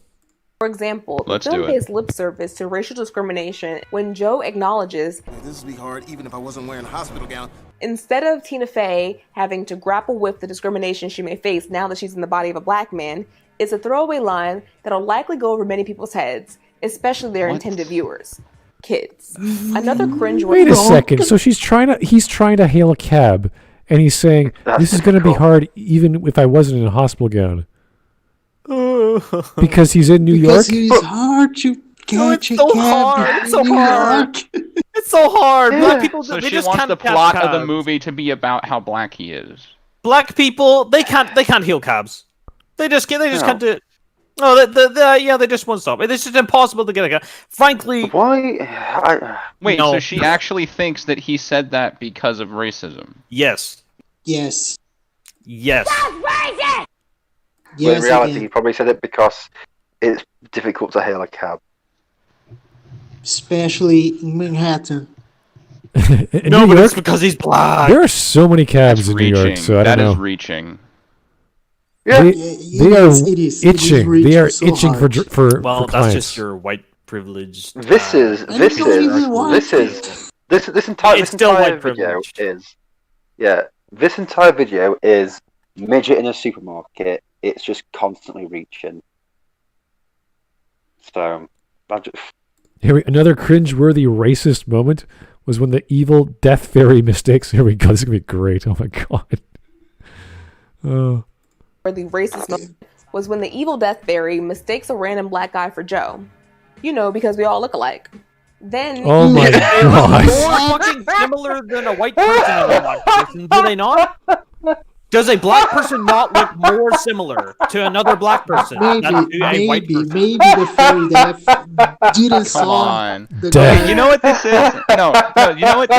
For example, the film pays lip service to racial discrimination when Joe acknowledges, "This would be hard even if I wasn't wearing a hospital gown." Instead of Tina Fey having to grapple with the discrimination she may face now that she's in the body of a black man, it's a throwaway line that'll likely go over many people's heads, especially their intended viewers. Kids. Another cringe. Wait a second. So he's trying to hail a cab, and he's saying, "This is going to be hard even if I wasn't in a hospital gown." Because he's in New York? Because it's hard to catch a cab in New York. It's so hard. Yeah. Black people, So they she just wants can't the catch plot cabs. of the movie to be about how black he is. Black people, they can't hail cabs. They just can't do it. No, they just won't stop. It's just impossible to get a cab. Frankly, why? Wait, No. so she actually thinks that he said that because of racism? Yes. Yes. Yes. Well, in reality, he probably said it because it's difficult to hail a cab. Especially in Manhattan. No, but it's because he's black. There are so many cabs in New York, so I don't know. That is reaching. Yeah. They are itching. They are itching for Well, that's clients. just your white privilege. This entire video is midget in a supermarket. It's just constantly reaching. So, Another cringe-worthy racist moment was when the evil death fairy mistakes. Here we go. This is gonna be great. Oh my god. Or the racist moment was when the evil death fairy mistakes a random black guy for Joe. You know, because we all look alike. Then oh my god. More fucking similar than a white person and a black person, do they not? Does a black person not look more similar to another black person than to a white person? Maybe the fairy death didn't solve the guy. You know what this is? No, you know what?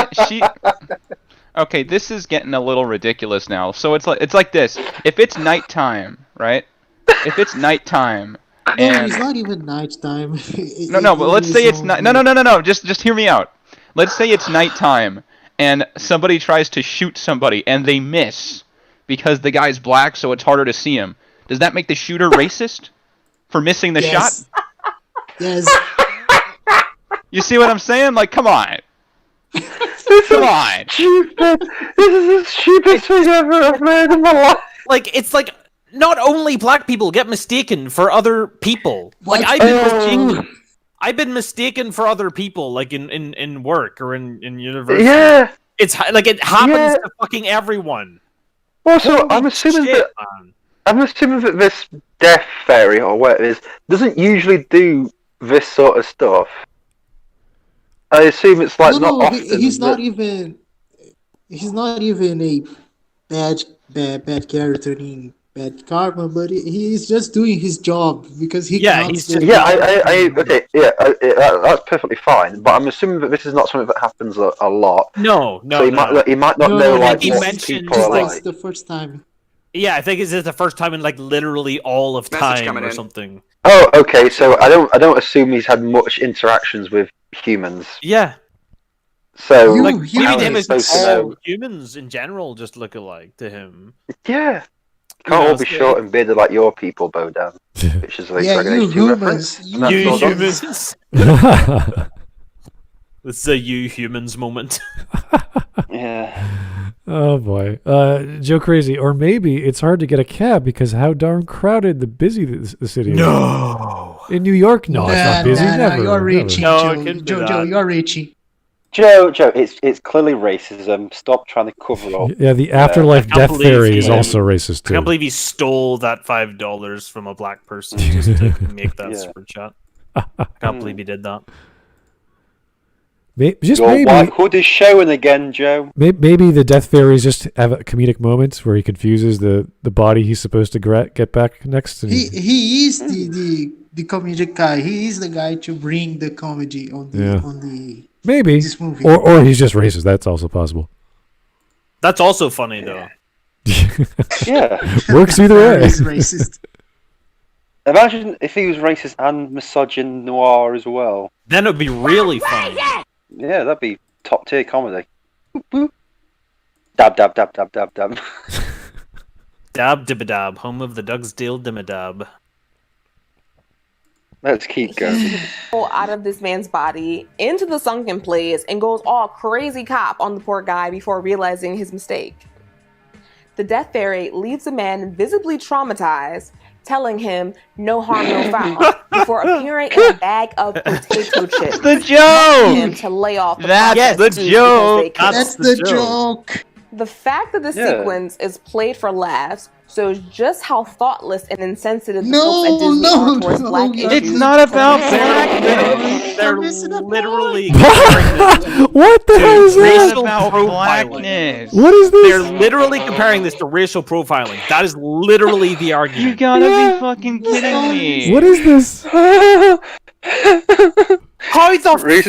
Okay, this is getting a little ridiculous now. So it's like this. If it's nighttime, right? If it's nighttime, and it's not even nighttime. No, but let's say it's not. No. Just hear me out. Let's say it's nighttime, and somebody tries to shoot somebody, and they miss because the guy's black, so it's harder to see him. Does that make the shooter racist for missing the shot? Yes. You see what I'm saying? Like, come on. Come on. Stupid. This is the stupidest thing I've made in my life. Like, it's like, not only black people get mistaken for other people. Like, I've been mistaken for other people, like in work or in university. Yeah. It's like it happens to fucking everyone. Also, I'm assuming that this death fairy or whatever it is doesn't usually do this sort of stuff. I assume it's like not often. He's not even a bad character in Bad Karma, but he's just doing his job because he that's perfectly fine. But I'm assuming that this is not something that happens a lot. No. So he might not know like he what mentioned people are like. It's the first time. Yeah, I think it's the first time in like literally all of time or something. Oh, okay. So I don't assume he's had much interactions with humans. Yeah. So like how is he supposed to know? humans in general just look alike to him. Yeah. Can't all be short and bearded like your people, Bodan. Which is like Dragon Age 2 reference. You humans. This is a you humans moment. Yeah. Oh boy, Joe Crazy, or maybe it's hard to get a cab because how darn crowded the busy the city is. No, in New York, no, it's not busy. Never. You're reaching, No, Joe. You're reaching. Joe, it's clearly racism. Stop trying to cover up. Yeah, the afterlife death theory is also racist too. I can't believe he stole that $5 from a black person just to make that super chat. I can't believe he did that. Your white hood is showing again, Joe. Maybe the death fairies just have a comedic moments where he confuses the body he's supposed to get back next. And he is the comedic guy. He is the guy to bring the comedy on the maybe this movie. Or he's just racist. That's also possible. That's also funny though. Yeah, works either way. He's racist. Imagine if he was racist and misogyn noir as well. Then it would be really funny. Yeah, that'd be top tier comedy. Boop, boop. Dab, dab, dab, dab, dab, dab. Dab, dibba-dab, home of the Dugsdale Dimmadab. Let's keep going. Out of this man's body into the sunken place and goes all crazy cop on the poor guy before realizing his mistake. The death fairy leaves the man visibly traumatized, telling him no harm, no foul, before appearing in a bag of potato chips. The joke! Him to lay off the That's the joke! That's the joke! The fact that the sequence is played for laughs shows just how thoughtless and insensitive the folks at Disney are towards black issues. It's not about blackness. They're literally what the hell is It's that? about blackness. What is this? They're literally comparing this to racial profiling. That is literally the argument. You gotta be fucking kidding me. What is this? How the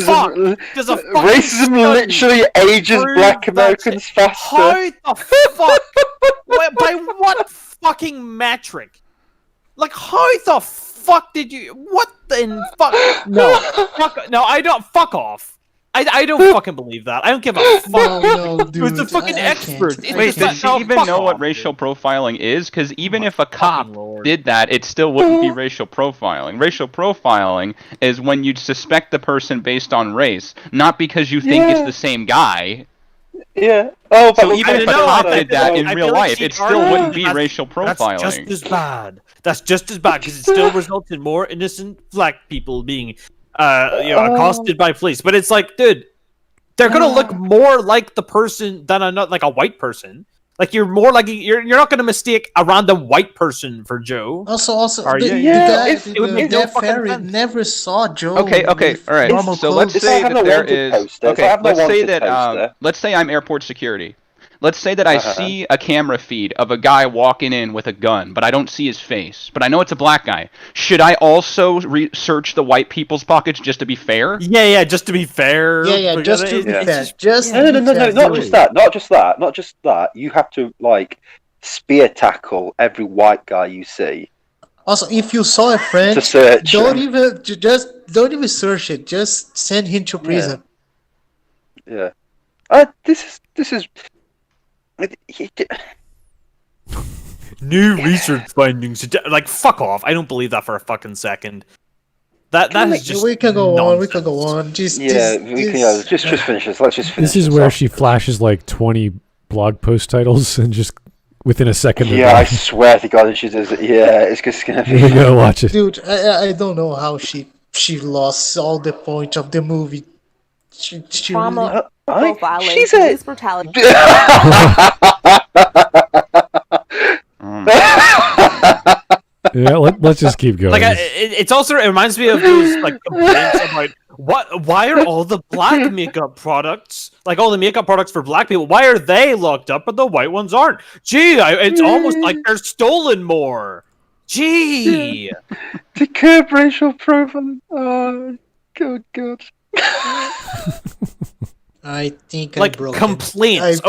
fuck does a fucking racism literally ages black Americans faster? How the fuck? By what fucking metric? Like, how the fuck did you? What the fuck? No, no, I don't. Fuck off. I don't fucking believe that. I don't give a fuck. No, dude. It's a fucking expert. Wait, does she even know what racial profiling is? Because even if a cop did that, it still wouldn't be racial profiling. Racial profiling is when you suspect the person based on race, not because you think it's the same guy. Yeah. Oh, but so even if a cop did that in real life, it still wouldn't be racial profiling. That's just as bad. That's just as bad because it still results in more innocent black people being accosted by police. But it's like, dude, they're gonna look more like the person than like a white person. Like you're more like you're not gonna mistake a random white person for Joe. Also, Are you? the death fairy never saw Joe. Okay, all right. So let's say that there is. Okay, let's say I'm airport security. Let's say that I see a camera feed of a guy walking in with a gun, but I don't see his face. But I know it's a black guy. Should I also search the white people's pockets just to be fair? Yeah, just to be fair. Yeah, just to be fair. No, not just that. You have to like spear tackle every white guy you see. Also, if you saw a friend, don't even search it. Just send him to prison. Yeah. This is. New research findings. Like, fuck off. I don't believe that for a fucking second. That is just. We can go nonsense. on. We can go on. Just finish this. Let's just finish. This is where she flashes like 20 blog post titles and just within a second. Yeah, I swear to God, she does it. Yeah, it's just gonna be. We gotta watch it, dude. I don't know how she lost all the point of the movie. She Trauma, profiling, she's police brutality. Yeah, let's just keep going. Like, it reminds me of those like complaints about why are all the black makeup products, like all the makeup products for black people, why are they locked up but the white ones aren't? Gee, it's almost like they're stolen more. Gee, to curb racial profiling. Oh, good God. I think like complaints.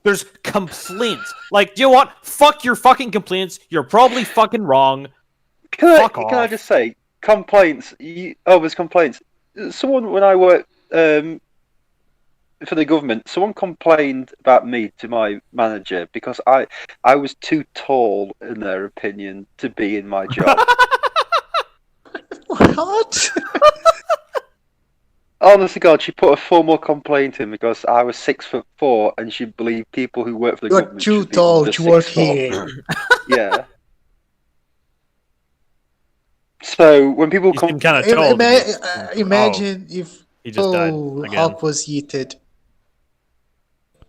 There's complaints. Like, do you know what? Fuck your fucking complaints. You're probably fucking wrong. Can I just say complaints? There's complaints. Someone when I worked for the government. Someone complained about me to my manager because I was too tall, in their opinion, to be in my job. What? Honest to God, she put a formal complaint in because I was 6'4" and she believed people who work for the government too should be tall under to work 6'4". here. Yeah. So when people come, kind of tall. Imagine if he just died again. Hawk was yeeted.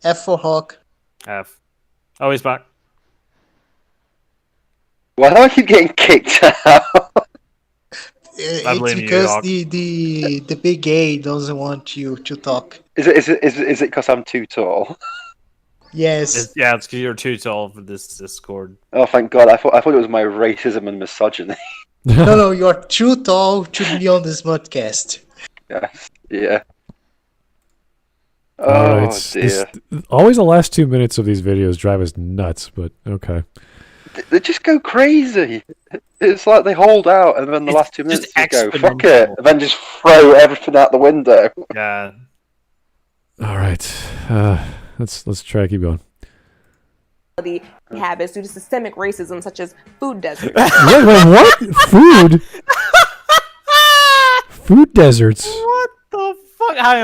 F for Hawk. F. Oh, he's back. Why do I keep getting kicked out? It's because the big A doesn't want you to talk. Is it because I'm too tall? Yes. It's because you're too tall for this Discord. Oh, thank God! I thought it was my racism and misogyny. No, you're too tall to be on this Smudcast. Yes. Yeah. Oh, dear. Always the last 2 minutes of these videos drive us nuts, but okay. They just go crazy. It's like they hold out, and then the last 2 minutes they go, fuck it, and then just throw everything out the window. Yeah. All right. Let's try to keep going. Habits due to systemic racism, such as food deserts. Wait, what? Food? Food deserts? What the fuck? Hang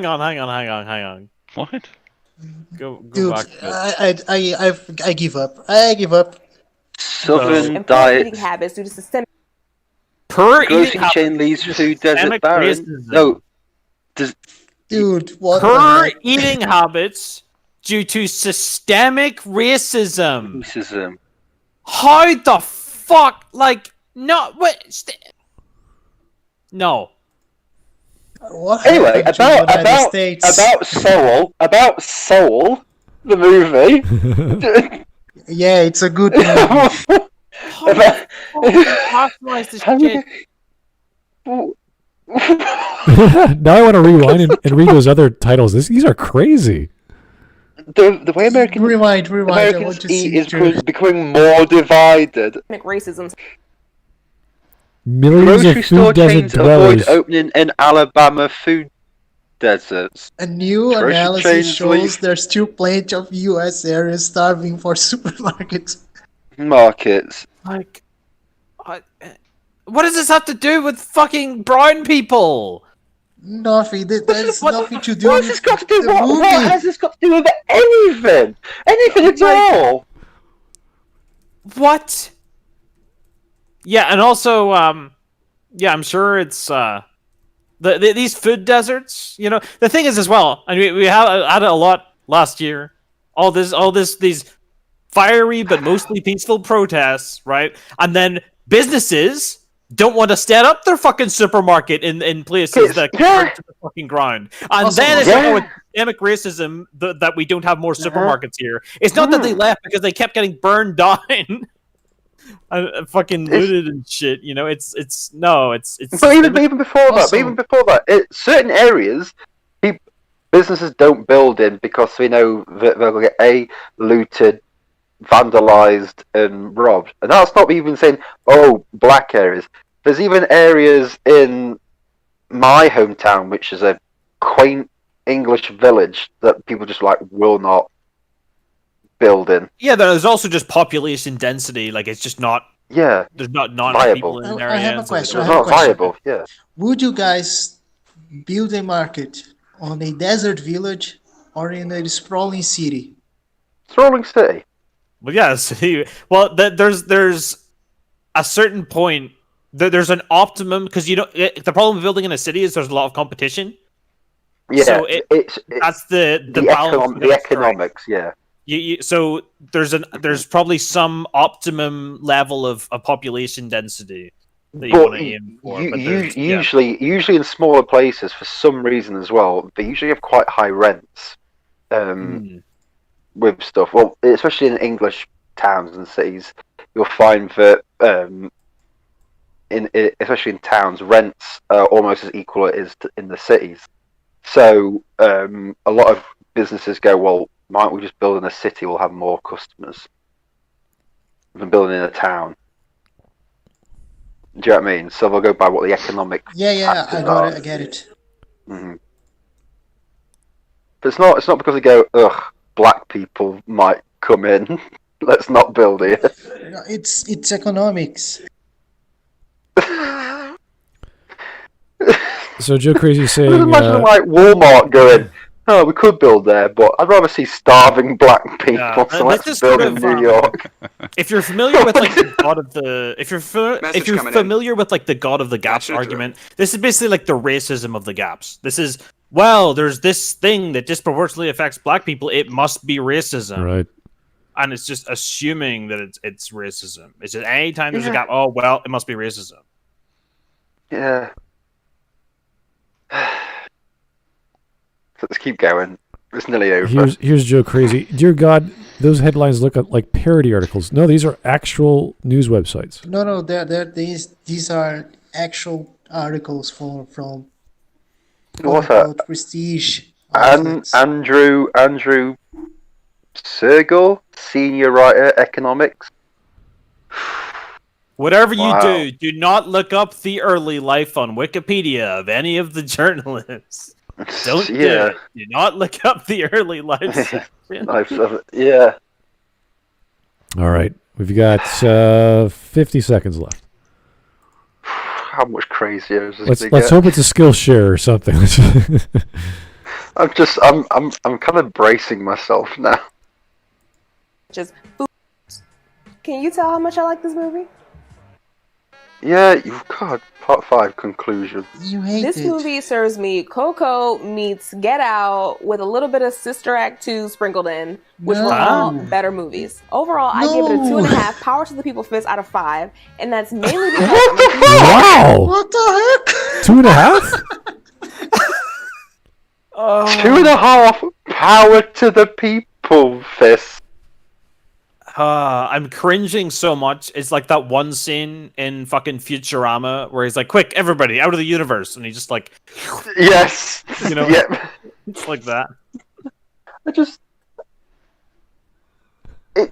on. What? Go Dude, back. I give up. I give up. Southern diet. Eating habits due to systemic. Grocery chain leaves food desert barren. No. Dude, what? Per eating habits due to systemic racism. Racism. How the fuck? Like, no, wait. No. What anyway, about Soul, the movie. Yeah, it's a good movie. Now I want to rewind and read those other titles. These are crazy. The way Americans eat is becoming more divided. Racism. Millions Grocery of store food desert chains dwellers. avoid opening in Alabama food deserts. A new analysis shows there's still plenty of U.S. areas starving for supermarkets. Markets. Like, what does this have to do with fucking brown people? Nothing. There's nothing to do with the movie. What has this got to do with anything? Anything at all? What? Yeah, and also, yeah, I'm sure it's these food deserts. You know, the thing is as well. I mean, we had a lot last year. These fiery but mostly peaceful protests, right? And then businesses don't want to stand up their fucking supermarket in places that burn to the fucking ground. And also, then it's with systemic racism that we don't have more supermarkets here. It's not that they left because they kept getting burned down. Fucking looted and shit, you know. It's. But even before that, certain areas, businesses don't build in because they know that they'll get looted, vandalized, and robbed. And that's not even saying black areas. There's even areas in my hometown, which is a quaint English village, that people just will not build in. Yeah, there's also just population density. Like, it's just not. Yeah, there's not viable. People in there. I have a question. It's not viable. Yeah. Would you guys build a market on a desert village or in a sprawling city? Sprawling city. Well, yes. Well, there's a certain point. There's an optimum because the problem with building in a city is there's a lot of competition. Yeah, so that's the balance. The economics. Yeah. So there's probably some optimum level of population density that you want to aim for. Usually in smaller places, for some reason as well, they usually have quite high rents with stuff. Well, especially in English towns and cities, you'll find that especially in towns, rents are almost as equal as in the cities. So a lot of businesses go, well, why don't we just build in a city? We'll have more customers than building in a town. Do you know what I mean? So they'll go by what the economic. Yeah, I got it. I get it. Mm-hmm. It's not because they go, ugh, black people might come in. Let's not build here. It's economics. So Joe Crazy saying, imagine like Walmart going, oh, we could build there, but I'd rather see starving black people. So let's build in New York. If you're familiar with like the God of the, if you're familiar with like the God of the Gaps argument, this is basically like the racism of the gaps. This is, well, there's this thing that disproportionately affects black people. It must be racism, right? And it's just assuming that it's racism. It's just anytime there's a gap, oh well, it must be racism. Yeah. Let's keep going. It's nearly over. Here's Joe Crazy. Dear God, those headlines look like parody articles. No, these are actual news websites. No, these are actual articles from what's that? Prestige. Andrew Sergel, senior writer, economics. Whatever you do not look up the early life on Wikipedia of any of the journalists. Don't do it. Do not look up the early life section. Yeah. All right. We've got 50 seconds left. How much crazier is this? Let's hope it's a Skillshare or something. I'm kind of bracing myself now. Just can you tell how much I like this movie? Yeah, you've got part 5 conclusion. You hate this movie serves me Coco meets Get Out with a little bit of Sister Act 2 sprinkled in, which were all better movies. Overall, I give it a 2.5 Power to the People fists out of 5, and that's mainly because wow! What the heck? 2.5? 2.5 Power to the People fists. I'm cringing so much. It's like that one scene in fucking Futurama where he's like, "Quick, everybody, out of the universe!" and he just like, yes, you know, yep. It's like that. I just, if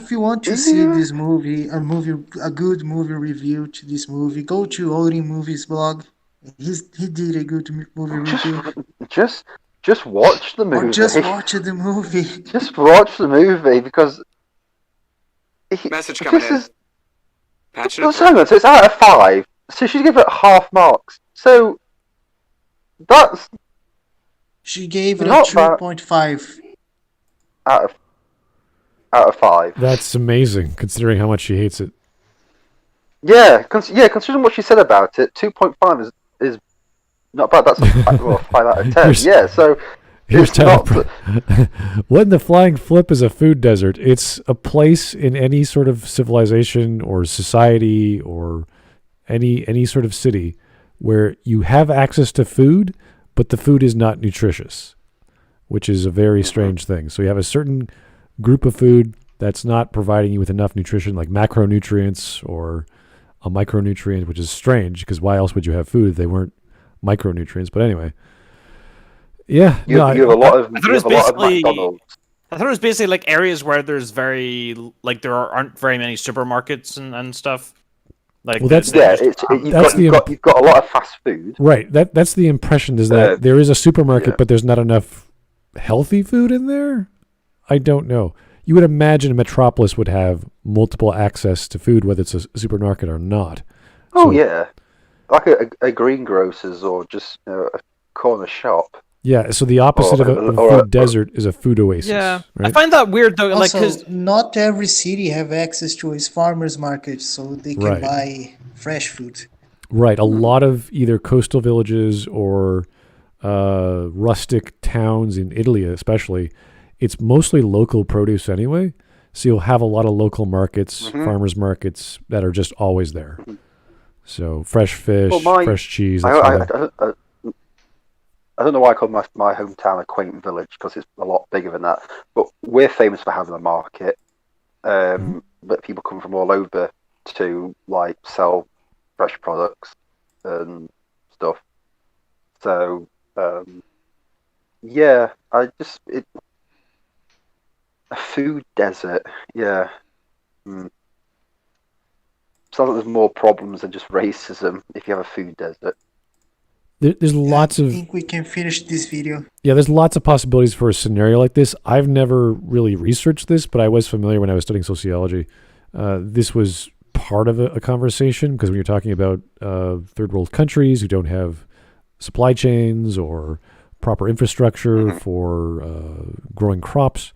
you want to see this movie, a good movie review to this movie, go to Odin Movies blog. He did a good movie review. Just watch the movie. Or just watch the movie. Just watch the movie because. Message coming in. So it's out of 5. So she gave it half marks. So that's. She gave it a 2.5 out of 5. That's amazing, considering how much she hates it. Yeah, considering what she said about it, 2.5 is not bad. That's a 5 out of 10. Yeah, so here's what in the flying flip is a food desert? It's a place in any sort of civilization or society or any sort of city where you have access to food, but the food is not nutritious, which is a very strange thing. So you have a certain group of food that's not providing you with enough nutrition, like macronutrients or a micronutrient, which is strange because why else would you have food if they weren't micronutrients? But anyway, yeah, you have a lot of. I thought it was basically like areas where there's there aren't very many supermarkets and stuff. Like, well, you've got a lot of fast food. Right. That's the impression is that there is a supermarket, but there's not enough healthy food in there. I don't know. You would imagine a metropolis would have multiple access to food, whether it's a supermarket or not. Oh, yeah. Like a greengrocer's or just a corner shop. Yeah, so the opposite of a food desert is a food oasis. Yeah, right? I find that weird though. Also, because not every city have access to a farmer's market, so they can buy fresh food. Right, a lot of either coastal villages or rustic towns in Italy, especially, it's mostly local produce anyway. So you'll have a lot of local markets, farmers markets that are just always there. So fresh fish, fresh cheese. I don't know why I call my hometown a quaint village because it's a lot bigger than that. But we're famous for having a market. But people come from all over to like sell fresh products and stuff. So yeah, a food desert. Yeah. Sounds like there's more problems than just racism if you have a food desert. There's lots of. I think we can finish this video. Yeah, there's lots of possibilities for a scenario like this. I've never really researched this, but I was familiar when I was studying sociology. This was part of a conversation, because when you're talking about third world countries who don't have supply chains or proper infrastructure for growing crops,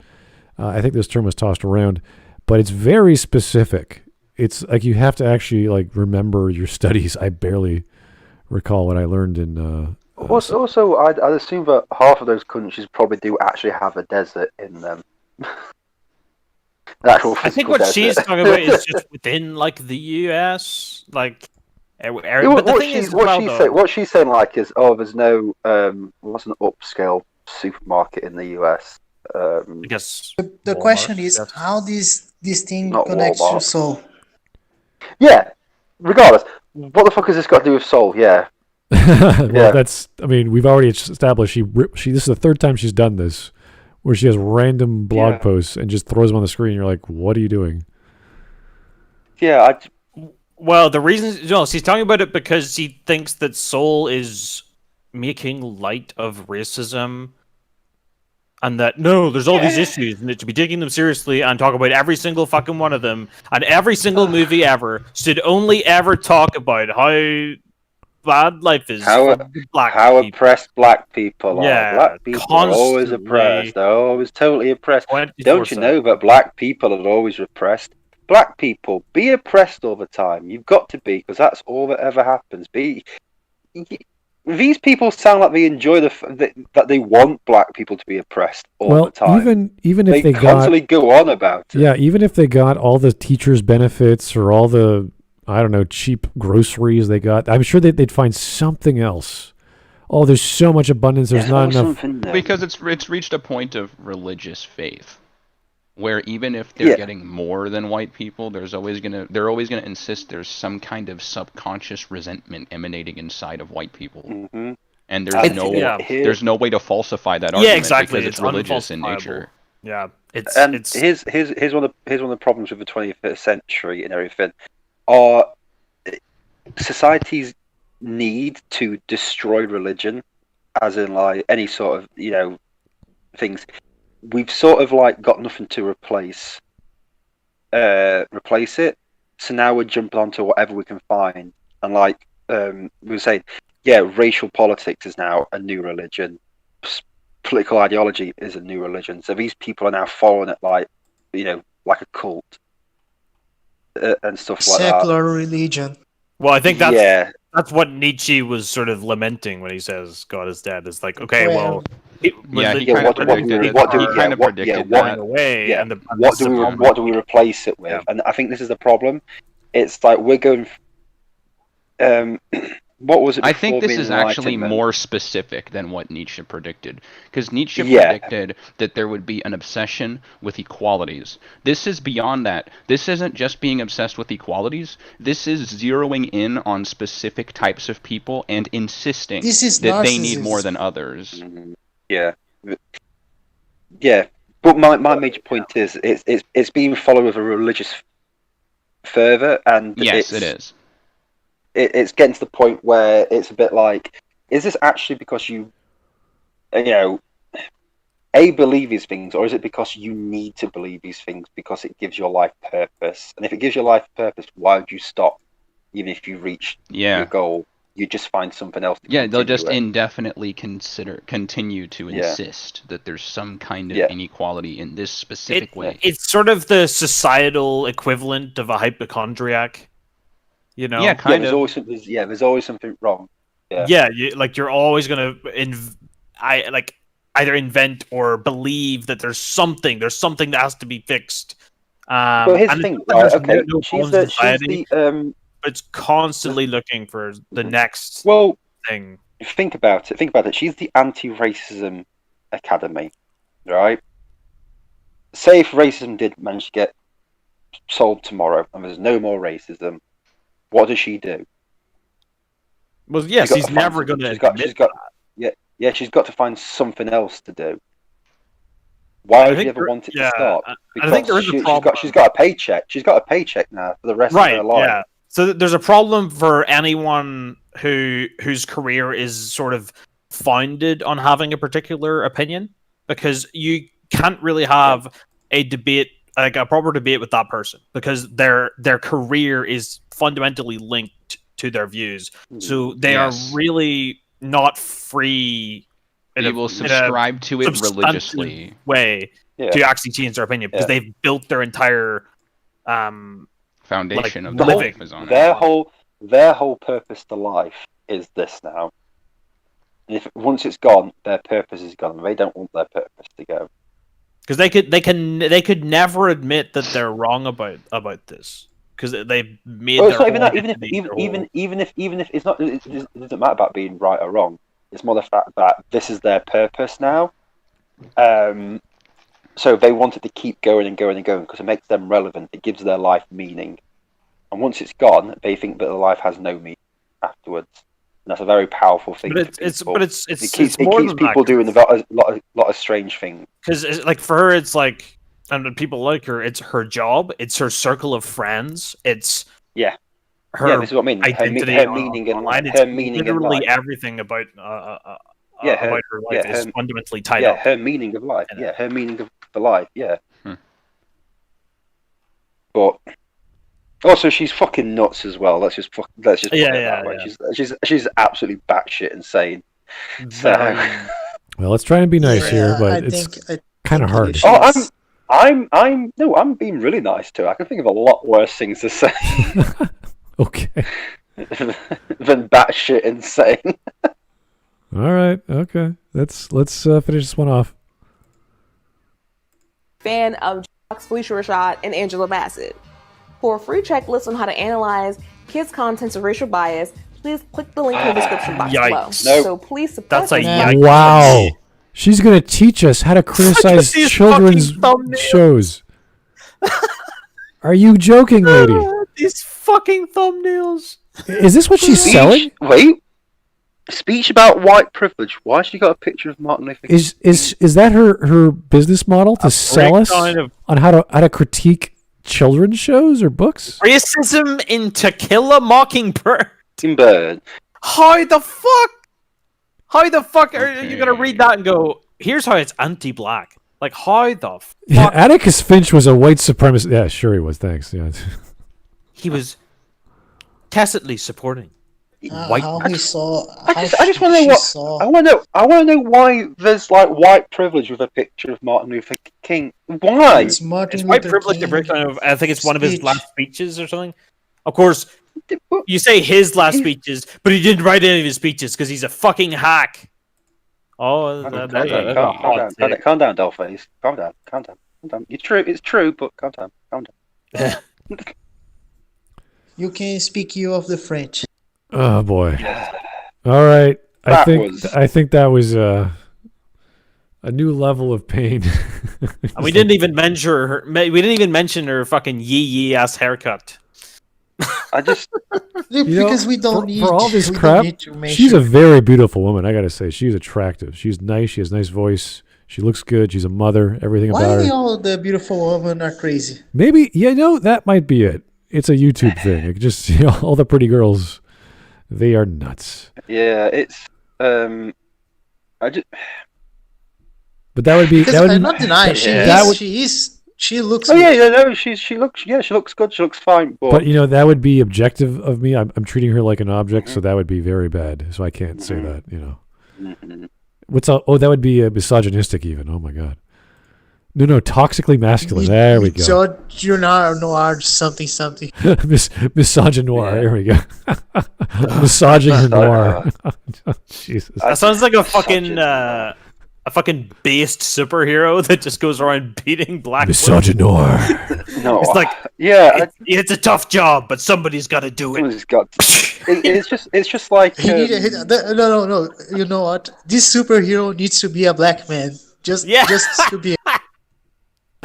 I think this term was tossed around, but it's very specific. It's like you have to actually like remember your studies. I barely recall what I learned in. Also, I'd assume that half of those countries probably do actually have a desert in them. I think what she's talking about is just within like the US, like area. But the thing is, what she's saying like is, there's no what's an upscale supermarket in the US. I guess the question is how this thing connects to Soul. Yeah, regardless, what the fuck has this got to do with Soul? Yeah. Well, that's. I mean, we've already established she. This is the third time she's done this, where she has random blog posts and just throws them on the screen. You're like, what are you doing? Yeah. Well, the reason she's talking about it because she thinks that Soul is making light of racism, and that there's all these issues, and it should be taking them seriously and talk about every single fucking one of them, and every single movie ever should only ever talk about how bad life is. How oppressed black people are. Yeah, black people are always oppressed. They're always totally oppressed. Don't you know that black people are always repressed? Black people, be oppressed all the time. You've got to be, because that's all that ever happens. These people sound like they enjoy that they want black people to be oppressed all the time. Even if they constantly go on about it. Yeah, even if they got all the teachers' benefits or all the, I don't know, cheap groceries they got, I'm sure they'd find something else. Oh, there's so much abundance. There's not enough. Because it's reached a point of religious faith, where even if they're getting more than white people, they're always gonna insist there's some kind of subconscious resentment emanating inside of white people, and there's no way to falsify that argument exactly. Because it's religious in nature. Yeah, here's one of the problems with the 21st century and everything. Are societies need to destroy religion, as in like any sort of things. We've sort of like got nothing to replace it, so now we're jumping onto whatever we can find, and like we were saying, racial politics is now a new religion, political ideology is a new religion, so these people are now following it like like a cult and stuff like that. Secular religion. Well, I think that's what Nietzsche was sort of lamenting when he says God is dead. It's like, okay, well. He kind of predicted that. What do we replace it with? Yeah. And I think this is the problem. It's like we're going. What was it? I think this is actually more specific than what Nietzsche predicted, because Nietzsche predicted that there would be an obsession with equalities. This is beyond that. This isn't just being obsessed with equalities. This is zeroing in on specific types of people and insisting that they need more than others. Yeah. But my major point is it's being followed with a religious fervor, and yes, it is. It's getting to the point where it's a bit like, is this actually because you believe these things, or is it because you need to believe these things because it gives your life purpose? And if it gives your life purpose, why would you stop? Even if you reach your goal, you just find something else. They'll just indefinitely continue to insist that there's some kind of inequality in this specific way. It's sort of the societal equivalent of a hypochondriac. There's always something wrong. You're always gonna either invent or believe that there's something that has to be fixed. But here's the thing, but it's constantly looking for the next thing. Think about it. She's the Antiracism Academy, right? Say if racism did manage to get solved tomorrow and there's no more racism, what does she do? Well, yes, she's never going to. She's got to find something else to do. Why would she ever want it to stop? Because I think there is a problem. She's got a paycheck. She's got a paycheck now for the rest of her life. Yeah. So there's a problem for anyone whose career is sort of founded on having a particular opinion, because you can't really have a debate, like a proper debate with that person, because their career is fundamentally linked to their views. So they are really not free. They will subscribe to it religiously way to actually change their opinion, because they've built their entire foundation of the their life is on their whole purpose to life is this now. And if once it's gone, their purpose is gone. They don't want their purpose to go. Because they could never admit that they're wrong about this, because they've made. Well, it's not even that. Even if it's not, it doesn't matter about being right or wrong. It's more the fact that this is their purpose now. So they want it to keep going and going and going because it makes them relevant. It gives their life meaning. And once it's gone, they think that their life has no meaning afterwards. And that's a very powerful thing. But it keeps people doing a lot of strange things. Because like for her, it's like, and people like her. It's her job. It's her circle of friends. It's her this is what I mean. identity, her meaning in life. Her meaning literally in life. Everything about about her life is fundamentally tied up. Her meaning of life. Her meaning of the life. But also, she's fucking nuts as well. Let's just put it that way. She's absolutely batshit insane. So, well, let's try and be nice here, but it's kind of hard. Oh, I'm being really nice to her. I can think of a lot worse things to say. Okay. than batshit insane. All right. Okay. Let's finish this one off. Fan of Felicia Rashad and Angela Bassett. For a free checklist on how to analyze kids' contents of racial bias, please click the link in the description box below. Nope. So please support yikes. Wow. She's going to teach us how to criticize children's shows. Are you joking, lady? These fucking thumbnails. Is this what she's selling? Wait. Speech about white privilege. Why has she got a picture of Martin Luther King? Is that her business model to sell us on how to critique children's shows or books? Racism in To Kill a Mockingbird. How the fuck are you gonna read that and go, here's how it's anti-black? Like, how the fuck? Yeah, Atticus Finch was a white supremacist. Yeah, sure he was. Thanks. Yeah. He was tacitly supporting white. I just want to know what. I want to know why there's like white privilege with a picture of Martin Luther King. Why? It's white privilege to breakdown of. I think it's one of his last speeches or something. Of course, you say his last speeches, but he didn't write any of his speeches because he's a fucking hack. Oh, calm down, Dollface. Calm down. It's true, but calm down. You can speak you of the French. Oh boy! All right, I think that was a new level of pain. We didn't even mention her. We didn't even mention her fucking yee ass haircut. I just because we don't need for all this crap. She's a very beautiful woman. I gotta say, she's attractive. She's nice. She has a nice voice. She looks good. She's a mother. Everything about her. Why all the beautiful women are crazy? Maybe that might be it. It's a YouTube thing. It just all the pretty girls, they are nuts. Yeah, it's I just. But that would be. I'm not denying she looks. Oh good. She looks good. She looks fine. But that would be objective of me. I'm treating her like an object, so that would be very bad. So I can't say that. What's that would be misogynistic even. Oh my god. No, toxically masculine. There we go. Noir something. Misogynoir. There we go. Misogynoir. Jesus. That sounds like a fucking based superhero that just goes around beating black. Misogynoir. No, it's like it's a tough job, but somebody's got to do it. It's just like no. You know what? This superhero needs to be a black man. Just to be.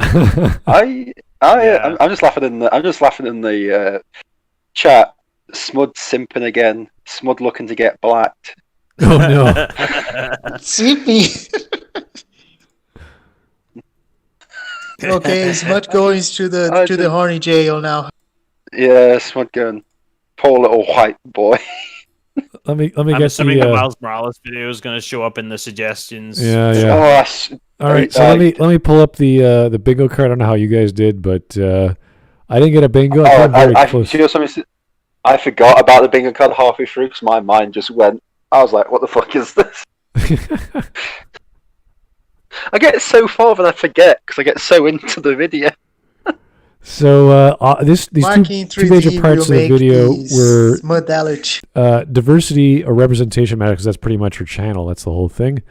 I'm just laughing in the chat. Smud simping again. Smud looking to get blacked. Oh no. Simping. Okay, Smud going to the horny jail now. Yeah, Smud going. Poor little white boy. Let me I'm get assuming the the Miles Morales video is going to show up in the suggestions. Yeah. All right, so let me pull up the bingo card. I don't know how you guys did, but I didn't get a bingo. I got very close. You know something? I forgot about the bingo card halfway through because my mind just went. I was like, "What the fuck is this?" I get so far and I forget because I get so into the video. So these two major parts of the video were diversity or representation matters because that's pretty much her channel. That's the whole thing.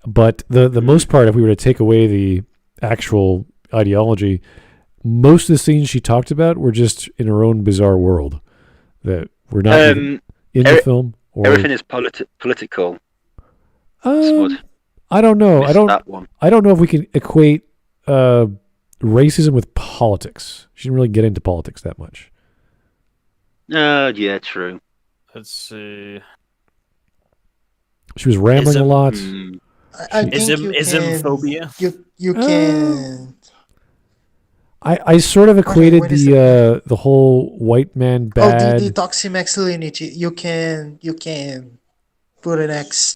But the most part, if we were to take away the actual ideology, most of the scenes she talked about were just in her own bizarre world that were not in the film. Or, everything is political. I don't know. I don't know if we can equate racism with politics. She didn't really get into politics that much. Yeah, true. Let's see. She was rambling a lot. I think Ismphobia. You can. I sort of equated the whole white man bad. The toxic masculinity. You can put an X.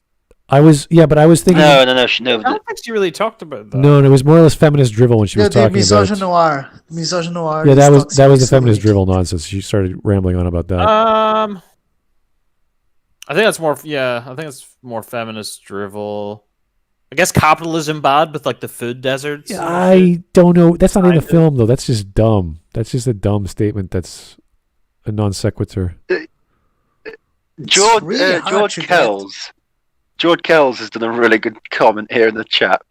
But I was thinking. No. I don't think she really talked about that. No, it was more or less feminist drivel when she was talking about. Misogynoir. Yeah, that was the feminist drivel nonsense. She started rambling on about that. I think that's more. Yeah, I think it's more feminist drivel. I guess capitalism bad with like the food deserts. Yeah, I don't know. That's not in the film though. That's just dumb. That's just a dumb statement. That's a non sequitur. George Kells has done a really good comment here in the chat.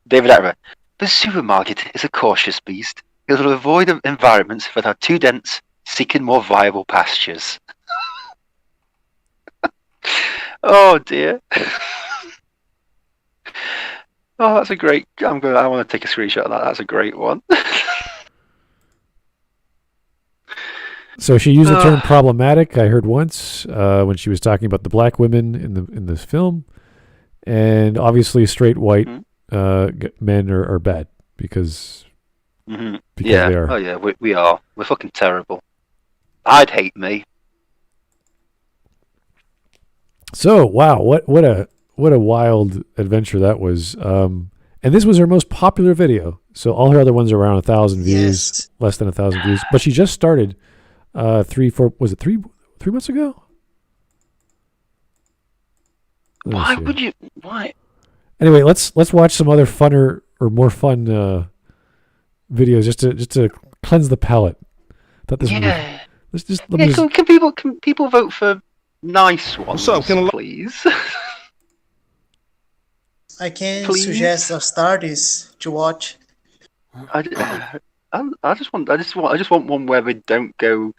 David Attenborough. The supermarket is a cautious beast. It will avoid environments that are too dense, seeking more viable pastures. Oh dear. Oh, that's a great. I want to take a screenshot of that. That's a great one. So she used the term problematic. I heard once when she was talking about the black women in this film, and obviously straight white men are bad because they are. Oh yeah, we are. We're fucking terrible. I'd hate me. So wow, what a wild adventure that was. And this was her most popular video. So all her other ones are around 1,000 views, less than 1,000 views. But she just started 3 months ago? Why would you? Why? Anyway, let's watch some other funner or more fun videos just to cleanse the palate. Can people vote for nice ones? What's up? Please. I can suggest of starters to watch. I just want one where they don't go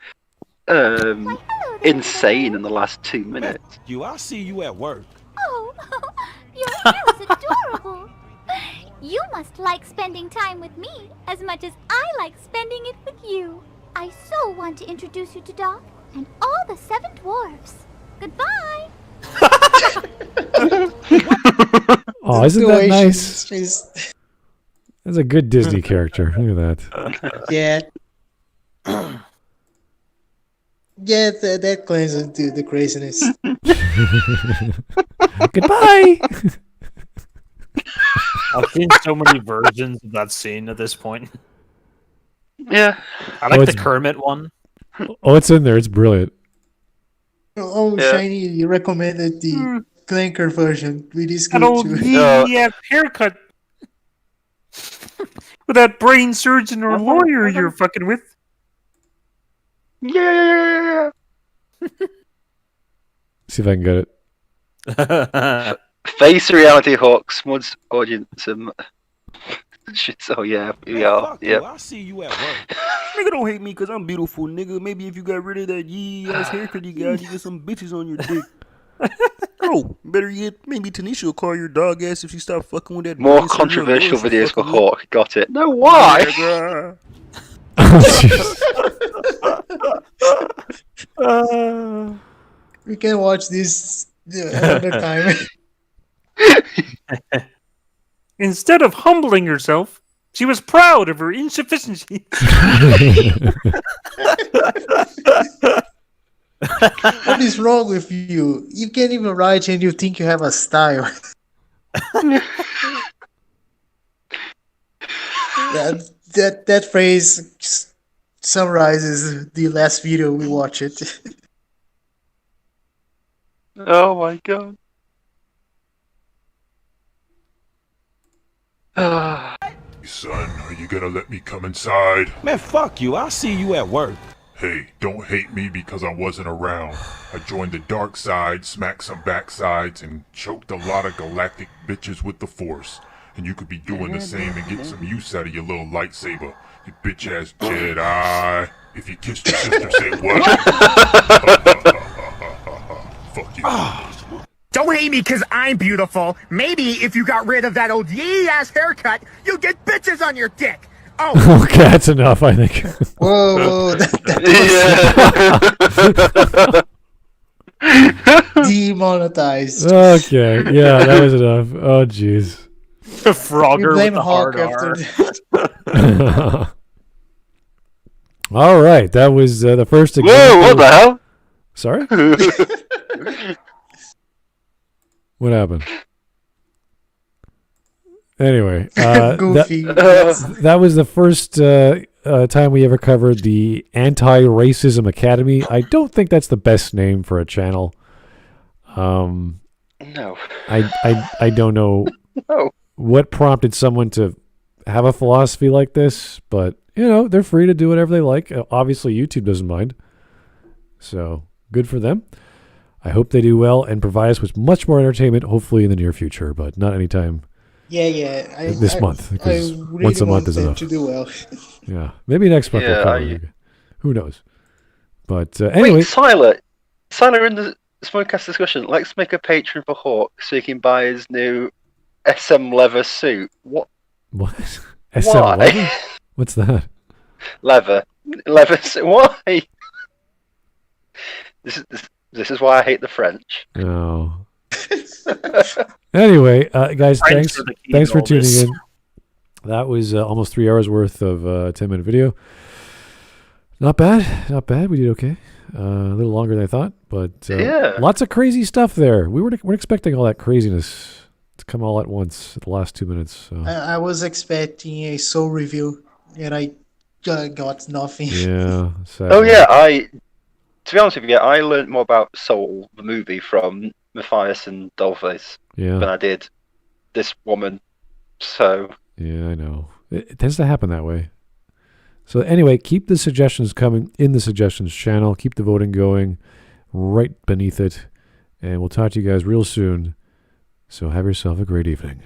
insane in the last 2 minutes. I'll see you at work. Oh, your hair is adorable. You must like spending time with me as much as I like spending it with you. I so want to introduce you to Doc and all the 7 dwarfs. Goodbye. Oh, isn't that nice? That's a good Disney character. Look at that. Yeah. Yeah, that cleanses the craziness. Goodbye. I've seen so many versions of that scene at this point. Yeah. I like the Kermit one. Oh, it's in there. It's brilliant. Shiny, you recommended the Clanker version. We just An old haircut. With that brain surgeon or lawyer you're fucking with. Yeah. See if I can get it. Face reality hawk, Smud's audience. Shit, oh yeah, we are. Yeah. I'll see you at work. Nigga, don't hate me because I'm beautiful, nigga. Maybe if you got rid of that yee-ass haircut you got, you get some bitches on your dick. Oh, better yet, maybe Tanisha will call your dog ass if she stop fucking with that. More controversial videos for Hawk. Got it. No, why? We can watch this another time. Instead of humbling herself, she was proud of her insufficiency. What is wrong with you? You can't even write and you think you have a style. That phrase summarizes the last video we watched. Oh my god. Son, are you gonna let me come inside? Man, fuck you. I'll see you at work. Hey, don't hate me because I wasn't around. I joined the dark side, smacked some backsides, and choked a lot of galactic bitches with the Force. And you could be doing the same and get some use out of your little lightsaber, you bitch-ass Jedi. If you kissed your sister, say what? Fuck you. Don't hate me because I'm beautiful. Maybe if you got rid of that old yee-ass haircut, you'd get bitches on your dick. Oh. Okay, that's enough, I think. Whoa, demonetized. Okay, yeah, that was enough. Oh, jeez. Frogger with the hard R. All right, that was the first example. Whoa, what the hell? Sorry? What happened? Anyway, that was the first time we ever covered the Antiracism Academy. I don't think that's the best name for a channel. No. I don't know No. what prompted someone to have a philosophy like this, but they're free to do whatever they like. Obviously, YouTube doesn't mind, so good for them. I hope they do well and provide us with much more entertainment, hopefully in the near future, but not anytime. Yeah. This month, because really once a month is them enough. to do well. Yeah, maybe next month we'll cover. Who knows? But anyway, Wait, Siler, in the Smudcast discussion, let's make a patron for Hawk so he can buy his new SM leather suit. What? SM leather? What's that? Leather suit. Why? This is why I hate the French. No. Anyway, guys, thanks for tuning in. That was almost 3 hours worth of 10-minute video. Not bad. We did okay. A little longer than I thought, but lots of crazy stuff there. We weren't expecting all that craziness to come all at once at the last 2 minutes. So. I was expecting a Soul review, and I got nothing. Yeah. Sadly. Oh yeah, to be honest with you, I learned more about Soul, the movie, from Matthias and Dollface than I did this woman. So yeah, I know. It tends to happen that way. So anyway, keep the suggestions coming in the suggestions channel. Keep the voting going right beneath it. And we'll talk to you guys real soon. So have yourself a great evening.